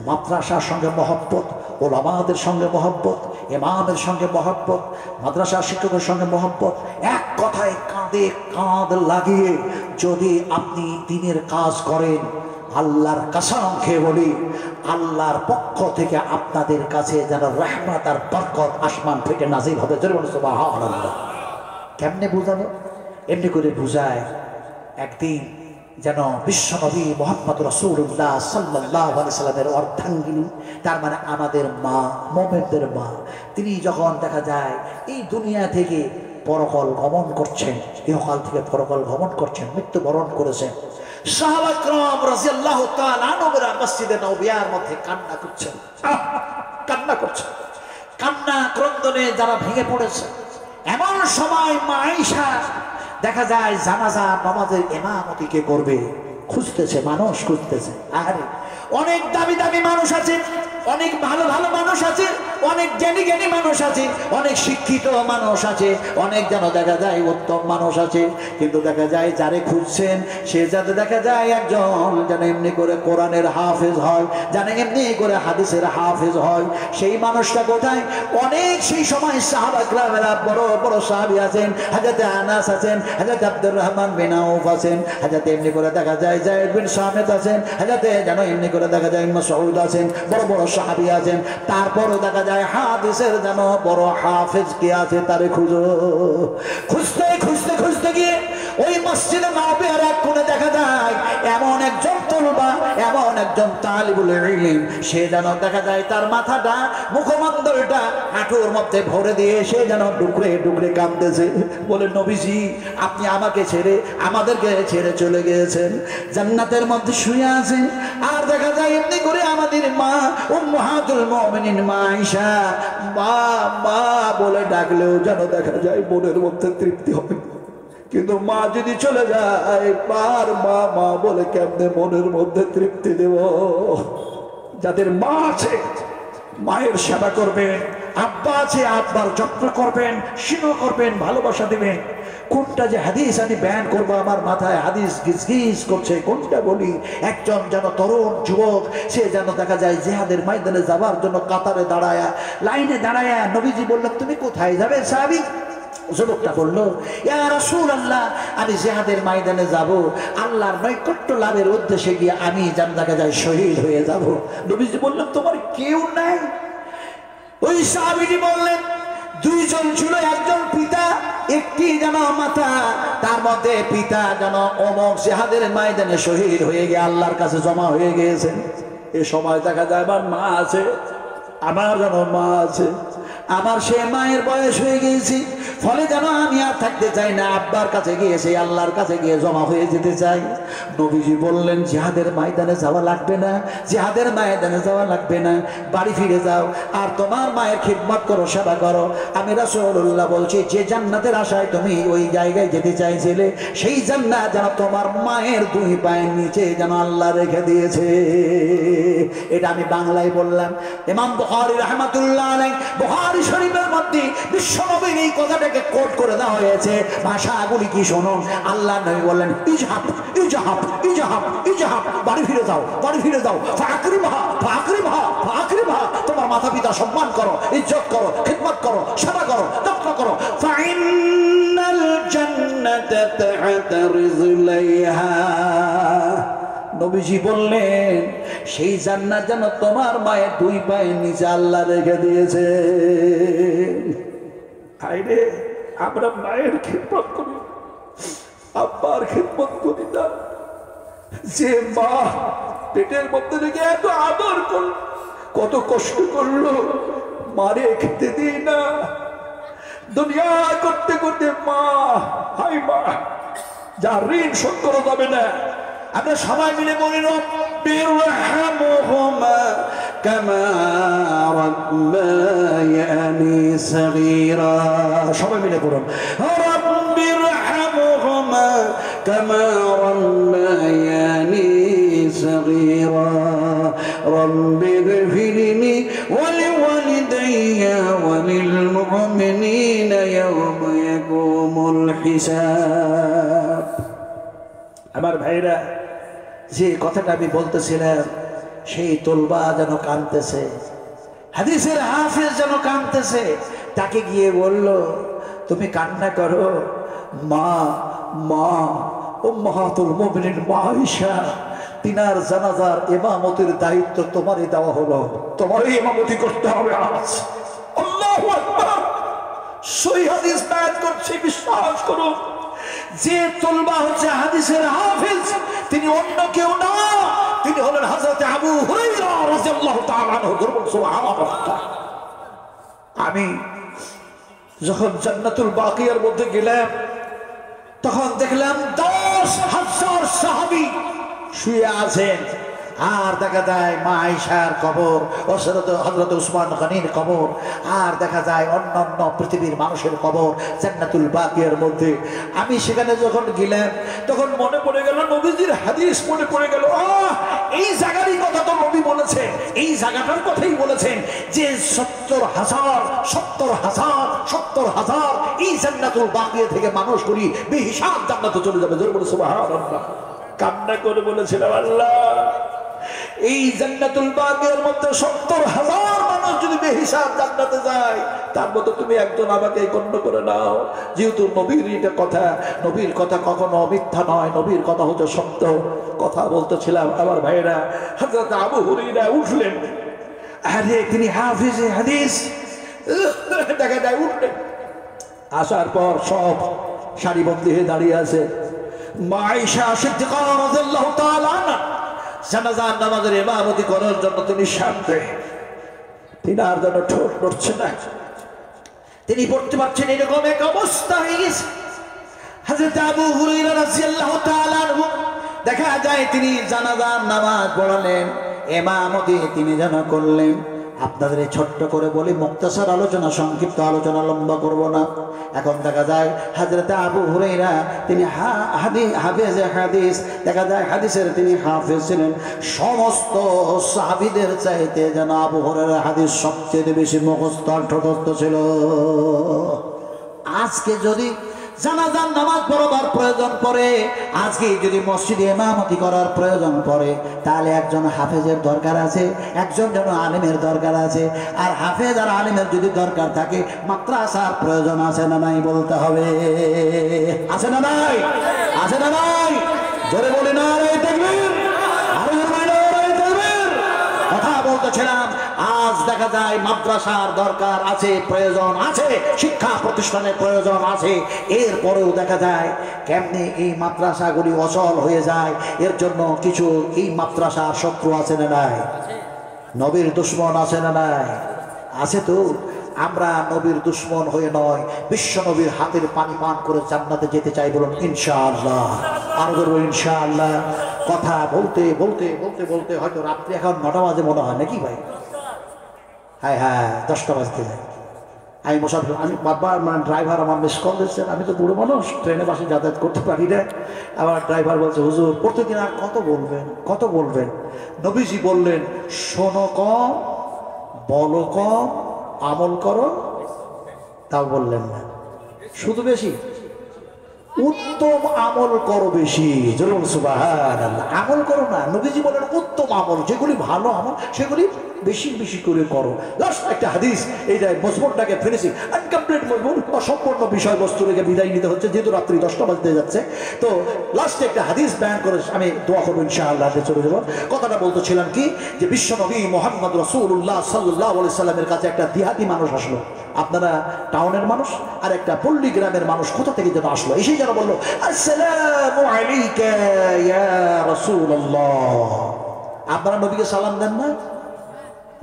মাদ্রাসার সঙ্গে মহব্বত, ওলামাদের সঙ্গে মহব্বত, ইমামের সঙ্গে মহব্বত, মাদ্রাসার শিক্ষকের সঙ্গে মহব্বত, এক কথায় কাঁধে কাঁধ লাগিয়ে যদি আপনি দ্বীনের কাজ করেন, আল্লাহর কসম খেয়ে বলি, আল্লাহর পক্ষ থেকে আপনাদের কাছে যেন রহমত আর বরকত আসমান থেকে নাজিল হবে। সুবহানাল্লাহ। কেমনে বুঝাবো? এমনি করে বুঝায়, একদিন যেন বিশ্বনবী মুহাম্মদ রাসূলুল্লাহ সাল্লাল্লাহু আলাইহি সাল্লামের অর্ধাঙ্গিনী, তার মানে আমাদের মা, মুমিনদের মা, তিনি যখন দেখা যায় এই দুনিয়া থেকে পরকাল গমন করছেন, ইহকাল থেকে পরকাল গমন করছেন, মৃত্যুবরণ করেছেন, সাহাবা کرام রাদিয়াল্লাহু তাআলা আনহুরা মসজিদে নববিয়ার মধ্যে কান্না করছেন, কান্না করছেন, কান্না ক্রন্দনে যারা ভেঙে পড়েছে। এমন সময় মা আয়েশা দেখা যায় জানাজা নামাজের ইমামতি কে করবে খুঁজতেছে, মানুষ খুঁজতেছে। আরে অনেক দামি দামি মানুষ আছে, অনেক ভালো ভালো মানুষ আছে, অনেক জ্ঞানী জ্ঞানী মানুষ আছে, অনেক শিক্ষিত মানুষ আছে, অনেক যেন দেখা যায় উত্তম মানুষ আছে, কিন্তু দেখা যায় যারে খুঁজছেন সে যাতে দেখা যায় একজন যেন এমনি করে কোরআনের হাফেজ হয়, জানে এমনি করে হাদিসের হাফেজ হয়। সেই মানুষটা কোথায়? অনেক সেই সময় সাহাবা কেরামেরা বড় বড় সাহাবী আছেন, হযরত আনাস আছেন, হযরত আব্দুর রহমান বিন আউফ আছেন, হযরত এমনি করে দেখা যায় যায়েদ বিন সামিত আছেন, হযরত যেন এমনি করে দেখা যায় মাসউদ আছেন, বড় বড় সাহাবী আছেন। তারপরও দেখা যায় হাদিসের যেন বড় হাফেজ কে আছে তারে খুঁজো। খুঁজতে খুঁজতে খুঁজতে গিয়ে ওই মসজিদে নববীর এক কোণে দেখা যায় এমন একজন তলবা, এমন একজন তালিবুল ইলম, সে যেন দেখা যায় তার মাথাটা, মুখমণ্ডলটা হাঁটুর মধ্যে ভরে দিয়ে সে যেন ডুকরে ডুকরে কাঁদতেছে, বলে নবীজি আপনি আমাকে ছেড়ে, আমাদেরকে ছেড়ে চলে গিয়েছেন, জান্নাতের মধ্যে শুয়ে আছেন। আর দেখা যায় এমনি করে আমাদের মা উম্মাহাতুল মুমিনিন মা আয়েশা মা মা বলে ডাকলেও যেন দেখা যায় মনের মধ্যে তৃপ্তি হবে। কিন্তু মা যদি চলে যায়, বার মা মা বলে কেমনে মনের মধ্যে তৃপ্তি দেব? যাদের মা আছে মায়ের সেবা করবেন, আব্বা আছে আব্বার যত্ন করবেন, স্নেহ করবেন, ভালোবাসা দিবেন। কোনটা যে হাদিস আমি বয়ান করবো, আমার মাথায় হাদিস গিজ গিজ করছে, কোনটা বলি? একজন যেন তরুণ যুবক, সে যেন দেখা যায় জিহাদের ময়দানে যাওয়ার জন্য কাতারে দাঁড়ায়া, লাইনে দাঁড়ায়া, নবীজি বললেন তুমি কোথায় যাবে সাহাবী? যুবকটা বললো ইয়া রাসূলুল্লাহ আমি জিহাদের ময়দানে যাব, আল্লাহর নৈকট্য লাভের উদ্দেশ্যে গিয়ে আমি যেন দেখা যায় শহীদ হয়ে যাব। নবীজি বললেন তোমার কেউ নাই? ওই সাহাবীটি বললেন দুইজন ছিল, একজন পিতা, একটি যেন মাতা, তার মধ্যে পিতা যেন অমুক জিহাদের ময়দানে শহীদ হয়ে গিয়ে আল্লাহর কাছে জমা হয়ে গিয়েছেন। এ সময় দেখা যায় আমার মা আছে, আমার যেন মা আছে, আমার সে মায়ের বয়স হয়ে গিয়েছি, ফলে যেন আমি আর থাকতে চাই না, আব্বার কাছে গিয়ে সেই আল্লাহর কাছে গিয়ে জমা হয়ে যেতে চাই। নবীজি বললেন জিহাদের ময়দানে যাওয়া লাগবে না, জিহাদের ময়দানে যাওয়া লাগবে না, বাড়ি ফিরে যাও আর তোমার মায়ের খিদমত করো, সেবা করো। আমি রাসূলুল্লাহ বলছি যে জান্নাতের আশায় তুমি ওই জায়গায় যেতে চাইছিলে, সেই জান্নাত যেন তোমার মায়ের দুই পায়ের নিচে যেন আল্লাহ রেখে দিয়েছে। এটা আমি বাংলায় বললাম। ইমাম বুখারী রাহমাতুল্লাহ আলাইহি বুখারী শরীফের মধ্যে বিশ্বনবীর এই কথাটাকে কোট করে দেওয়া হয়েছে। ভাষাগুলি কি শোনো, আল্লাহ নবী বললেন ইজহাব ইজহাব ইজহাব ইজহাব, বাড়ি ফিরে যাও, বাড়ি ফিরে যাও, ফাকরিমহা ফাকরিমহা ফাকরিমহা, তোমার মাতা পিতা সম্মান করো, ইজ্জত করো, খিদমত করো, সেবা করো, যত্ন করো। ফাইনাল জান্নাতা তাহতা রিজলাইহা, নবীজি বললেন সেই জান্নাত যেন তোমার মায়ের দুই পায়ের নিচে আল্লাহ রেখে দিয়েছে। আইরে আমরা মায়ের খিদমত করি, আব্বার খিদমত করি না। যে মা পেটের মধ্যে রেখে এত আদর করল, কত কষ্ট করলো, মারে খেতে দিই না। দুনিয়া করতে করতে মা, হাই মা, যার ঋণ শোধ করা যাবে না। আমরা সবাই মিলে বলি রব্বিরহামহুমা كما ربياني صغيرا সবাই মিলে পড়ুন رب ارحمهما كما ربياني صغيرا رب اغفر لي ولوالدي وللمؤمنين يوم يقوم الحساب আমার ভাইরা যে কথাটা আমি বলতেছিলাম সেই তোলবা যেন কাঁদতেছে হাদিসের হাফেজ যেন কাঁদতেছে তাকে গিয়ে বলল তুমি কান্না করো মা মা উম্মাহাতুল মুমিনিন মা আয়েশা তিনার জানাজার ইমামতির দায়িত্ব তোমারই দেওয়া হলো তোমারই ইমামতি করতে হবে আজ আল্লাহু আকবার সহিহ হাদিস বয়ান করছে বিশ্বাস করুন যে তোলবা হচ্ছে হাদিসের হাফেজ তিনি অন্য কেউ না তিনি হলেন হযরত আবু হুরায়রা রাদিয়াল্লাহু তাআলা আনহু সুবহানাল্লাহ আমি যখন জান্নাতুল বাকিয়ার মধ্যে গেলাম তখন দেখলাম 10,000 সাহাবী শুয়ে আছেন আর দেখা যায় মা আয়েশার কবর হযরত উসমান গনির কবর আর দেখা যায় অন্যান্য পৃথিবীর মানুষের কবর জান্নাতুল বাকিয়ার মধ্যে আমি সেখানে যখন গেলাম তখন মনে পড়ে গেল নবীজির হাদিস মনে পড়ে গেল এই জায়গারই কথা তো নবী বলেছেন এই জায়গাটার কথাই বলেছেন যে 70,000 এই জান্নাতুল বাকিয়া থেকে মানুষ করি বেহিসাব জান্নাতে চলে যাবে জোরে বলে সুবহানাল্লাহ কান্না করে বলেছিলাম আল্লাহ এই জান্নাতুল বাকিয়ার মধ্যে 70,000 মানুষ যদি বেহিসাব জান্নাতে যায় তার মধ্যে তুমি একজন আমাকে গণ্য করে নাও যেহেতু নবীর এটা কথা নবীর কথা কখনো মিথ্যা নয় নবীর কথা হচ্ছে সত্য কথা বলতেছিলাম আমার ভাইরা হযরত আবু হুরায়রা উঠলেন আরে তিনি হাফেজে হাদিস দেখা যায় উঠলেন আসার পর সব সারিবন্দী হয়ে দাঁড়িয়ে আছে মা আয়েশা সিদ্দিকা রাদিয়াল্লাহু তাআলা আনহা জানাজার নামাজের ইমামতি করার জন্য তিনি সামনে তিনি আর যেন ঠোঁট নড়ছে না তিনি পড়তে পারছেন এরকম এক অবস্থা হয়ে গেছে হযরত আবু হুরায়রা রাদিয়াল্লাহু তাআলা আনহু দেখা যায় তিনি জানাজার নামাজ পড়ালেন ইমামতি তিনি যেন করলেন আপনাদের ছোট্ট করে বলি মুক্তাসার আলোচনা সংক্ষিপ্ত আলোচনা লম্বা করব না এখন দেখা যায় হযরত আবু হুরায়রা তিনি হাফেজে হাদিস দেখা যায় হাদিসের তিনি হাফেজ ছিলেন সমস্ত সাহাবীদের চাইতে যেন আবু হুরায়রা হাদিস সবচেয়ে বেশি মুখস্থ ঠোঁটস্থ ছিল আজকে যদি জানাজার নামাজ পড়ার প্রয়োজন পড়ে আজকে যদি মসজিদে ইমামতি করার প্রয়োজন পড়ে তাহলে একজন হাফেজের দরকার আছে একজন যেন আলেমের দরকার আছে আর হাফেজ আর আলেমের যদি দরকার থাকে মাদ্রাসার প্রয়োজন আছে না নাই বলতে হবে আছে না নাই আছে না নাই জোরে বলি না রে তাকবীর আরো জোরে বলি না রে তাকবীর কথা বলতেছিলাম আজ দেখা যায় মাদ্রাসার দরকার আছে প্রয়োজন আছে শিক্ষা প্রতিষ্ঠানের প্রয়োজন আছে এরপরেও দেখা যায় কেমনে এই মাদ্রাসাগুলি অচল হয়ে যায় এর জন্য কিছু এই মাদ্রাসার শত্রু আছে না নাই নবীর দুশমন আছে না নাই আছে তো আমরা নবীর দুশমন হয়ে নয় বিশ্ব নবীর হাতের পানি পান করে জান্নাতে যেতে চাই বলুন ইনশাআল্লাহ আর বলবো ইনশাআল্লাহ কথা বলতে বলতে বলতে বলতে হয়তো রাত্রি এখন 9টা বাজে মনে হয় নাকি ভাই হ্যাঁ হ্যাঁ 10টা বাজতে যায় আমি মুসাফির আমি বারবার মানে ড্রাইভার আমার মিস কল দিচ্ছেন আমি তো বুড়ো মানুষ ট্রেনে বাসে যাতায়াত করতে পারি না আবার ড্রাইভার বলছে হুজুর প্রতিদিন আর কত বলবেন নবীজি বললেন শোনো কম বলো কম আমল করো তাও বললেন না শুধু বেশি উত্তম আমল করো বেশি জরুর সুবহানাল্লাহ আমল করো না নবীজি বলেন উত্তম আমল যেগুলি ভালো আমল সেগুলি বেশি বেশি করে করো লাস্ট একটা হাদিস এইটা মজমুনটাকে ফিনিশিং আনকমপ্লিট মজমুন অসম্পূর্ণ বিষয়বস্তু রেখে বিদায় নিতে হচ্ছে যেহেতু রাত্রি 10টা বাজতে যাচ্ছে তো লাস্টে একটা হাদিস বয়ান করে আমি দোয়া করবো ইনশাআল্লাহ চলে যাবো কথাটা বলতেছিলাম কি যে বিশ্বনবী মুহাম্মদ রাসূলুল্লাহ সাল্লাল্লাহু আলাইহি সাল্লামের কাছে একটা দেহাতি মানুষ আসলো আপনারা টাউনের মানুষ আর একটা পল্লী গ্রামের মানুষ কোথা থেকে যেন আসলো এসেই যেন বললো আসসালামু আলাইকা ইয়া রাসূলুল্লাহ আপনারা নবীকে সালাম দেন না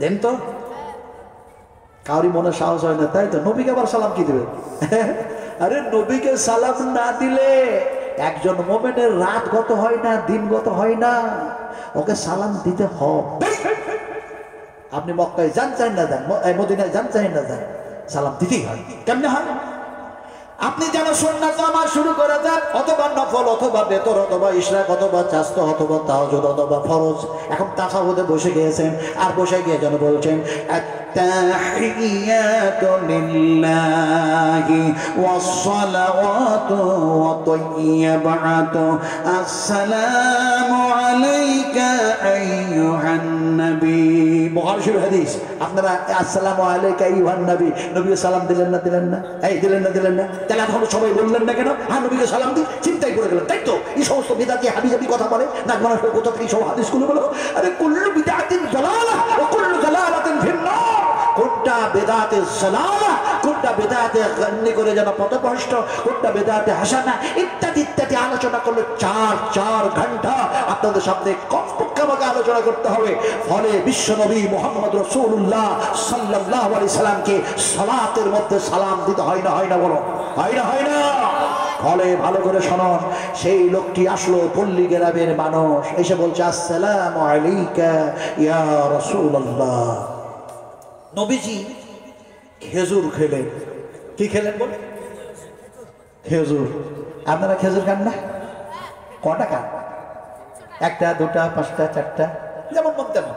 দেন তো কাউরি মনে সাহস হয় না তাই তো নবীকে আবার সালাম কি দেবে আরে নবীকে সালাম না দিলে একজন মুমিনের রাত গত হয় না দিন গত হয় না ওকে সালাম দিতে হবে আপনি মক্কায় যান চাই না যান, মদিনায় যান চাই না যান, সালাম দিতেই হয়। কেমনে হয়? আপনি যেন সুন্নাত নামাজ শুরু করে দেন, অথবা নফল, অথবা বেতর, অথবা ইশরাক, অথবা চাস্ত, অথবা তাহাজ্জুদ, অথবা ফরজ। এখন তাসাহুদে বসে গিয়েছেন, আর বসে গিয়ে যেন বলছেন আত্তাহিয়াতু লিল্লাহি ওয়াসসালাওয়াতু ওয়া তাইয়্যিবাতু আসসালামু আলাইকা আইয়ুহান নবী। বুখারী শরীফ হাদিস। আপনারা আসসালামু আলাইকা আইয়ুহান নবী, নবী সালাম দিলেন না দিলেন না? এই দিলেন না দিলেন না? তাহলে এখন সবাই বললেন না কেন হ্যাঁ নবীকে সালাম দিই? চিন্তাই করে গেলেন, তাই তো? এই সমস্ত বিদাতি হাবিজাবি কথা বলে না, মানুষ কোথা থেকে সব হাদিসগুলো বলো। আরে কুল্লু বিদাতিন জালালাহ ওয়া কুল্লু জালালাতিন ফিন্নার। কোনটা বেদাতে জালালাহ, কোনটা বেদাতে গান্নি করে যেন পথভ্রষ্ট, কোনটা বেদাতে হাসানা, ইত্যাদি ইত্যাদি আলোচনা করলে 4 ঘন্টা আপনাদের সামনে কমপক্ষে আমাকে আলোচনা করতে হবে। ফলে বিশ্বনবী মুহাম্মদ রাসূলুল্লাহ সাল্লাল্লাহু আলাইহি সাল্লামকে সালাতের মধ্যে সালাম দিতে হয় না, হয় না? বলো, হয় না, হয় না? ফলে ভালো করে শোনুন, সেই লোকটি আসলো পল্লী গ্রামের মানুষ, এসে বলছে আসসালামু আলাইকা ইয়া রাসূলুল্লাহ। নবীজি খেজুর খেলেন। কি খেলেন বলে? খেজুর। আপনারা খেজুর খান না? কটা খান? 1টা 2টা 5টা 4টা, যেমন মন তেমন,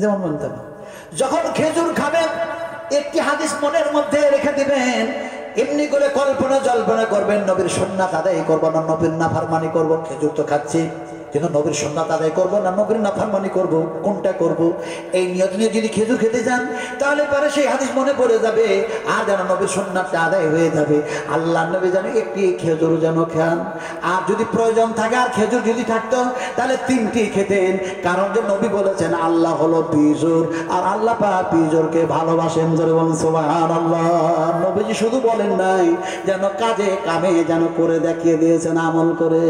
যেমন মন তেমন। যখন খেজুর খাবেন একটি হাদিস মনের মধ্যে রেখে দিবেন, এমনি করে কল্পনা জল্পনা করবেন নবীর সুন্নাত আদায় করবো না নবীর নাফরমানি করবো। খেজুর তো খাচ্ছি, কিন্তু নবীর সুন্নাত আদায় করবো না নবীর নাফরমানি করবো, কোনটা করবো? এই নিয়ত নিয়ে যদি খেজুর খেতে যান তাহলে পরে সেই হাদিস মনে পড়ে যাবে, আর যেন নবীর সুন্নাতটা আদায় হয়ে যাবে। আল্লাহ নবী যেন একটি খেজুর যেন খান, আর যদি প্রয়োজন থাকে আর খেজুর যদি থাকতো তাহলে 3টি খেতেন। কারণ যে নবী বলেছেন আল্লাহ হলো পিজুর, আর আল্লাহ পাক পিজুরকে ভালোবাসেন। জোরে বলুন সুবহানাল্লাহ। নবীজি শুধু বলেন নাই, যেন কাজে কামে যেন করে দেখিয়ে দিয়েছেন, আমল করে।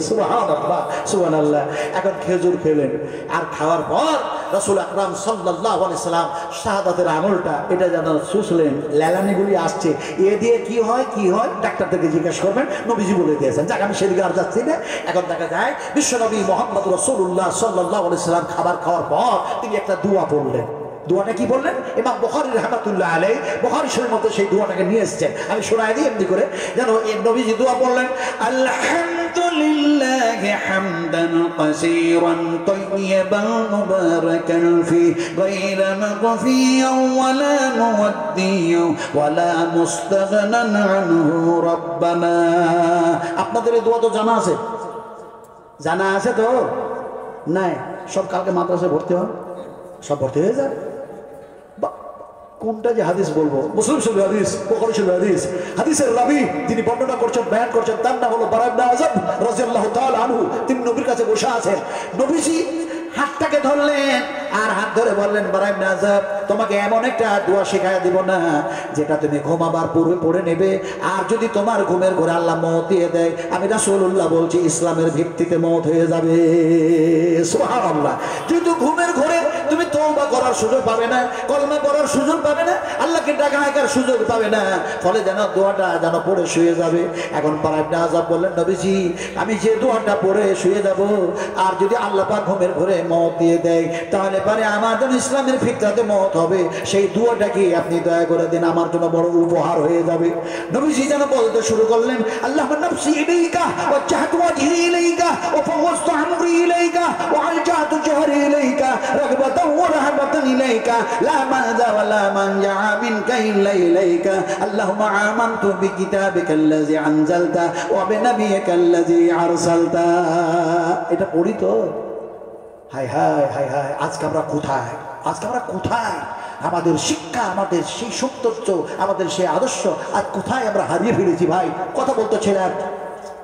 সুবহানাল্লাহ সুবহানাল্লাহ। এখন খেজুর খেলেন, আর খাওয়ার পর রাসূল আকরাম সাল্লাল্লাহু আলাইহি সাল্লাম শাহাদাতের আমলটা এটা যেন শুষলেন। লেলানিগুলি আসছে, এ দিয়ে কি হয় কি হয় ডাক্তার থেকে জিজ্ঞেস করবেন, নবীজি বলে দিয়েছেন। যাক আমি সেদিকে আর যাচ্ছি না। এখন দেখা যায় বিশ্বনবী মুহাম্মদ রাসূলুল্লাহ সাল্লাল্লাহু আলাইহি সাল্লাম খাবার খাওয়ার পর তিনি একটা দোয়া পড়লেন। দোয়াটা কি বললেন? ইমাম বুখারী রাহমাতুল্লাহ আলাইহি বুখারী শরীফের মধ্যে সেই দোয়াটাকে নিয়ে এসেছেন। আমি শোনায় দিই এমনি করে, যেন এই নবীজি দোয়া পড়লেন, আলহামদুলিল্লাহি হামদান কাসীরান তাইয়্যিবান মুবারাকান ফি গায়রা মাগফিয়ান ওয়ালা মুওয়াদ্দিয়ান ওয়ালা মুস্তাগনান আনহু রাব্বানা। আপনাদের এই দোয়া তো জানা আছে? জানা আছে তো? নাই, সব কালকে মাদ্রাসায় ভর্তি হন, সব ভর্তি হয়ে যায়। কোনটা যে হাদিস বলবো? মুসলিম শরীফের হাদিস, বুখারী শরীফের হাদিস। হাদিসের রাবী যিনি বর্ণনা করছেন, বয়ান করছেন, তার নাম হলো বারা ইবনে আযাব রাদিয়াল্লাহু তাআলা আনহু। তিনি নবীর কাছে বসে আছেন। নবীজি হাতটাকে ধরলেন আর হাত ধরে বললেন, বারা ইবনে আযাব, তোমাকে এমন একটা দোয়া শেখায় দিব না যেটা তুমি ঘুমাবার পূর্বে পড়ে নেবে, আর যদি তোমার ঘুমের ঘরে আল্লাহ মওত দিয়ে দেয়, আমি রাসূলুল্লাহ বলছি ইসলামের ভিত্তিতে মওত হয়ে যাবে। সুবহানাল্লাহ। কিন্তু ঘুমের ঘরে তুমি তওবা করার সুযোগ পাবে না, কলমা পড়ার সুযোগ পাবে না, আল্লাহকে ডাকার সুযোগ পাবে না। ফলে যেন দোয়াটা যেন পড়ে শুয়ে যাবে। এখন বারা ইবনে আযাব বললেন, নবীজি আমি যে দোয়াটা পড়ে শুয়ে যাব, আর যদি আল্লাহ পাক ঘুমের ঘরে মওত দিয়ে দেয়, তাহলে পরে আমার জন্য ইসলামের ফিতরাতে মওত হবে। সেই দোয়াটা কি আপনি দয়া করে দিন, আমার জন্য বড় উপহার হয়ে যাবে। নবীজি যেন বলতে শুরু করলেন, আল্লাহুম্মা নাফসি ইলাইকা ওয়াজহাতু ওয়াজহি ইলাইকা ওয়া ফাওয়াজতু আমরি ইলাইকা ওয়া আলজাতু জহরি ইলাইকা রাগবাতান ওয়া রাহবাতান ইলাইকা লা মানজা ওয়া লা মানজা মিনকা ইল্লা ইলাইকা। আল্লাহুম্মা আমানতু বিকিতাবিকাল্লাযী আনজালতা ওয়া বিনাবিয়িকাল্লাযী আরসালতা। এটা পড়ি তো। হায় হায় হায় হায়, আজকে আমরা কোথায়? আজকে আমরা কোথায়? আমাদের শিক্ষা, আমাদের সেই সৌন্দর্য, আমাদের সেই আদর্শ আজ কোথায় আমরা হারিয়ে ফেলেছি ভাই। কথা বলতেছিলেন,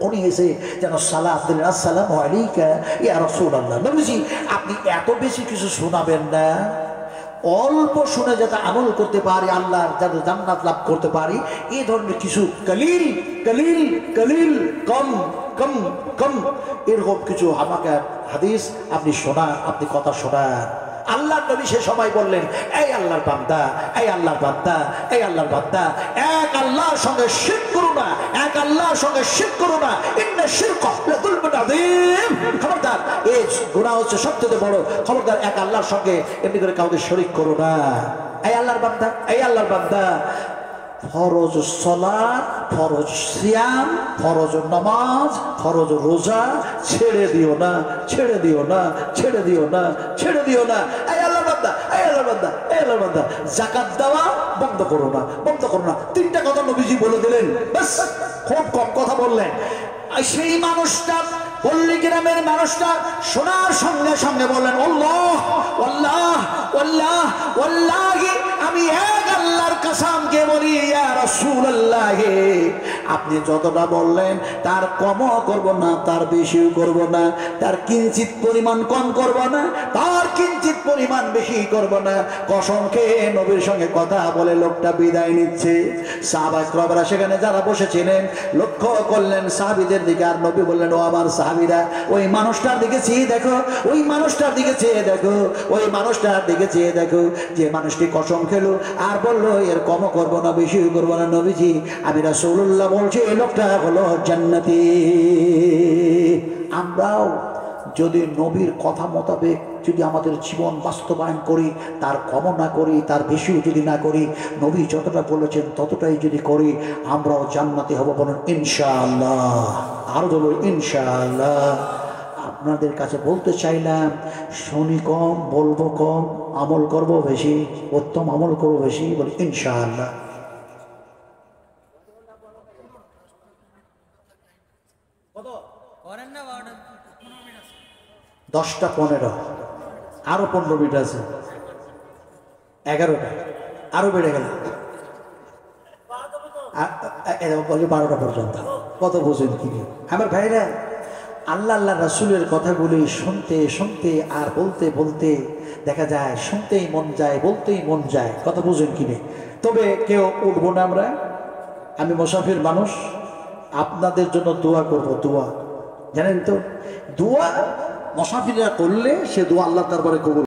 উনি এসে যেন সালাত দিলেন, আসসালামু আলাইকা ইয়া রাসূলুল্লাহ। নবীজি আপনি এত বেশি কিছু শোনাবেন না, অল্প শুনে যাতে আমল করতে পারি, আল্লাহর যাতে জান্নাত লাভ করতে পারি, এই ধরনের কিছু কলিল কলিল কলিল কম কম কম এরকম কিছু আমাকে হাদিস আপনি শোনান, আপনি কথা শোনান। আল্লাহর নবী সে সময় বললেন, এই আল্লাহর বান্দা, এই আল্লাহর বান্দা, এই আল্লাহর বান্দা, এক আল্লাহর সঙ্গে শিরক করো না, এক আল্লাহর সঙ্গে শিরক করো না, ইন্না শিরকা লাযুলমুন আযীম। খবরদার, এই গুনাহ হচ্ছে সবচেয়ে বড়। খবরদার, এক আল্লাহর সঙ্গে এমনি করে কাউকে শরীক করো না। এই আল্লাহর বান্দা, এই আল্লাহর বান্দা, ফরজ সালাত, ফরজ সিয়াম, ফরজ নামাজ, ফরজ রোজা ছেড়ে দিও না, ছেড়ে দিও না, ছেড়ে দিও না, ছেড়ে দিও না। এই আল্লাহর বান্দা, এই আল্লাহর বান্দা, এই আল্লাহর বান্দা, যাকাত দেওয়া বন্ধ করো না, বন্ধ করো না। তিনটা কথা নবীজি বলে দিলেন, ব্যাস, খুব কম কথা বললেন। সেই মানুষটা, পল্লী গ্রামের মানুষটা শোনার সঙ্গে সঙ্গে বললেন, আল্লাহ আল্লাহ আল্লাহ আল্লাহি, আমি এক আল্লাহর কসমকে বলি ইয়া রাসূলুল্লাহ, আপনি যতটা বললেন তার কমও করব না, তার বেশিও করব না, তার কিঞ্চিত পরিমাণ কম করব না, তার কিঞ্চিত পরিমাণ বেশি করব না। কসম খেয়ে নবীর সঙ্গে কথা বলে লোকটা বিদায় নিচ্ছে। সাহাবা কিরামরা সেখানে যারা বসেছিলেন লক্ষ্য করলেন সাহাবীদের দিকে, আর নবী বললেন, ও আমার সাহাবীরা, ওই মানুষটার দিকে চেয়ে দেখো, ওই মানুষটার দিকে চেয়ে দেখো, ওই মানুষটার দিকে চেয়ে দেখো, যে মানুষটি কসম খেলো আর বললো এর কমও করবো না, বেশিও করবো না। নবীজি, আমি রাসূলুল্লাহ বলছি এই লোকটা হলো জান্নাতি। আমরাও যদি নবীর কথা মোতাবেক যদি আমাদের জীবন বাস্তবায়ন করি, তার কমও না করি, তার বেশিও যদি না করি, নবী যতটা বলেছেন ততটাই যদি করি, আমরাও জান্নাতি হব। বলুন ইনশাআল্লাহ, আরো বলুন ইনশাআল্লাহ। আপনাদের কাছে বলতে চাইলাম, শুনি কম, বলবো কম, আমল করব বেশি, উত্তম আমল করবো বেশি। বলি ইনশাআল্লাহ। করেন না 10টা 15, আরো 15 মিনিট আছে, 11টা, আরো বেড়ে গেল, বলে 12টা পর্যন্ত। কত বোঝেন কি আমার ভাইরা? আল্লাহ আল্লাহ রাসূলের কথাগুলি শুনতে শুনতে আর বলতে বলতে দেখা যায় শুনতেই মন যায়, বলতেই মন যায়। কথা বুঝেন কিনে? তবে কেউ উঠবো না আমরা, আমি মুসাফির মানুষ, আপনাদের জন্য দোয়া করব। দোয়া জানেন তো, দোয়া মুসাফিররা করলে সে দোয়া আল্লাহ তারপরে কবুল